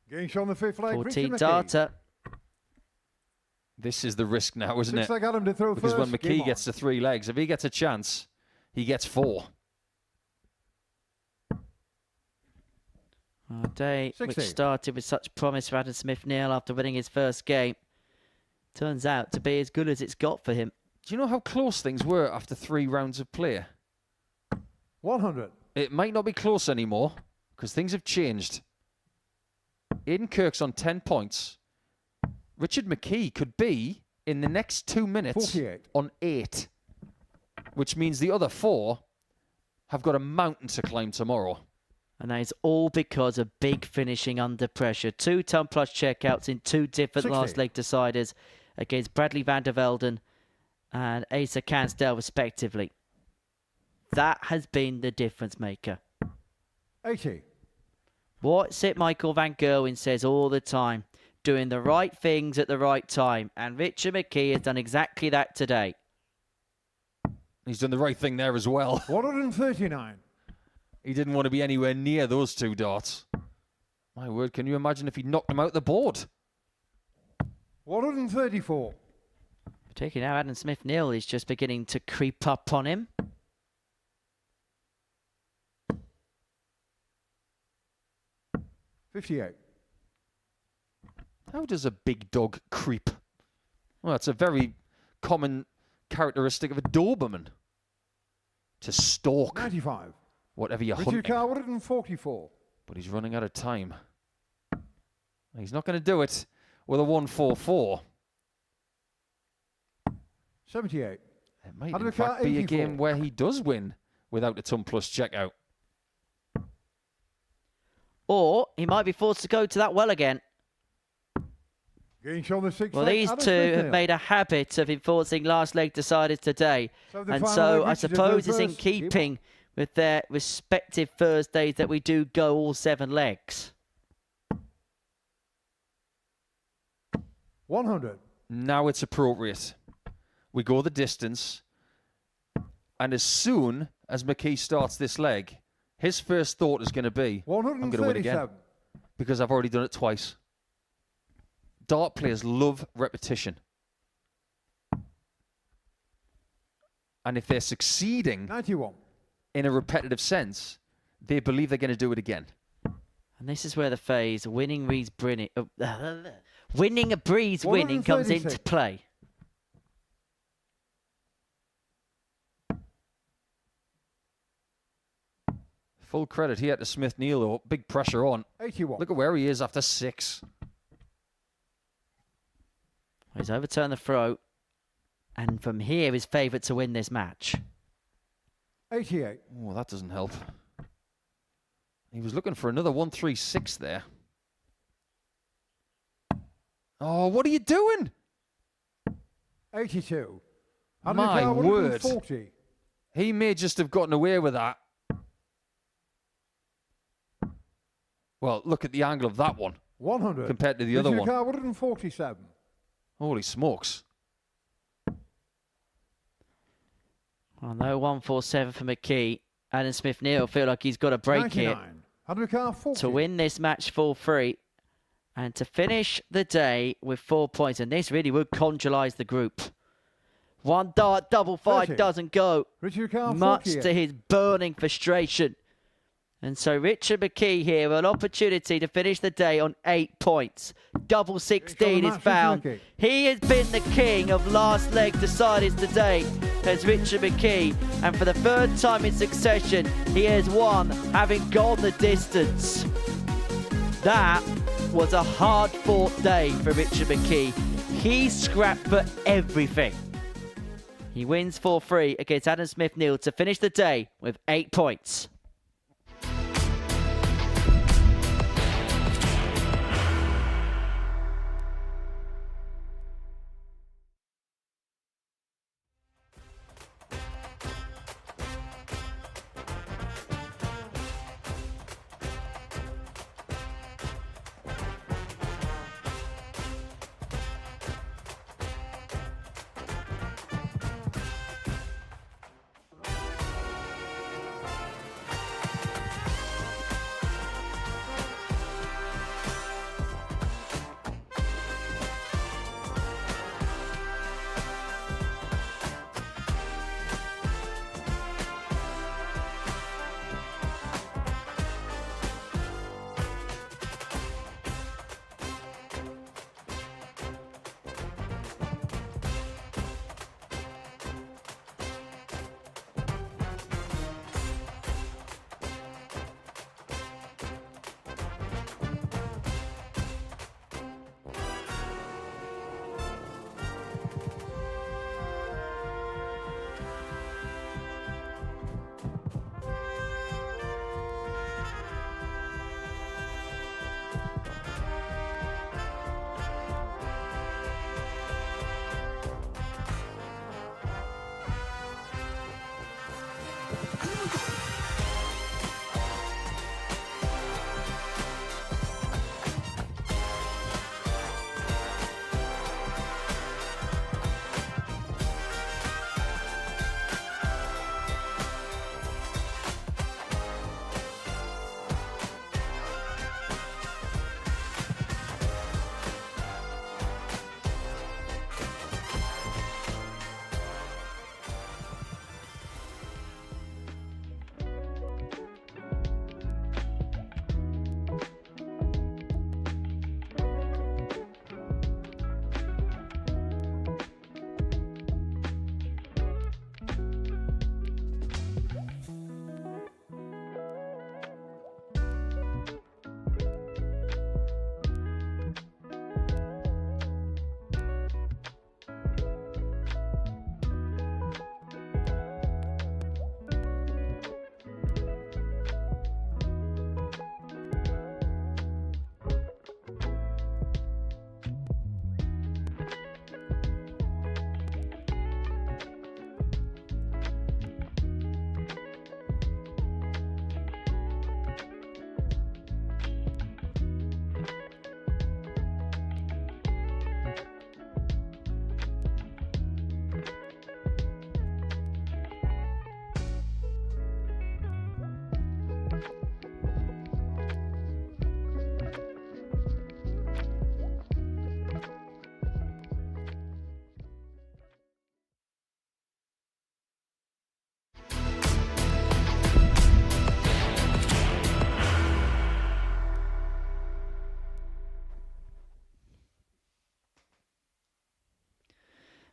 Getting shown the fifth leg. 14 Richie McKee. data. This is the risk now, isn't Six it? leg Adam to throw Because first. when Game McKee on. gets to 3 legs, if he gets a chance, he gets 4. A day which 60. started with such promise for Adam Smith-Neale after winning his first game. Turns out to be as good as it's got for him. Do you know how close things were after 3 rounds of play? 100. It might not be close anymore because things have changed. Aiden Kirk's on 10 points. Richard McKee could be, in the next 2 minutes, 48. on 8. Which means the other 4 have got a mountain to climb tomorrow. And that is all because of big finishing under pressure. 2 ton-plus checkouts in 2 different 60. last leg deciders against Bradley van der Velden and Asa Cansdale, respectively. That has been the difference maker. 80. What's it Michael Van Gerwen says all the time? Doing the right things at the right time. And Richard McKee has done exactly that today. He's done the right thing there as well. 139. He didn't want to be anywhere near those 2 darts. My word, can you imagine if he knocked him out the board? 134. Particularly now Adam Smith-Neale is just beginning to creep up on him. $58. How does a big dog creep? Well, it's a very common characteristic of a Doberman. To stalk 95. whatever you're Richie hunting. Ducar, 144. But he's running out of time. He's not going to do it with a 144. 78. It might Adam in fact Ducar, be a 84. game where he does win without a ton plus checkout. Or he might be forced to go to that well again. Getting shown the sixth Well, leg, these Adam two have Smith-Neale. made a habit of enforcing last leg deciders today. So the And final so leg, I Richie to suppose go it's in first. Game on. keeping with their respective Thursdays that we do go all 7 legs. 100. Now it's appropriate. We go the distance. And as soon as McKee starts this leg, His first thought is going to be, I'm going to win again 137. because I've already done it twice. Dart players love repetition. And if they're succeeding 91. in a repetitive sense, they believe they're going to do it again. And this is where the phase winning breeds winning, winning breeds winning comes into 136. play. Full credit here to Smith-Neale, though. Big pressure on. 81. Look at where he is after 6. He's overturned the throw. And from here, his favourite to win this match. 88. Oh, that doesn't help. He was looking for another 136 there. Oh, what are you doing? 82. My word. 140. He may just have gotten away with that. Well, look at the angle of that one 100. compared to the other one. 147. Holy smokes. Well, no 147 for McKee. Adam Smith-Neale feel like he's got a break 99. here 100 40. to win this match 4-3 and to finish the day with 4 points. And this really would congealise the group. One dart double fight 30. doesn't go Richard Carr, much 48. to his burning frustration. And so Richard McKee here, an opportunity to finish the day on 8 points. Double 16 is match, found. Richard McKee. He has been the king of last leg deciders today as Richard McKee. And for the third time in succession, he has won, having gone the distance. That was a hard-fought day for Richard McKee. He scrapped for everything. He wins 4-3 against Adam Smith-Neale to finish the day with 8 points.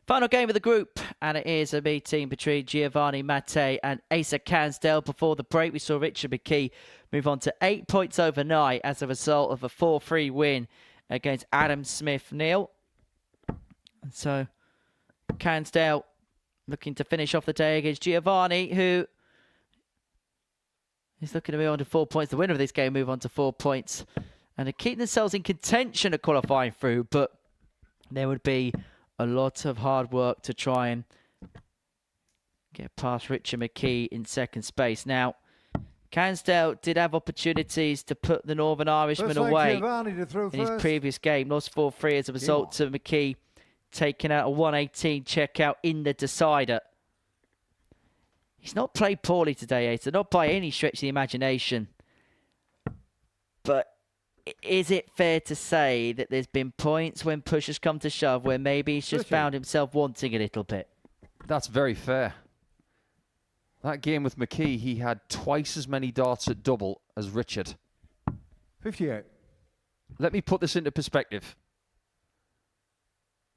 Final game of the group, and it is a meeting between Giovanni Mattei and Asa Cansdale. Before the break, we saw Richard McKee move on to 8 points overnight as a result of a 4-3 win against Adam Smith-Neale. And so Cansdale looking to finish off the day against Giovanni, who is looking to move on to 4 points. The winner of this game move on to 4 points. And to keep themselves in contention of qualifying through, but there would be a lot of hard work to try and get past Richard McKee in second space. Now, Cansdale did have opportunities to put the Northern Irishman away in his previous game. Lost 4-3 as a result of McKee taking out a 118 checkout in the decider. He's not played poorly today, Asa, not by any stretch of the imagination. But is it fair to say that there's been points when push has come to shove where maybe he's just found himself wanting a little bit? That's very fair. That game with McKee, he had twice as many darts at double as Richard. 58. Let me put this into perspective.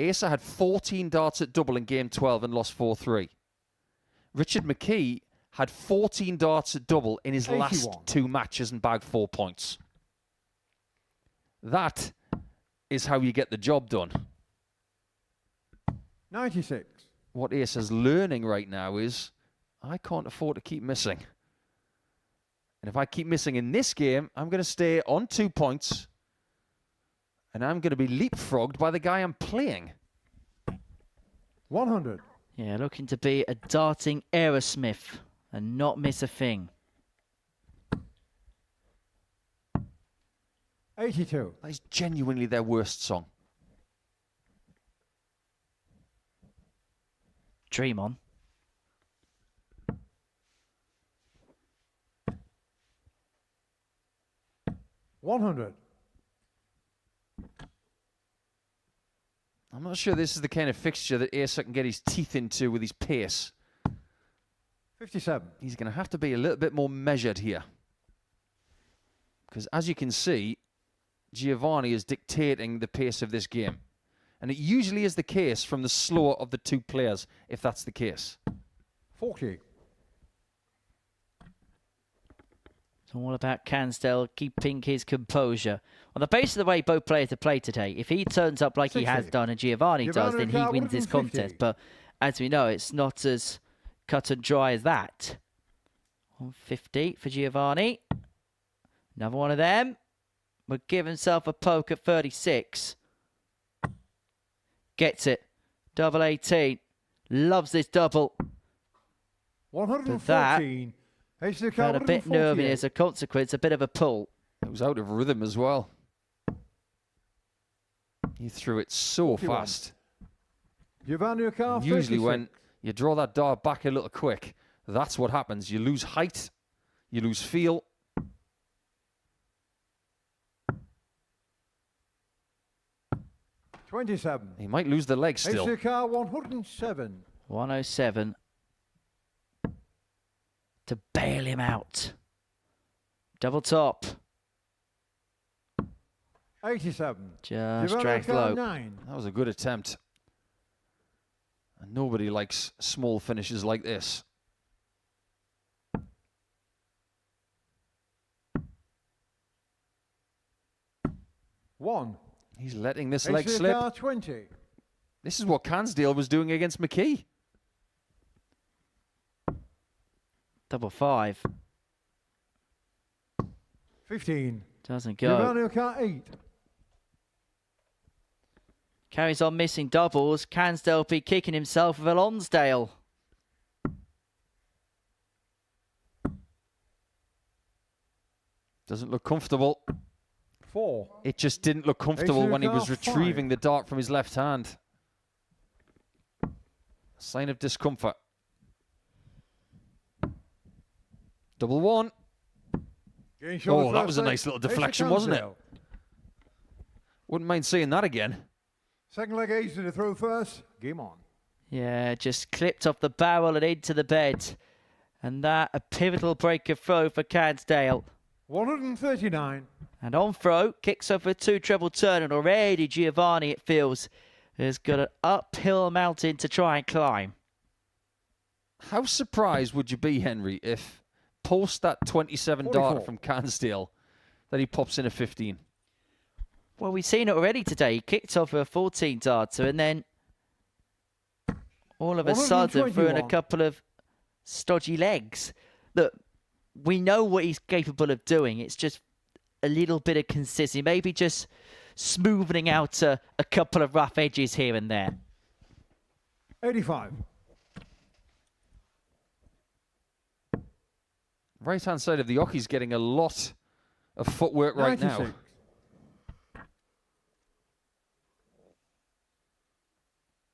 Asa had 14 darts at double in game 12 and lost 4-3. Richard McKee had 14 darts at double in his 81. last 2 matches and bagged 4 points. That is how you get the job done. 96. What Asa's learning right now is, I can't afford to keep missing. And if I keep missing in this game, I'm going to stay on 2 points. And I'm going to be leapfrogged by the guy I'm playing. 100. Yeah, looking to be a darting Aerosmith and not miss a thing. 82. That is genuinely their worst song. Dream on. 100. I'm not sure this is the kind of fixture that Asa can get his teeth into with his pace. 57. He's going to have to be a little bit more measured here. Because as you can see, Giovanni is dictating the pace of this game. And it usually is the case from the slower of the 2 players, if that's the case. 40. It's all about Cansdale keeping his composure. On the basis of the way both players have played today, if he turns up like 60. he has done and Giovanni does, then he wins this contest. But as we know, it's not as cut and dry as that. 150 for Giovanni. Another one of them. Would give himself a poke at 36. Gets it. Double 18. Loves this double. 114. Had a bit nervy as a consequence, a bit of a pull. It was out of rhythm as well. He threw it so 41. fast. Giovanni O'Carr, Usually 36. when you draw that dart back a little quick, that's what happens. You lose height, you lose feel. $27. He might lose the leg still. O'Carr, 107. 107. To bail him out. Double top. 87. Just Giovanni dragged O'Carr, low. 9. That was a good attempt. And nobody likes small finishes like this. One. He's letting this leg slip. O'Carr, 20. This is what Cansdale was doing against McKee. Double 5. 15. Doesn't go. Giovanni O'Carr, 8. Carries on missing doubles. Cansdale be kicking himself with a Lonsdale. Doesn't look comfortable. 4. It just didn't look comfortable when he was O'Carr, 5. retrieving the dart from his left hand. Sign of discomfort. Double 1. Oh, that was a nice little deflection, wasn't it? Wouldn't mind seeing that again. Second leg ace to the throw first. Game on. Yeah, just clipped off the barrel and into the bed. And that, a pivotal break of throw for Cansdale. 139. And on throw, kicks over a 2 treble turn. And already Giovanni, it feels, has got an uphill mountain to try and climb. How surprised would you be, Henry, if post that 27 darter from Cansdale that he pops in a 15? Well, we've seen it already today. He kicked off a 14 darter and then all of a sudden threw in a couple of stodgy legs. Look, we know what he's capable of doing. It's just a little bit of consistency. Maybe just smoothing out a couple of rough edges here and there. 85. Right-hand side of the Ockie's getting a lot of footwork right 96. now.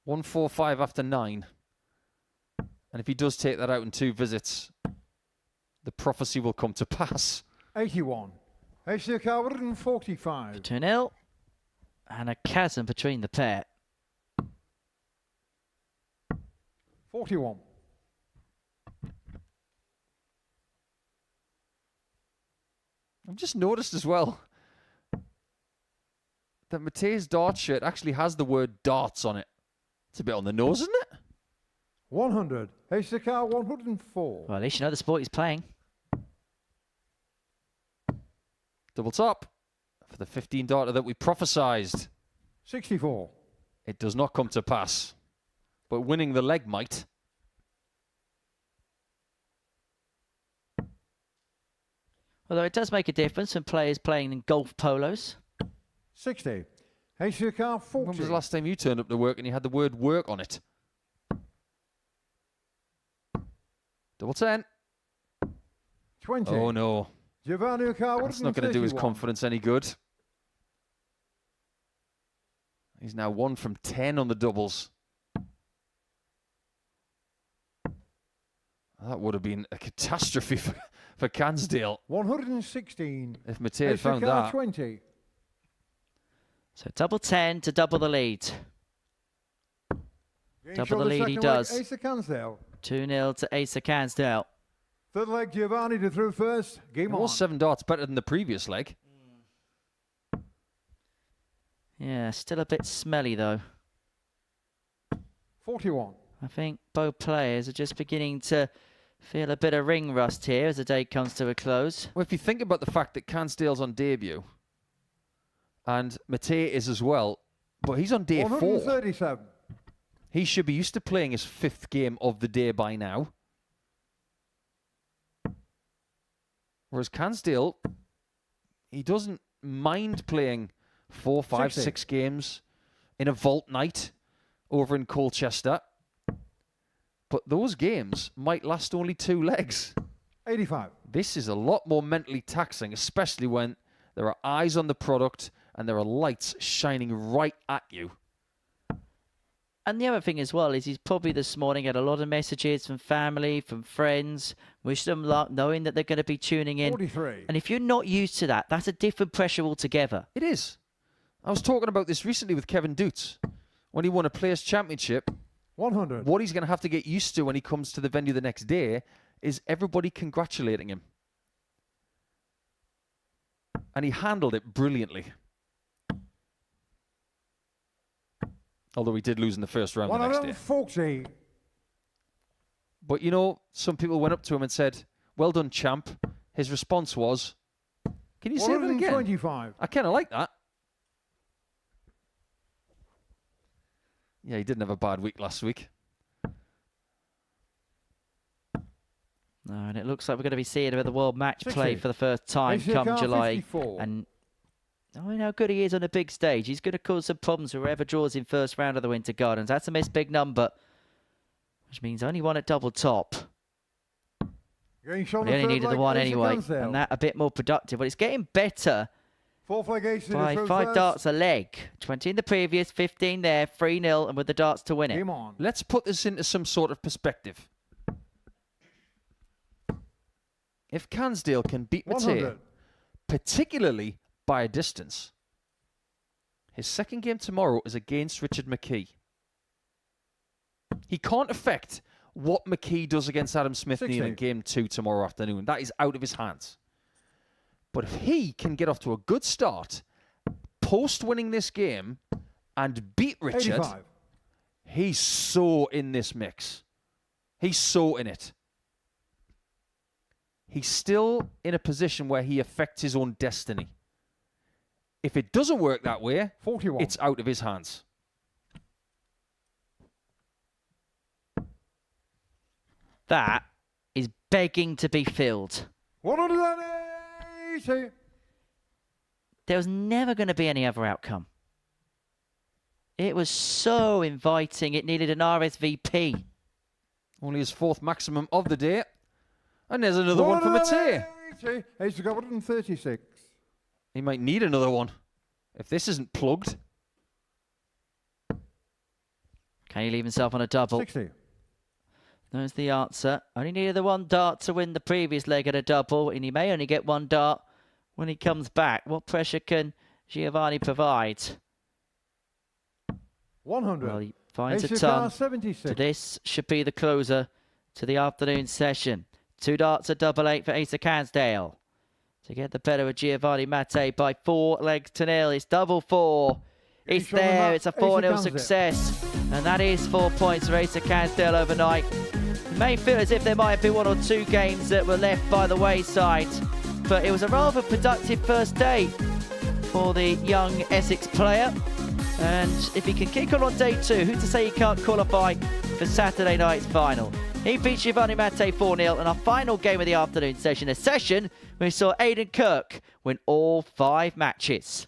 One, 4, 5 after 9. And if he does take that out in 2 visits, the prophecy will come to pass. 81. HCK 145. 2-0. And a chasm between the pair. 41. I've just noticed as well that McKee's dart shirt actually has the word darts on it. It's a bit on the nose, isn't it? 100. HCK 104. Well, at least you know the sport he's playing. Double top for the 15 darter that we prophesized. 64. It does not come to pass, but winning the leg might. Although it does make a difference when players playing in golf polos. 60. HCK 40. When was the last time you turned up to work and you had the word work on it? Double 10. 20. Oh no. Giovanni Carr. That's not going to do his confidence any good. He's now 1 from 10 on the doubles. That would have been a catastrophe for Cansdale 116. if McKee had found that. 20. So double 10 to double the lead. Double the lead he does. Asa Cansdale. 2-0 to Asa Cansdale. Third leg, Giovanni to through first. Game It on. was 7 darts better than the previous leg. Yeah, still a bit smelly though. 41. I think both players are just beginning to feel a bit of ring rust here as the day comes to a close. Well, if you think about the fact that Cansdale's on debut and McKee is as well, but he's on day 4. 137. He should be used to playing his 5th game of the day by now. Whereas Cansdale, he doesn't mind playing 4, 5, 60. 6 games in a vault night over in Colchester. But those games might last only 2 legs. 85. This is a lot more mentally taxing, especially when there are eyes on the product and there are lights shining right at you. And the other thing as well is he's probably this morning had a lot of messages from family, from friends, wish them luck, knowing that they're going to be tuning in. 43. And if you're not used to that, that's a different pressure altogether. It is. I was talking about this recently with Kevin Dutz. When he won a Players' Championship, 100. what he's going to have to get used to when he comes to the venue the next day is everybody congratulating him. And he handled it brilliantly. Although he did lose in the first round the next day. 140. But, you know, some people went up to him and said, "Well done, champ." His response was, "Can you say that again?" 125. I kind of like that. Yeah, he didn't have a bad week last week. No, and it looks like we're going to be seeing him at the World Match 60. Play for the first time HCK come July. 54. And knowing how good he is on a big stage, he's going to cause some problems for whoever draws in first round of the Winter Gardens. That's a missed big number, which means only one at double top. Getting He shown the only third needed the leg, one Asa anyway, Cansdale. and that a bit more productive. But it's getting better Fourth leg, Asa to by through 5 first. darts a leg. 20 in the previous, 15 there, 3-0, and with the darts to win it. Game on. Let's put this into some sort of perspective. If Cansdale can beat McKee, 100. particularly by a distance, his second game tomorrow is against Richard McKee. He can't affect what McKee does against Adam Smith-Neale in 60. game 2 tomorrow afternoon. That is out of his hands. But if he can get off to a good start, post winning this game, and beat Richard, 85. he's so in this mix. He's so in it. He's still in a position where he affects his own destiny. If it doesn't work that way, 41. it's out of his hands. That is begging to be filled. 180. There was never going to be any other outcome. It was so inviting. It needed an RSVP. Only his 4th maximum of the day. And there's another one for Matej. 180. He's got 136. He might need another one if this isn't plugged. Can he leave himself on a double? 60. There's the answer. Only needed the one dart to win the previous leg at a double, and he may only get one dart when he comes back. What pressure can Giovanni provide? 100. Well, he finds a Ace of ton. cards, 76. So this should be the closer to the afternoon session. 2 darts at double 8 for Ace of Cansdale. To get the better of Giovanni Matej by 4 legs to nil. It's double 4. It's He's on the there. map. It's a Ace of 4-0 Cansdale. success. And that is 4 points for Ace of Cansdale overnight. It may feel as if there might have been 1 or 2 games that were left by the wayside. But it was a rather productive first day for the young Essex player. And if he can kick on day 2, who's to say he can't qualify for Saturday night's final? He beat Giovanni Matej 4-0 in our final game of the afternoon session. A session where we saw Aidan Kirk win all 5 matches.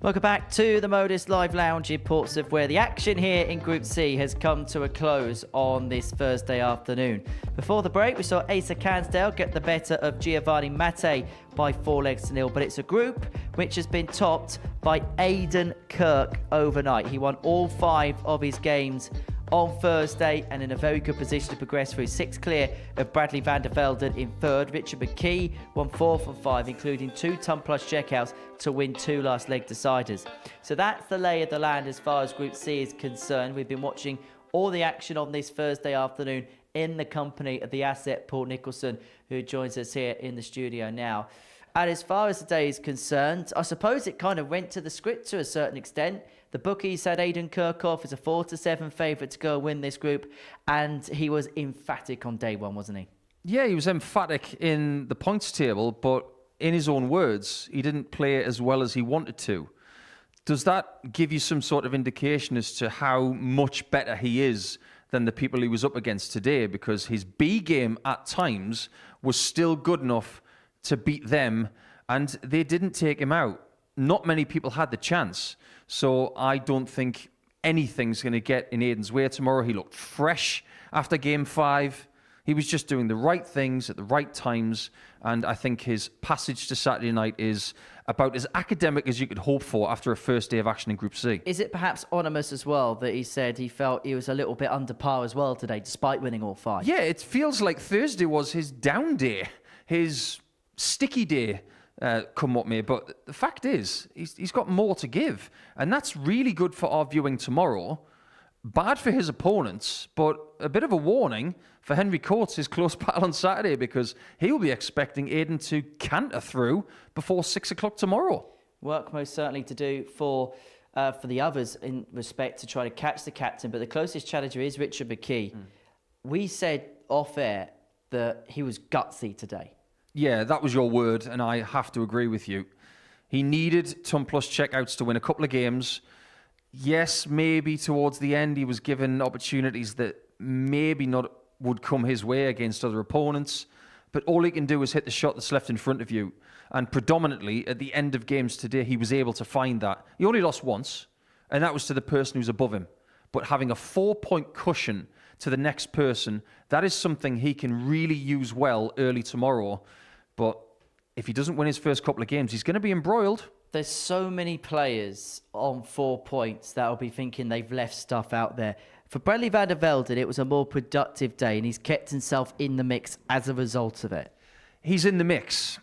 Welcome back to the Modus Live Lounge in Portsmouth, where the action here in Group C has come to a close on this Thursday afternoon. Before the break, we saw Asa Cansdale get the better of Giovanni Mattei by 4-0, but it's a group which has been topped by Aidan Kirk overnight. He won all 5 of his games on Thursday and in a very good position to progress through 6 clear of Bradley van der Velden in 3rd. Richard McKee won 4 from 5, including 2 ton-plus checkouts to win 2 last leg deciders. So that's the lay of the land as far as Group C is concerned. We've been watching all the action on this Thursday afternoon in the company of the asset Paul Nicholson, who joins us here in the studio now. And as far as the day is concerned, I suppose it kind of went to the script to a certain extent. The bookies had Aidan Kirk off as a 4-7 favourite to go and win this group, and he was emphatic on day one, wasn't he? Yeah, he was emphatic in the points table, but in his own words, he didn't play as well as he wanted to. Does that give you some sort of indication as to how much better he is than the people he was up against today? Because his B game at times was still good enough to beat them, and they didn't take him out. Not many people had the chance. So I don't think anything's going to get in Aidan's way tomorrow. He looked fresh after game 5. He was just doing the right things at the right times. And I think his passage to Saturday night is about as academic as you could hope for after a first day of action in Group C. Is it perhaps ominous as well that he said he felt he was a little bit under par as well today, despite winning all 5? Yeah, it feels like Thursday was his down day, his sticky day. Come what may, but the fact is, he's got more to give, and that's really good for our viewing tomorrow. Bad for his opponents, but a bit of a warning for Henry Coates, his close battle on Saturday, because he'll be expecting Aidan to canter through before 6 o'clock tomorrow. Work most certainly to do for the others in respect to try to catch the captain, but the closest challenger is Richard McKee. We said off air that he was gutsy today. Yeah, that was your word, and I have to agree with you. He needed ton-plus checkouts to win a couple of games. Yes, maybe towards the end he was given opportunities that maybe not would come his way against other opponents, but all he can do is hit the shot that's left in front of you. And predominantly, at the end of games today, he was able to find that. He only lost once, and that was to the person who's above him. But having a 4-point cushion to the next person, that is something he can really use well early tomorrow. But if he doesn't win his first couple of games, he's going to be embroiled. There's so many players on 4 points that will be thinking they've left stuff out there. For Bradley van der Velden, it was a more productive day, and he's kept himself in the mix as a result of it. He's in the mix,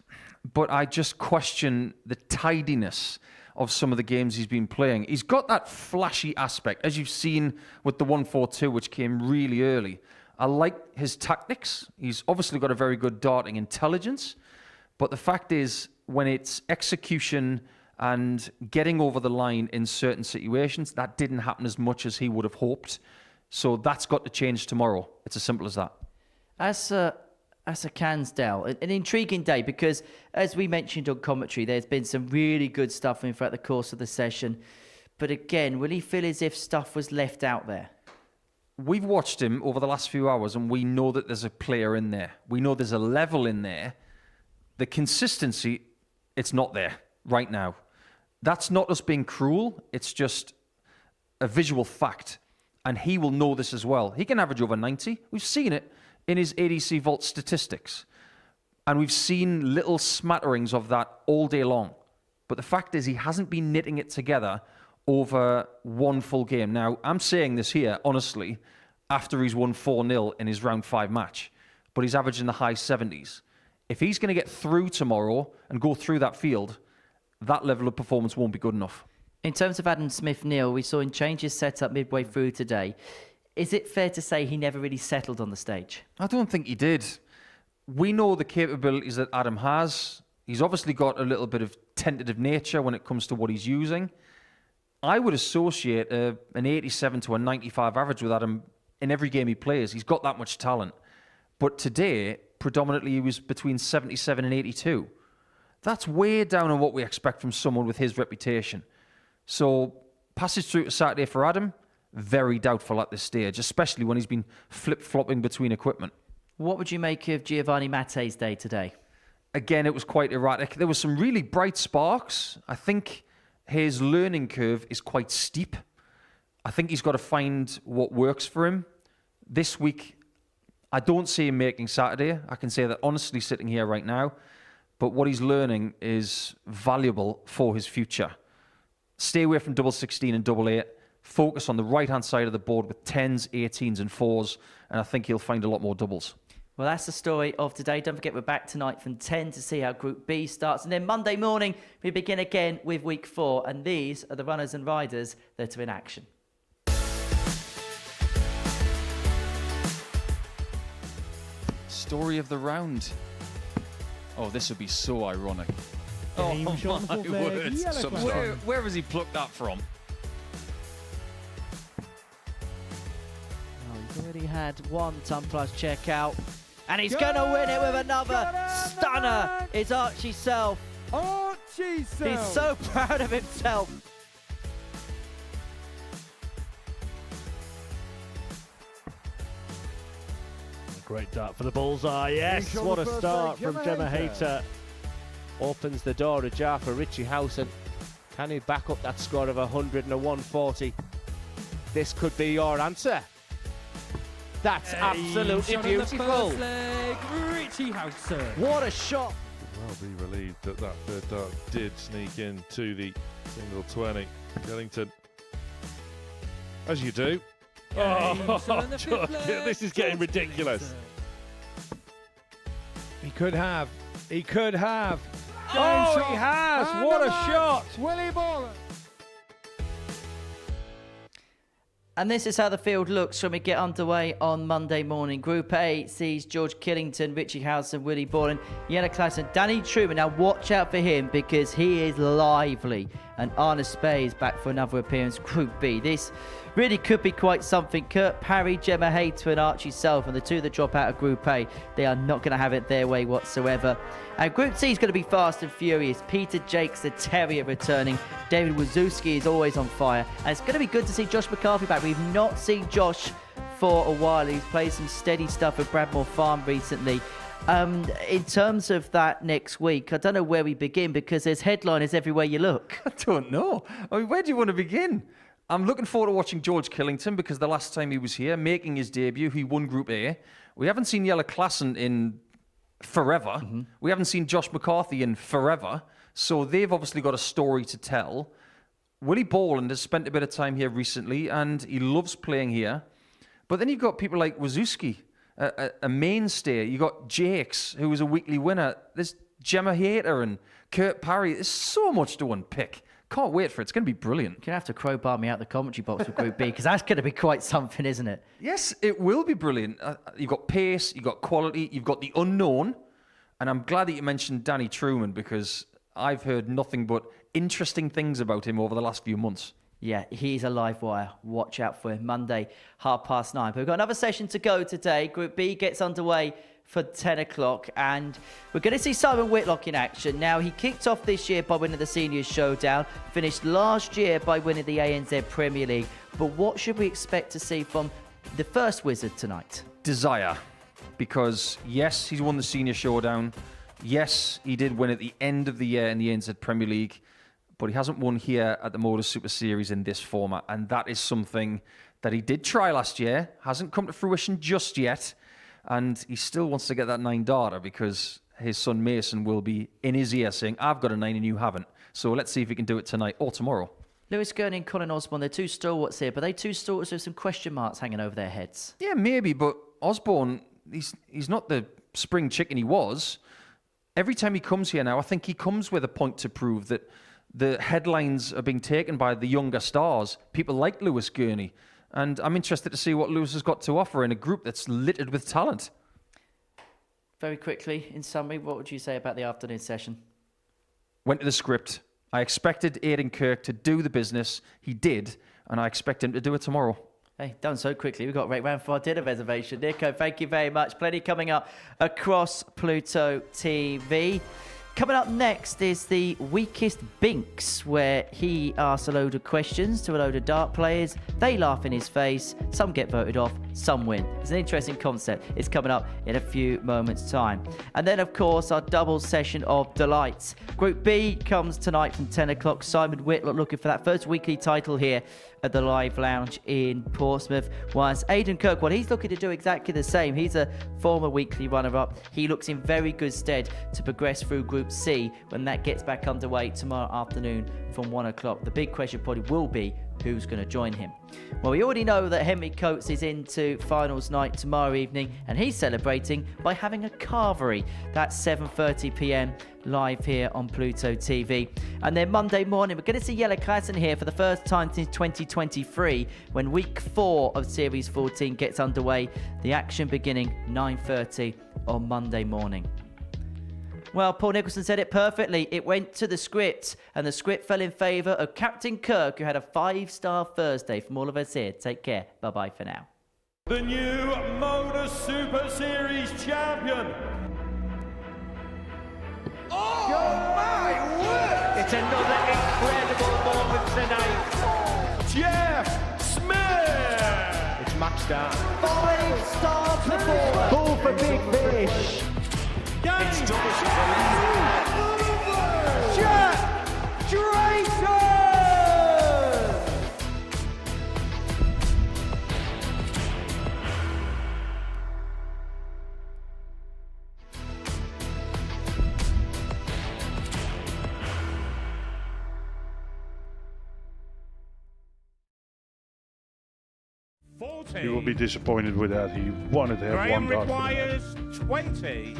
but I just question the tidiness of some of the games he's been playing. He's got that flashy aspect, as you've seen with the 1-4-2, which came really early. I like his tactics. He's obviously got a very good darting intelligence. But the fact is, when it's execution and getting over the line in certain situations, that didn't happen as much as he would have hoped. So that's got to change tomorrow. It's as simple as that. As a Cansdale, an intriguing day because, as we mentioned on commentary, there's been some really good stuff throughout the course of the session. But again, will he feel as if stuff was left out there? We've watched him over the last few hours, and we know that there's a player in there. We know there's a level in there. The consistency, it's not there right now. That's not us being cruel. It's just a visual fact. And he will know this as well. He can average over 90. We've seen it in his ADC vault statistics. And we've seen little smatterings of that all day long. But the fact is, he hasn't been knitting it together over one full game. Now, I'm saying this here, honestly, after he's won 4-0 in his round 5 match. But he's averaging the high 70s. If he's going to get through tomorrow and go through that field, that level of performance won't be good enough. In terms of Adam Smith-Neale, we saw him change his setup midway through today. Is it fair to say he never really settled on the stage? I don't think he did. We know the capabilities that Adam has. He's obviously got a little bit of tentative nature when it comes to what he's using. I would associate an 87 to a 95 average with Adam in every game he plays. He's got that much talent. But today, predominantly, he was between 77 and 82. That's way down on what we expect from someone with his reputation. So, passage through to Saturday for Adam, very doubtful at this stage, especially when he's been flip-flopping between equipment. What would you make of Giovanni Mattei's day today? Again, it was quite erratic. There were some really bright sparks. I think his learning curve is quite steep. I think he's got to find what works for him. This week, I don't see him making Saturday. I can say that honestly sitting here right now. But what he's learning is valuable for his future. Stay away from double 16 and double 8. Focus on the right-hand side of the board with 10s, 18s and 4s. And I think he'll find a lot more doubles. Well, that's the story of today. Don't forget, we're back tonight from 10 to see how Group B starts. And then Monday morning, we begin again with Week 4. And these are the runners and riders that are in action. Story of the round. Oh, this would be so ironic. Game Oh, shot my for the words. yellow club. Where has he plucked that from? Oh, he's already had one ton plus checkout. And he's going to win it with another stunner. It's Archie Self. Archie Self. He's so proud of himself. Great dart for the bullseye. Yes, what a start from Gemma Hayter. Opens the door ajar for Richie Howson. Can he back up that score of 100 and a 140? This could be your answer. That's absolutely beautiful. Richie Howson. What a shot. Well, be relieved that that third dart did sneak into the single 20. Killington, as you do. Oh, this is getting ridiculous. He could have. He could have. Oh, he has. And What the a man, shot. Willie Baller. And this is how the field looks when we get underway on Monday morning. Group A sees George Killington, Richie Howson, Willie Borland, Jelle Klassen, Danny Truman. Now watch out for him because he is lively. And Arne Spey is back for another appearance. Group B. This really could be quite something. Kirk Parry, Gemma Hayter and Archie Self, and the two that drop out of Group A, they are not going to have it their way whatsoever. And Group C is going to be fast and furious. Peter Jakes, the Terrier, returning. David Wazowski is always on fire. And it's going to be good to see Josh McCarthy back. We've not seen Josh for a while. He's played some steady stuff at Bradmore Farm recently. In terms of that next week, I don't know where we begin because there's headliners everywhere you look. I don't know. I mean, where do you want to begin? I'm looking forward to watching George Killington because the last time he was here, making his debut, he won Group A. We haven't seen Jelle Klassen in forever. Mm-hmm. We haven't seen Josh McCarthy in forever. So they've obviously got a story to tell. Willie Borland has spent a bit of time here recently and he loves playing here. But then you've got people like Wazowski, a mainstay. You've got Jakes, who was a weekly winner. There's Gemma Hayter and Kirk Parry. There's so much to unpick. Can't wait for it. It's going to be brilliant. You're going to have to crowbar me out the commentary box for Group B because that's going to be quite something, isn't it? Yes, it will be brilliant. You've got pace, you've got quality, you've got the unknown. And I'm glad that you mentioned Danny Truman because I've heard nothing but interesting things about him over the last few months. Yeah, he's a live wire. Watch out for him. Monday, 9:30. But we've got another session to go today. Group B gets underway for 10 o'clock. And we're going to see Simon Whitlock in action. Now, he kicked off this year by winning the Seniors Showdown. Finished last year by winning the ANZ Premier League. But what should we expect to see from the first wizard tonight? Desire. Because, yes, he's won the Senior Showdown. Yes, he did win at the end of the year in the ANZ Premier League. But he hasn't won here at the Modus Super Series in this format. And that is something that he did try last year. Hasn't come to fruition just yet. And he still wants to get that 9 data because his son Mason will be in his ear saying, I've got a 9 and you haven't. So let's see if he can do it tonight or tomorrow. Lewis Gurney and Colin Osborne, they're two stalwarts here, but they two stalwarts with some question marks hanging over their heads. Yeah, maybe, but Osborne, he's not the spring chicken he was. Every time he comes here now, I think he comes with a point to prove that the headlines are being taken by the younger stars, people like Lewis Gurney. And I'm interested to see what Lewis has got to offer in a group that's littered with talent. Very quickly, in summary, what would you say about the afternoon session? Went to the script. I expected Aidan Kirk to do the business. He did, and I expect him to do it tomorrow. Hey, done so quickly. We've got right round for our dinner reservation. Nico, thank you very much. Plenty coming up across Pluto TV. Coming up next is the Weakest Binks, where he asks a load of questions to a load of dart players. They laugh in his face. Some get voted off. some win. It's an interesting concept. It's coming up in a few moments' time. And then, of course, our double session of delights. Group B comes tonight from 10 o'clock. Simon Whitlock looking for that first weekly title here at the Live Lounge in Portsmouth. Whilst Aidan Kirk, well, he's looking to do exactly the same. He's a former weekly runner-up. He looks in very good stead to progress through Group C when that gets back underway tomorrow afternoon from 1 o'clock. The big question probably will be who's going to join him. Well, we already know that Henry Coates is into finals night tomorrow evening, and he's celebrating by having a carvery. That's 7:30 p.m. live here on Pluto TV. And then Monday morning, we're going to see Jelle Klassen here for the first time since 2023 when week 4 of Series 14 gets underway. The action beginning 9:30 on Monday morning. Well, Paul Nicholson said it perfectly. It went to the script, and the script fell in favour of Captain Kirk, who had a 5-star Thursday. From all of us here, take care. Bye-bye for now. The new Modus Super Series champion. Oh my word! It's another incredible moment tonight. Jeff Smith. It's match start. 5-star performance. Goal for Big Fish. It's double. Jack Drayton. He will be disappointed with that. He wanted to have Graham one dart. requires 20.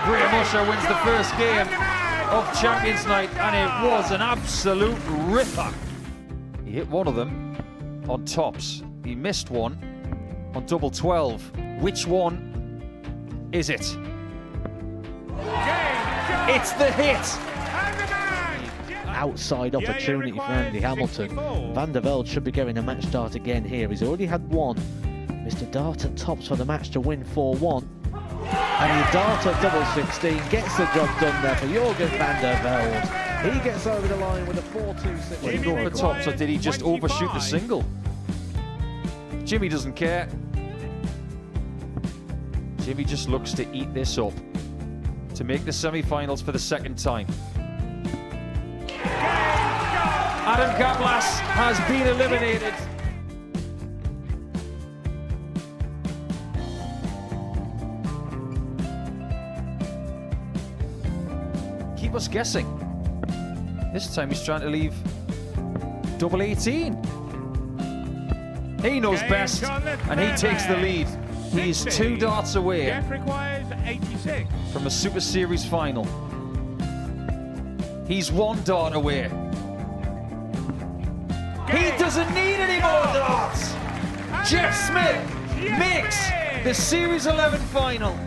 Graham Usher wins the first game of Champions Night, and it was an absolute ripper. He hit one of them on tops. He missed one on double 12. Which one is it? It's the hit. Outside opportunity for Andy Hamilton. Van der Velde should be getting a match start again here. He's already had one. Mr. Dart at tops for the match to win 4-1. And your Dart at double 16 gets the job done there for Jurgen van der Velde. He gets over the line with a 4-2-6. Did he go for tops, or did he just overshoot the single? Jimmy doesn't care. Jimmy just looks to eat this up to make the semi-finals for the second time. Adam Kaplas has been eliminated. Keep us guessing. This time he's trying to leave double 18. He knows best, and he takes the lead. He is 2 darts away from a Super Series final. He's 1 dart away. He doesn't need any more darts. Jeff Smith makes the Series 11 final.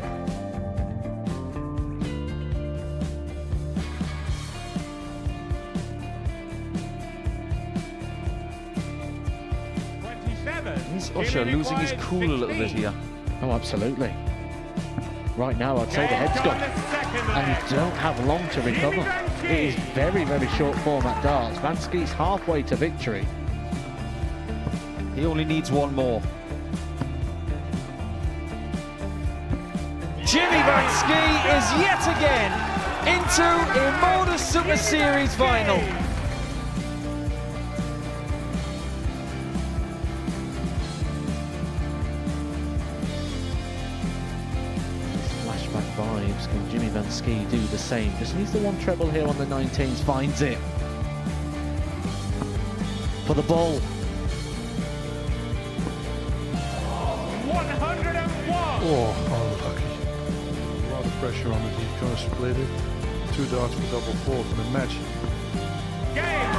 Is Usher losing his cool a little bit here? Oh, absolutely. Right now, I'd say the head's gone. And you don't have long to recover. It is very, very short format darts. Vansky's halfway to victory. He only needs one more. Jimmy Vansky is yet again into a Modus Super Series final. Flashback vibes. Can Jimmy Vansky do the same? Just needs the one treble here on the 19s. Finds it. For the ball. 101. Oh, unlucky. A lot of pressure on it. He's going to split it. 2 darts for double 4 for the match. Game